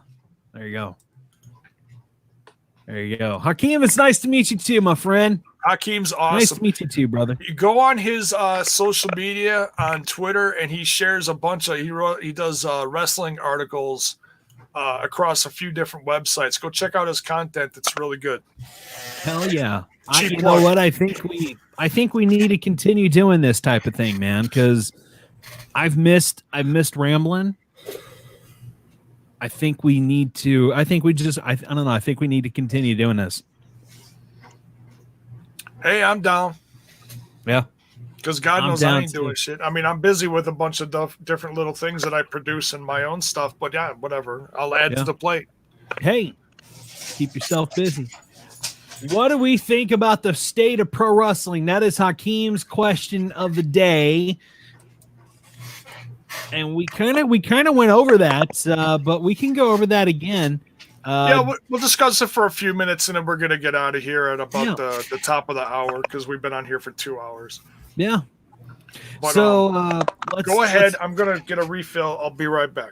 There you go. Hakeem, it's nice to meet you too, my friend. Hakeem's awesome. Nice to meet you too, brother. You go on his social media on Twitter, and he shares a bunch of he does wrestling articles across a few different websites. Go check out his content; it's really good. Hell yeah! You know what? I think we need to continue doing this type of thing, man. Because I've missed Ramblin. I think we need to. I think we just. I don't know. I think we need to continue doing this. Hey, I'm down. Yeah. Because God knows I ain't doing shit. I mean, I'm busy with a bunch of different little things that I produce in my own stuff, but yeah, whatever. I'll add to the plate. Hey, keep yourself busy. What do we think about the state of pro wrestling? That is Hakeem's question of the day. And we kind of went over that, but we can go over that again. We'll discuss it for a few minutes, and then we're going to get out of here at about the top of the hour because we've been on here for 2 hours. Yeah. But, so go ahead. I'm going to get a refill. I'll be right back.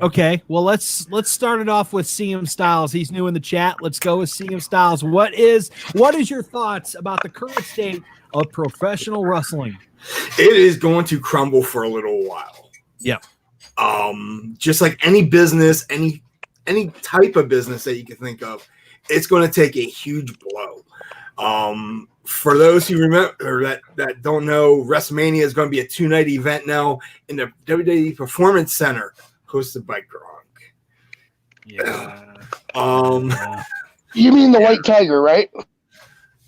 Okay. Well, let's start it off with CM Styles. He's new in the chat. Let's go with CM Styles. What is your thoughts about the current state of professional wrestling? It is going to crumble for a little while. Yeah. Just like any business, any type of business that you can think of, it's going to take a huge blow. For those who remember that don't know, WrestleMania is going to be a 2-night event now in the WWE Performance Center, hosted by Gronk. Yeah. You mean the White Tiger, right?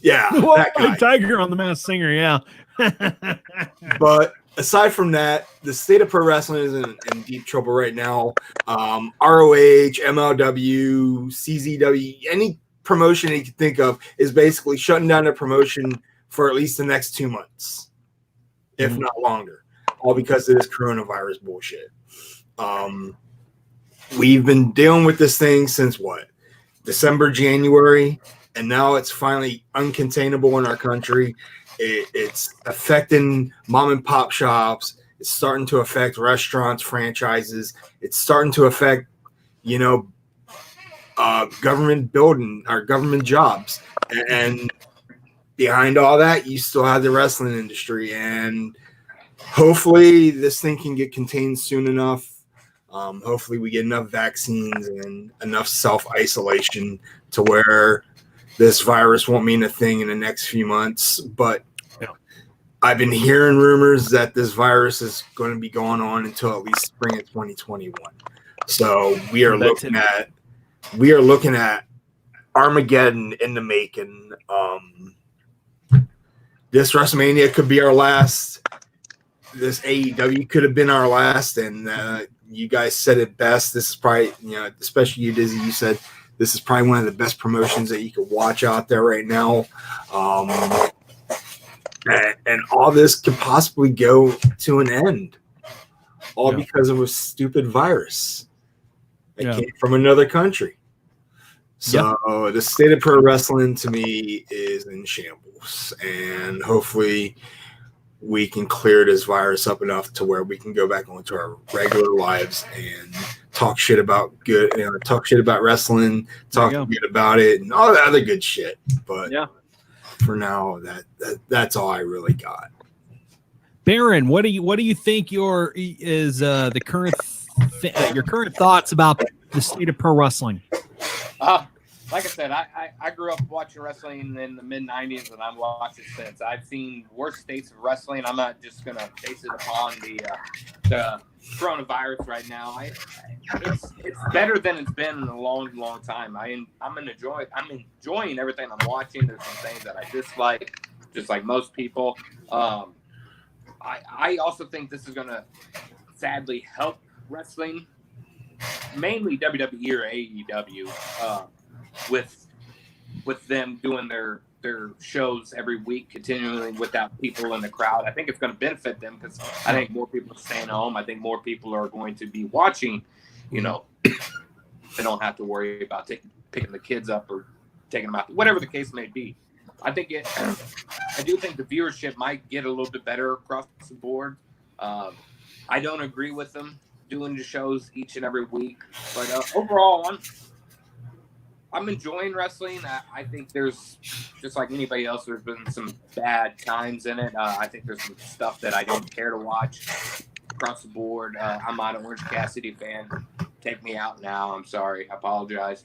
Yeah, the White Tiger on The Masked Singer. Yeah. But aside from that, the state of pro wrestling is in deep trouble right now. ROH, MLW, CZW, any promotion you can think of is basically shutting down their promotion for at least the next 2 months, if not longer, all because of this coronavirus bullshit. we've been dealing with this thing since what? December, January, and now it's finally uncontainable in our country. It's affecting mom and pop shops. It's starting to affect restaurants, franchises. It's starting to affect, government building, our government jobs. And behind all that, you still have the wrestling industry. And hopefully this thing can get contained soon enough. Hopefully we get enough vaccines and enough self-isolation to where this virus won't mean a thing in the next few months. But I've been hearing rumors that this virus is going to be going on until at least spring of 2021. So we are looking at Armageddon in the making. This WrestleMania could be our last. This AEW could have been our last, and you guys said it best. This is probably, especially you, Dyzzy, you said this is probably one of the best promotions that you could watch out there right now. And all this could possibly go to an end, all because of a stupid virus that came from another country. So the state of pro wrestling to me is in shambles, and hopefully we can clear this virus up enough to where we can go back onto our regular lives and talk shit about wrestling, talk good about it, and all the other good shit. But for now, that's all I really got. Baron, what do you think your current thoughts about the state of pro wrestling? Like I said, I grew up watching wrestling in the mid-'90s, and I've watched it since. I've seen worse states of wrestling. I'm not just going to base it upon the coronavirus right now. It's better than it's been in a long, long time. I'm enjoying everything I'm watching. There's some things that I dislike, just like most people. I also think this is going to sadly help wrestling, mainly WWE or AEW. With them doing their shows every week continually without people in the crowd. I think it's going to benefit them because I think more people are staying home. I think more people are going to be watching, they don't have to worry about picking the kids up or taking them out, whatever the case may be. I do think the viewership might get a little bit better across the board. I don't agree with them doing the shows each and every week, but overall, I'm enjoying wrestling. I think there's, just like anybody else, there's been some bad times in it. I think there's some stuff that I don't care to watch across the board. I'm not an Orange Cassidy fan. Take me out now. I'm sorry. I apologize.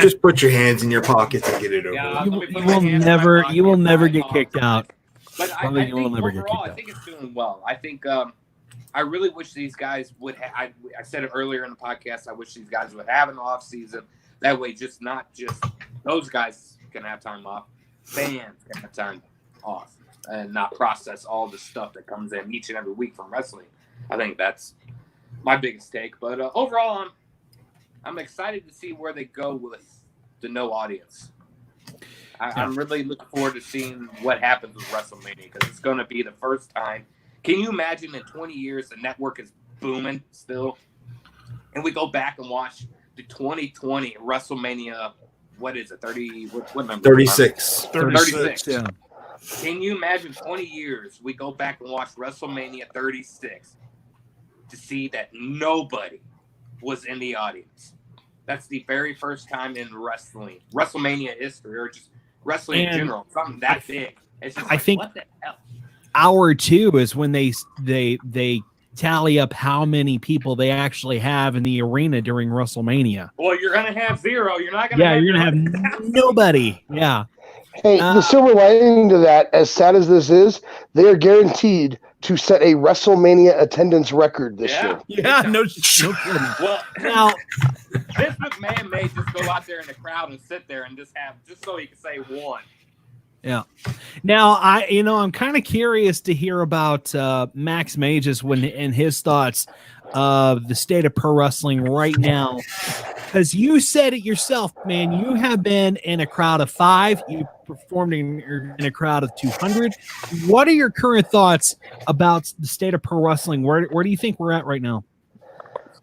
Just put your hands in your pockets and get it over. You will never get kicked out. But I think overall, I think it's doing well. I think I really wish these guys would I said it earlier in the podcast. I wish these guys would have an off season. That way, not just those guys can have time off. Fans can have time off and not process all the stuff that comes in each and every week from wrestling. I think that's my biggest take. But overall, I'm excited to see where they go with the no audience. I'm really looking forward to seeing what happens with WrestleMania because it's going to be the first time. Can you imagine in 20 years the network is booming still, and we go back and watch the 2020 WrestleMania, what is it? 30? What number? 36. 36. Yeah. Can you imagine 20 years we go back and watch WrestleMania 36 to see that nobody was in the audience? That's the very first time in WrestleMania history, or just wrestling in general, something that big. It's just I think what the hell? Hour 2 is when they tally up how many people they actually have in the arena during WrestleMania. Well, you're going to have zero. You're not going to you're going to have nobody. Yeah. Hey, the silver lining to that, as sad as this is, they are guaranteed to set a WrestleMania attendance record this year. Yeah, no kidding. Well, now, Vince McMahon may just go out there in the crowd and sit there and just so he can say one. Yeah. Now, I'm kind of curious to hear about Max Mages and his thoughts of the state of pro wrestling right now. Because you said it yourself, man. You have been in a crowd of 5. You performed in a crowd of 200. What are your current thoughts about the state of pro wrestling? Where do you think we're at right now?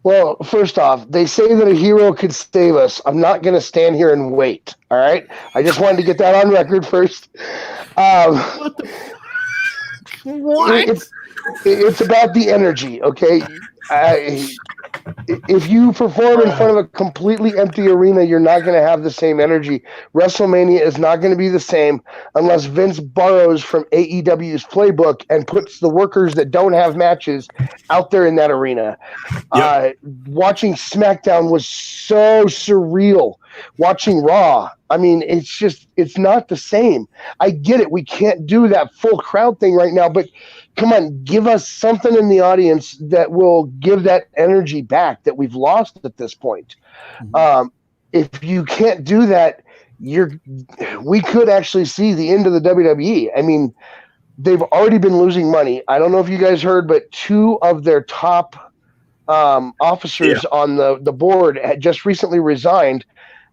Well, first off, they say that a hero could save us. I'm not going to stand here and wait. All right. I just wanted to get that on record first. What the? What? It's about the energy, okay? If you perform in front of a completely empty arena, you're not going to have the same energy. WrestleMania is not going to be the same unless Vince borrows from AEW's playbook and puts the workers that don't have matches out there in that arena. Yep. Watching SmackDown was so surreal. Watching Raw, I mean, it's not the same. I get it. We can't do that full crowd thing right now, but come on, give us something in the audience that will give that energy back that we've lost at this point. Mm-hmm. If you can't do that, we could actually see the end of the WWE. I mean, they've already been losing money. I don't know if you guys heard, but 2 of their top officers on the board had just recently resigned.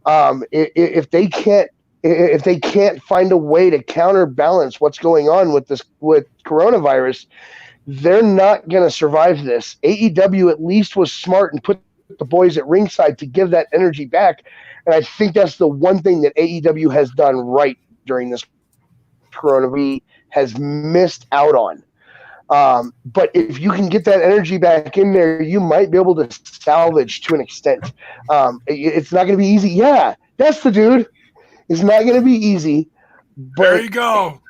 If they can't find a way to counterbalance what's going on with coronavirus, they're not going to survive this. AEW at least was smart and put the boys at ringside to give that energy back. And I think that's the one thing that AEW has done right during this coronavirus, has missed out on. But if you can get that energy back in there, you might be able to salvage to an extent. It's not going to be easy. Yeah, that's the dude. It's not going to be easy. But there you go.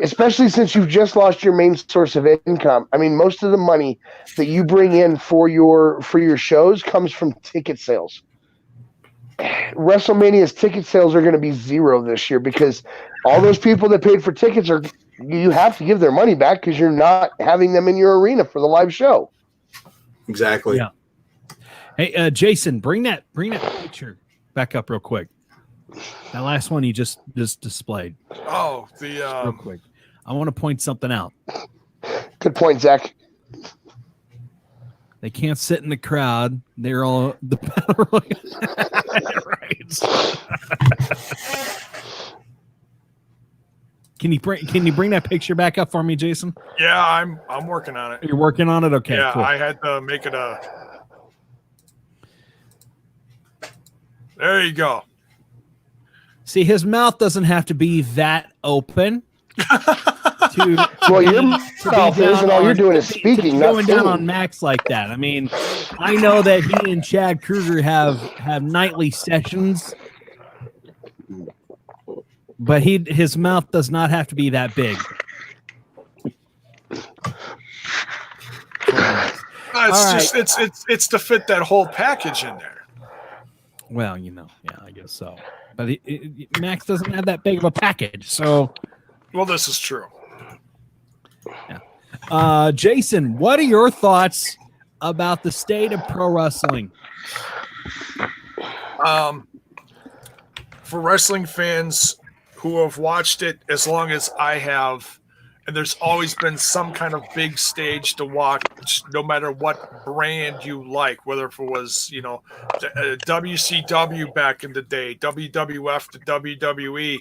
Especially since you've just lost your main source of income. I mean, most of the money that you bring in for your shows comes from ticket sales. WrestleMania's ticket sales are going to be 0 this year because all those people that paid for tickets you have to give their money back because you're not having them in your arena for the live show. Exactly. Yeah. Hey, Jason, bring that picture back up real quick. That last one you just displayed. Oh, real quick. I want to point something out. Good point, Zach. They can't sit in the crowd. They're all the battle royale. Right. Can you bring that picture back up for me, Jason? Yeah, I'm working on it. You're working on it? Okay. Yeah, cool. I had to make it a. There you go. See, his mouth doesn't have to be that open. Well, your mouth is, and all you're doing is speaking, not going down singing. on Max like that. I mean, I know that he and Chad Kruger have nightly sessions, but his mouth does not have to be that big. It's to fit that whole package in there. Well, yeah, I guess so. But Max doesn't have that big of a package, so. Well, this is true. Yeah. Jason, what are your thoughts about the state of pro wrestling? For wrestling fans who have watched it as long as I have, and there's always been some kind of big stage to watch, no matter what brand you like, whether if it was, WCW back in the day, WWF to WWE.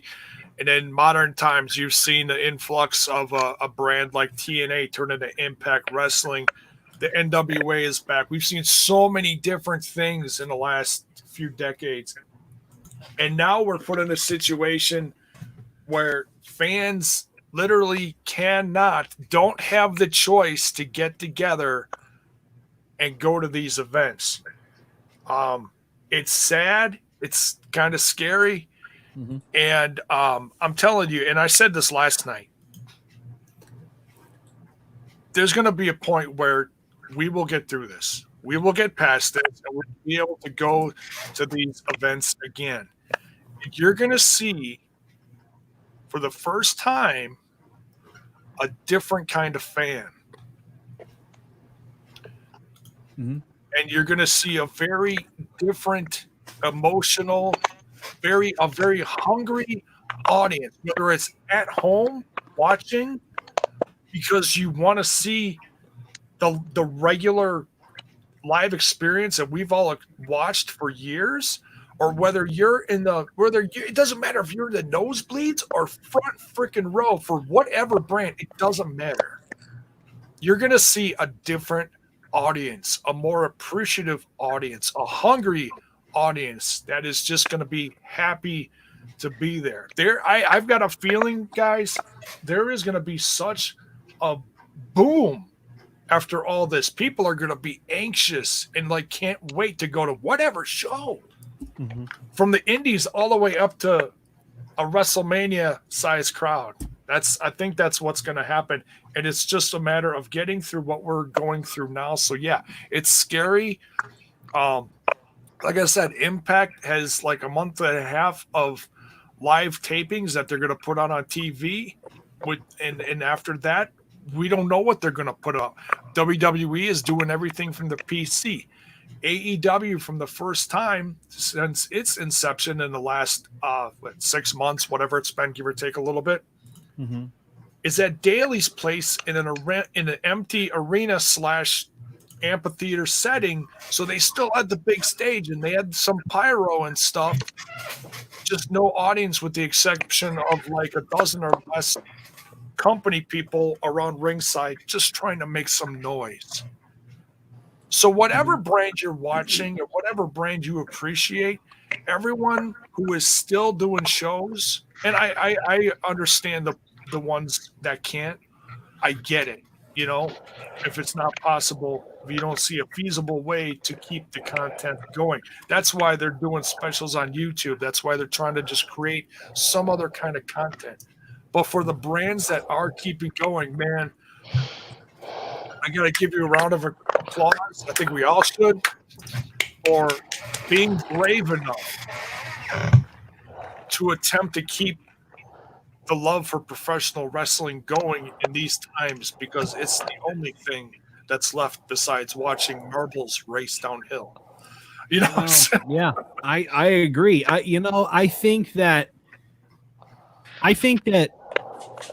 And in modern times, you've seen the influx of a brand like TNA turn into Impact Wrestling. The NWA is back. We've seen so many different things in the last few decades. And now we're put in a situation where fans literally don't have the choice to get together and go to these events. It's sad. It's kind of scary. Mm-hmm. And I'm telling you, and I said this last night, there's going to be a point where we will get through this. We will get past this, and we'll be able to go to these events again. You're going to see, for the first time, a different kind of fan. Mm-hmm. And you're going to see a very different, emotional, a very hungry audience, whether it's at home watching because you want to see the regular live experience that we've all watched for years, or whether you're it doesn't matter if you're in the nosebleeds or front freaking row for whatever brand, it doesn't matter. You're going to see a different audience, a more appreciative audience, a hungry audience that is just going to be happy to be there. I've got a feeling, guys, there is going to be such a boom after all this. People are going to be anxious and like can't wait to go to whatever show, from the indies all the way up to a WrestleMania size crowd. I think that's what's going to happen. And it's just a matter of getting through what we're going through now. So yeah, it's scary. Like I said, Impact has like a month and a half of live tapings that they're going to put on TV and after that, we don't know what they're going to put up. WWE is doing everything from the PC. AEW, from the first time since its inception in the last 6 months, whatever it's been, give or take a little bit, is at Daly's place in an empty arena / amphitheater setting. So they still had the big stage and they had some pyro and stuff, just no audience with the exception of like a dozen or less company people around ringside just trying to make some noise. So whatever brand you're watching or whatever brand you appreciate, everyone who is still doing shows, and I understand the ones that can't, I get it. You know, if it's not possible, if you don't see a feasible way to keep the content going. That's why they're doing specials on YouTube. That's why they're trying to just create some other kind of content. But for the brands that are keeping going, man, I got to give you a round of applause. I think we all should, for being brave enough to attempt to keep the love for professional wrestling going in these times, because it's the only thing that's left besides watching marbles race downhill. You know, yeah, I agree. I think that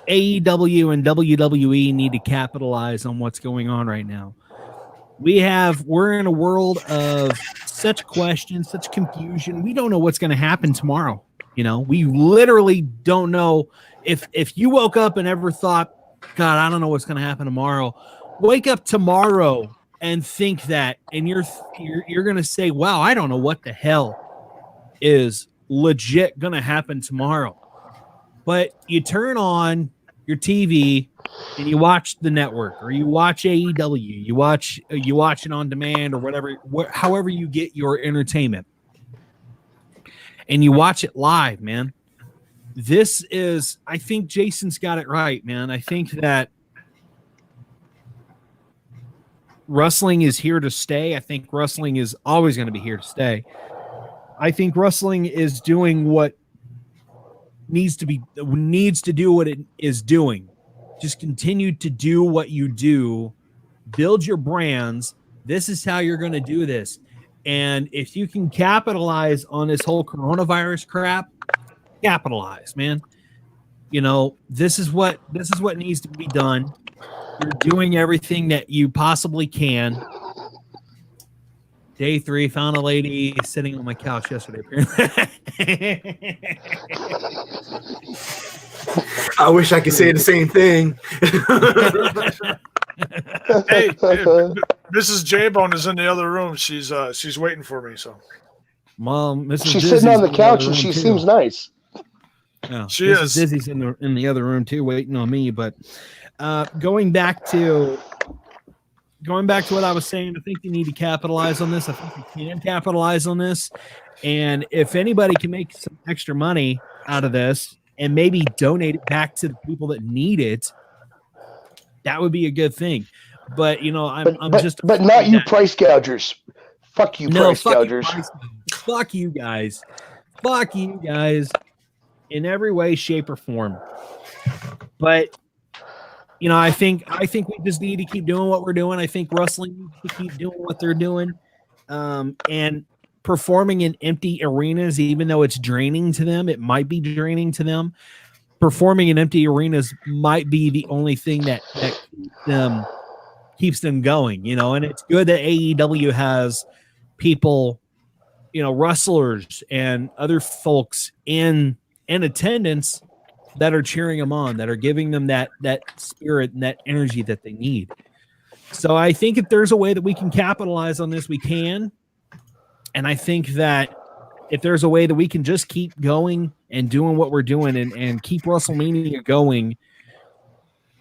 AEW and WWE need to capitalize on what's going on right now. We're in a world of such questions, such confusion. We don't know what's going to happen tomorrow. You know, we literally don't know. If you woke up and ever thought, God, I don't know what's going to happen tomorrow, wake up tomorrow and think that, and you're going to say, wow, I don't know what the hell is legit going to happen tomorrow. But you turn on your TV and you watch the network, or you watch AEW, you watch it on demand, or whatever, however you get your entertainment, and you watch it live, man. I think Jason's got it right, man. I think that wrestling is here to stay. I think wrestling is always going to be here to stay. I think wrestling is doing what needs to do what it is doing. Just continue to do what you do. Build your brands. This is how you're going to do this. And if you can capitalize on this whole coronavirus crap, capitalize, man. You know, this is what needs to be done. You're doing everything that you possibly can. Day 3, found a lady sitting on my couch yesterday. I wish I could say the same thing. Hey, Mrs. Jaybone is in the other room. She's waiting for me. So, Mom, Mrs. She's Dyzzy's sitting on the in couch other and room she too. seems nice. Yeah, she is. Dizzy's in the other room too, waiting on me. But going back to what I was saying, I think you need to capitalize on this. I think you can capitalize on this, and if anybody can make some extra money out of this and maybe donate it back to the people that need it, that would be a good thing. But I'm not you price gougers. Fuck you, price gougers. Fuck you guys. Fuck you guys in every way, shape, or form. But I think we just need to keep doing what we're doing. I think wrestling needs to keep doing what they're doing, and performing in empty arenas, even though it's draining to them. It might be draining to them. Performing in empty arenas might be the only thing that keeps them going. And it's good that AEW has people, wrestlers and other folks in attendance that are cheering them on, that are giving them that spirit and that energy that they need. So I think if there's a way that we can capitalize on this, we can. And I think that if there's a way that we can just keep going and doing what we're doing and keep WrestleMania going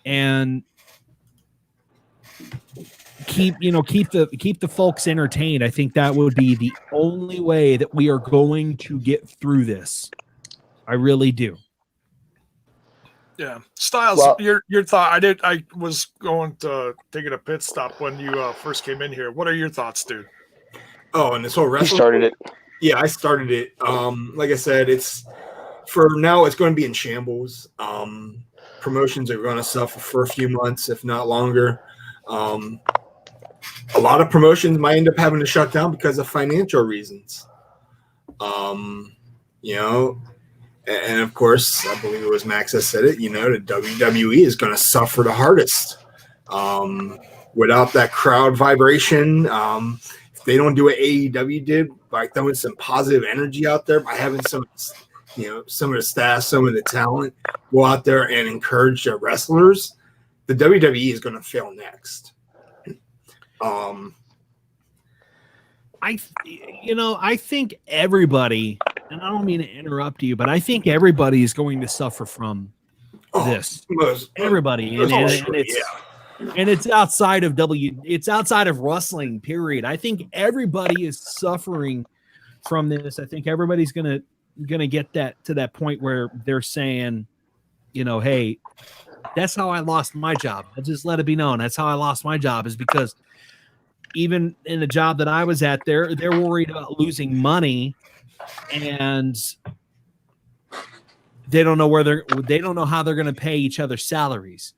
and keep the folks entertained, I think that would be the only way that we are going to get through this. I really do. Yeah, Styles, Well, your thought. I was going to taking a pit stop when you first came in here. What are your thoughts, dude? Oh, and this whole he wrestling. started it. Yeah, I started it. Like I said, it's for now. It's going to be in shambles. Promotions are going to suffer for a few months, if not longer. A lot of promotions might end up having to shut down because of financial reasons. You know. And of course, I believe it was Max that said it, you know, the WWE is going to suffer the hardest. Without that crowd vibration, if they don't do what AEW did, by throwing some positive energy out there, by having some of the staff, some of the talent go out there and encourage their wrestlers, the WWE is going to fail next. I think everybody, and I don't mean to interrupt you, but I think everybody is going to suffer from this. Everybody, and it's outside of it's outside of wrestling. Period. I think everybody is suffering from this. I think everybody's gonna get that to that point where they're saying, hey, that's how I lost my job. I just let it be known. That's how I lost my job, is because even in the job that I was at, they're worried about losing money, and they don't know how they're going to pay each other salaries,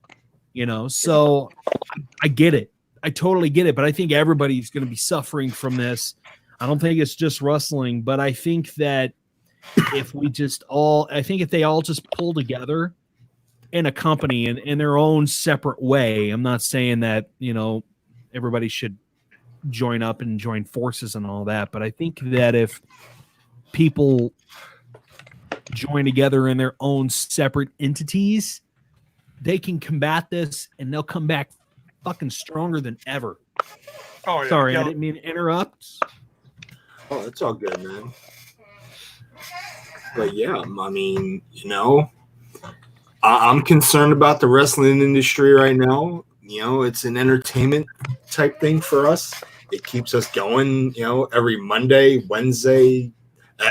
So I get it. I totally get it. But I think everybody's going to be suffering from this. I don't think it's just wrestling, but I think that if they all just pull together in a company in their own separate way, I'm not saying that, everybody should join up and join forces and all that, but I think that if people join together in their own separate entities, they can combat this and they'll come back fucking stronger than ever. Oh yeah. Sorry, I didn't mean to interrupt. Oh, it's all good, man. But yeah, I mean, I'm concerned about the wrestling industry right now. It's an entertainment type thing for us. It keeps us going, every Monday, Wednesday,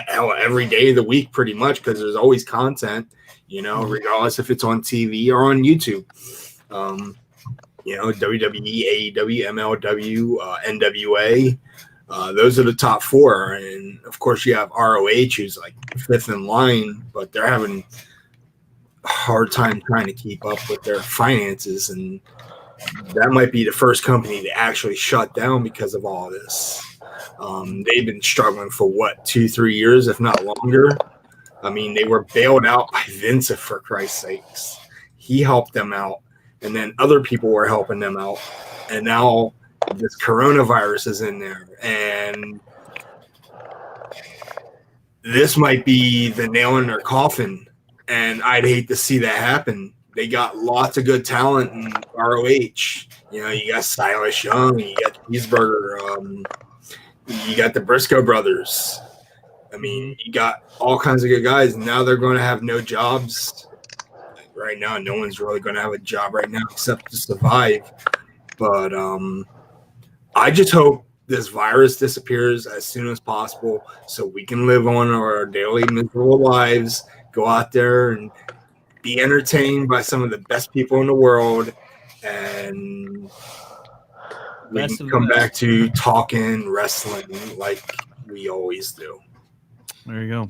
every day of the week, pretty much, because there's always content, regardless if it's on TV or on YouTube. WWE, AEW, MLW, NWA. Those are the top four. And of course, you have ROH, who's like fifth in line, but they're having a hard time trying to keep up with their finances. And that might be the first company to actually shut down because of all this. They've been struggling for 2-3 years, if not longer. I mean, they were bailed out by Vince, for Christ's sakes. He helped them out, and then other people were helping them out. And now this coronavirus is in there, and this might be the nail in their coffin. And I'd hate to see that happen. They got lots of good talent in ROH. You got Silas Young, you got Cheeseburger, you got the Briscoe brothers. I mean, you got all kinds of good guys. Now they're going to have no jobs. Right now, no one's really going to have a job right now except to survive. But I just hope this virus disappears as soon as possible so we can live on our daily miserable lives, go out there and be entertained by some of the best people in the world, and we can come back to talking wrestling like we always do. There you go.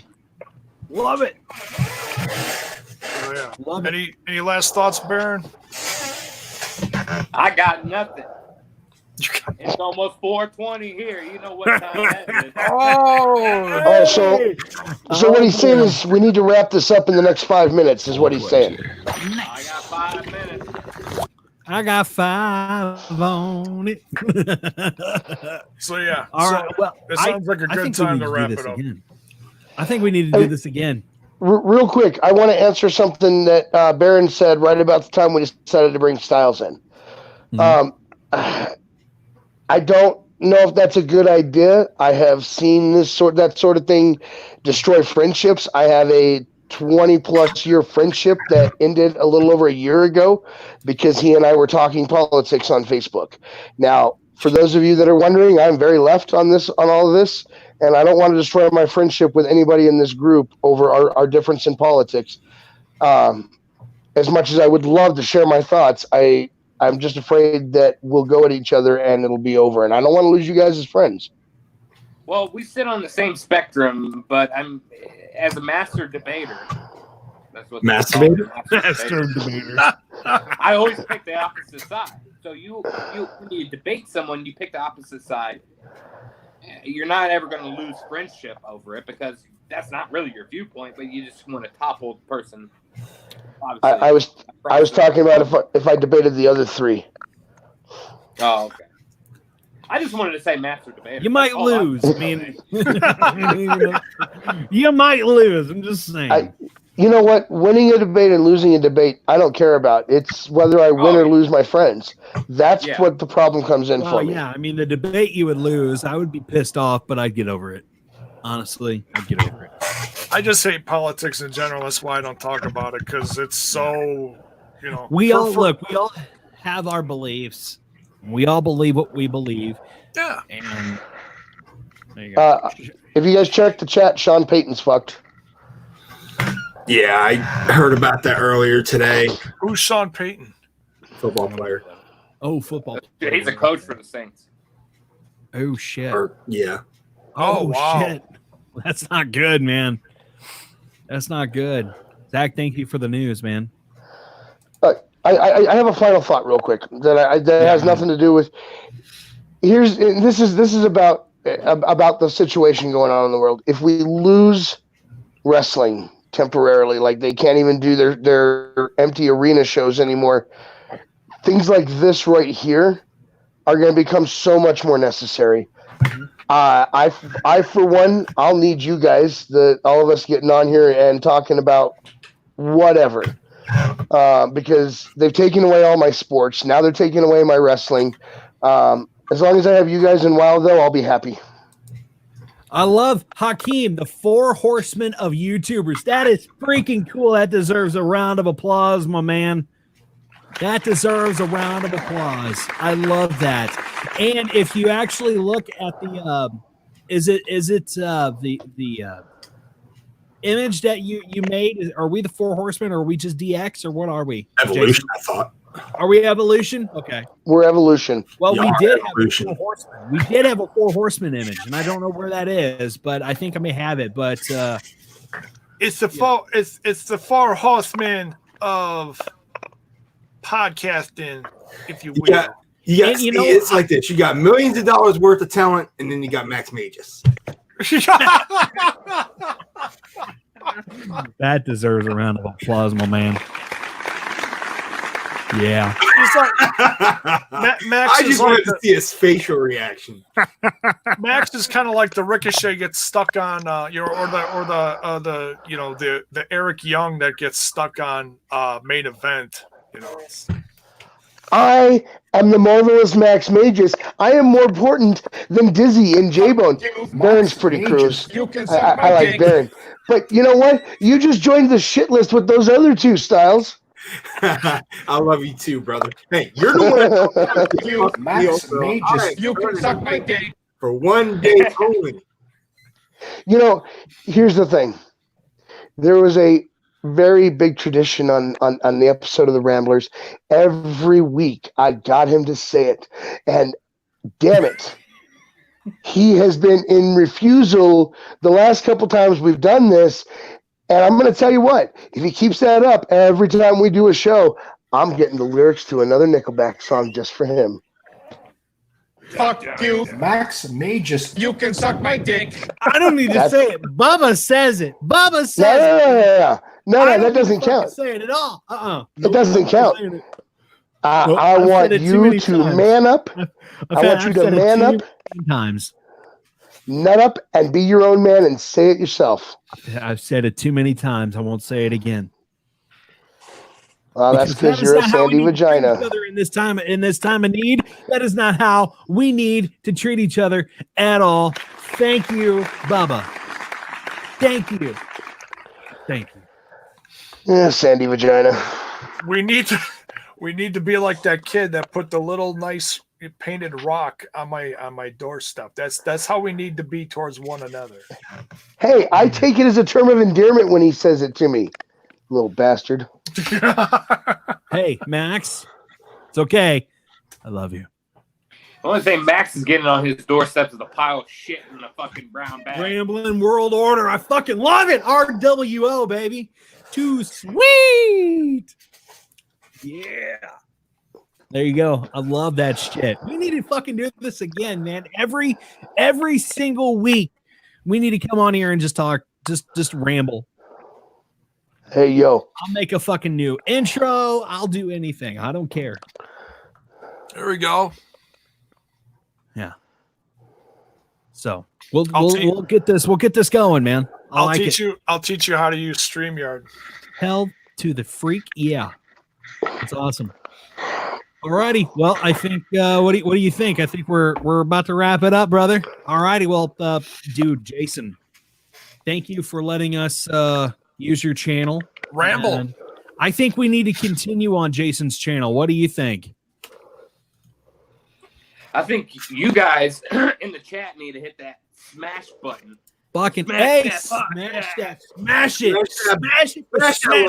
Love it. Oh yeah. Love it. Any last thoughts, Baron? I got nothing. It's almost 4:20 here. You know what time that is. So what he's saying is we need to wrap this up in the next 5 minutes, is what he's saying. I got 5 minutes. I got 5 on it. So yeah. All right. Well, it sounds like a good time to wrap it up. I think we need to do this again. Real quick, I want to answer something that Baron said right about the time we decided to bring Styles in. Mm-hmm. I don't know if that's a good idea. I have seen that sort of thing destroy friendships. I have a 20+ year friendship that ended a little over a year ago because he and I were talking politics on Facebook. Now, for those of you that are wondering, I'm very left on all of this, and I don't want to destroy my friendship with anybody in this group over our difference in politics. As much as I would love to share my thoughts, I'm just afraid that we'll go at each other and it'll be over, and I don't want to lose you guys as friends. Well, we sit on the same spectrum, but I'm as a master debater. That's what Master debater. I always pick the opposite side. So when you debate someone, you pick the opposite side. You're not ever going to lose friendship over it because that's not really your viewpoint, but you just want to topple the person. I was talking about if I debated the other three. Oh, okay. I just wanted to say master debater. You might lose. I mean, you might lose. I'm just saying. You know what? Winning a debate and losing a debate, I don't care about. It's whether I win or lose my friends. That's what the problem comes in for me. Yeah, I mean, the debate you would lose. I would be pissed off, but Have get over it. Honestly, I'd get over it. I just hate politics in general. That's why I don't talk about it because it's so, We all have our beliefs. We all believe what we believe. Yeah. And there you go. If you guys check the chat, Sean Payton's fucked. Yeah, I heard about that earlier today. Who's Sean Payton? Football player. Oh, football. Dude, he's a coach for the Saints. Oh shit. Yeah. Oh wow. Shit. That's not good, man. That's not good. Zach, thank you for the news, man. I have a final thought real quick that has nothing to do with. This is about the situation going on in the world. If we lose wrestling temporarily, like they can't even do their empty arena shows anymore, things like this right here are going to become so much more necessary. I for one, I'll need you guys, all of us getting on here and talking about whatever. Because they've taken away all my sports. Now they're taking away my wrestling. As long as I have you guys in WoW, though, I'll be happy. I love Hakeem, the 4 horsemen of YouTubers. That is freaking cool. That deserves a round of applause, my man. That deserves a round of applause. I love that. And if you actually look at the, is it the image that you made? Are we the 4 horsemen, or are we just DX, or what are we? Evolution, Jason? I thought. Are we Evolution? Okay. We're Evolution. Well, we did Evolution. have a 4 horsemen. We did have a 4 horsemen image, and I don't know where that is, but I think I may have it. But it's the the 4 horsemen of podcasting, if you will. It's like this. You got millions of dollars worth of talent, and then you got Max Magus. That deserves a round of applause, my man. Yeah. It's like Max. I just wanted to see his facial reaction. Max is kind of like the Ricochet gets stuck on, or the Eric Young that gets stuck on main event. I am the marvelous Max Magus. I am more important than Dyzzy and Jaybone. Baron's pretty cruise. I like Baron. But you know what? You just joined the shit list with those other 2, Styles. I love you too, brother. Hey, you're the one. Max Magus. You can suck my dick. For one day only. Here's the thing. There was a very big tradition on the episode of the Ramblers. Every week I got him to say it, and damn it, he has been in refusal the last couple times we've done this. And I'm going to tell you what, if he keeps that up every time we do a show, I'm getting the lyrics to another Nickelback song just for him. Fuck you, Max Magus. You can suck my dick. I don't need to say it. Bubba says it. Bubba says it. No, that doesn't count. Say it at all. It doesn't count. I want you to man up. I want you to man up. Times. Nut up and be your own man and say it yourself. I've said it too many times. I won't say it again. That's because you're a sandy vagina. In this time of need, that is not how we need to treat each other at all. Thank you, Bubba. Thank you. Yeah, sandy vagina. We need to be like that kid that put the little nice painted rock on my doorstep. That's how we need to be towards one another. Hey, I take it as a term of endearment when he says it to me, little bastard. Hey, Max, it's okay. I love you. The only thing Max is getting on his doorstep is a pile of shit in a fucking brown bag. Ramblin' World Order. I fucking love it. RWO, baby. Too sweet. Yeah. There you go. I love that shit. We need to fucking do this again, man. Every single week, we need to come on here and just talk, just ramble. Hey, yo. I'll make a fucking new intro. I'll do anything. I don't care. There we go. Yeah. So we'll get this. We'll get this going, man. I'll teach you how to use StreamYard. Hell to the freak. Yeah. That's awesome. Alrighty. Well, I think what do you think? I think we're about to wrap it up, brother. Alrighty. Well, dude, Jason, thank you for letting us use your channel. Ramble. And I think we need to continue on Jason's channel. What do you think? I think you guys in the chat need to hit that smash button. Fucking Smash ace. that. Smash it. Smash it, ring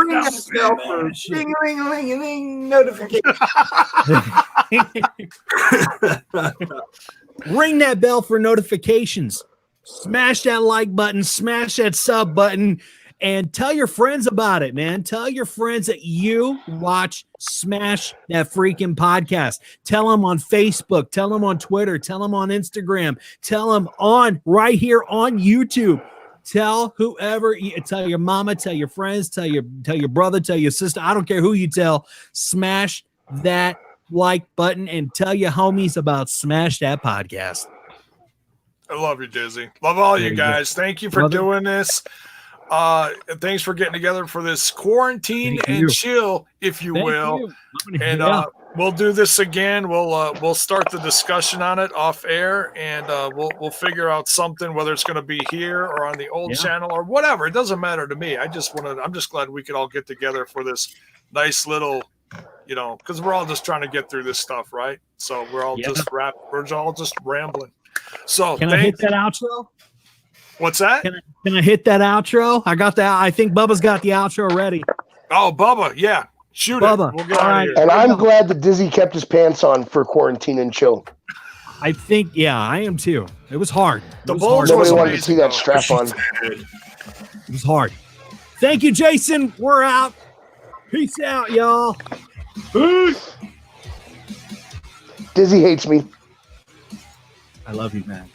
that bell for ding, ring, ring, ring, notification. Ring that bell for notifications. Smash that like button. Smash that sub button. And tell your friends about it, man. Tell your friends that you watch Smash That Freaking Podcast. Tell them on Facebook. Tell them on Twitter. Tell them on Instagram. Tell them on right here on YouTube. Tell whoever. Tell your mama. Tell your friends. Tell your brother. Tell your sister. I don't care who you tell. Smash that like button and tell your homies about Smash That Podcast. I love you, Dyzzy. Love all you guys. Thank you for doing this. Thanks for getting together for this quarantine and chill, if you will. And we'll do this again. We'll start the discussion on it off air, and we'll figure out something, whether it's going to be here or on the old channel or whatever. It doesn't matter to me. I'm just glad we could all get together for this nice little, because we're all just trying to get through this stuff, right? So we're all just rambling. So can I hit that outro? What's that? Can I hit that outro? I got that. I think Bubba's got the outro ready. Oh, Bubba, yeah. Shoot Bubba. it. We'll get out of here. And I'm glad that Dyzzy kept his pants on for quarantine and chill. I think, I am too. It was hard. Nobody wanted to see that strap on. It was hard. Thank you, Jason. We're out. Peace out, y'all. Peace. Dyzzy hates me. I love you, man.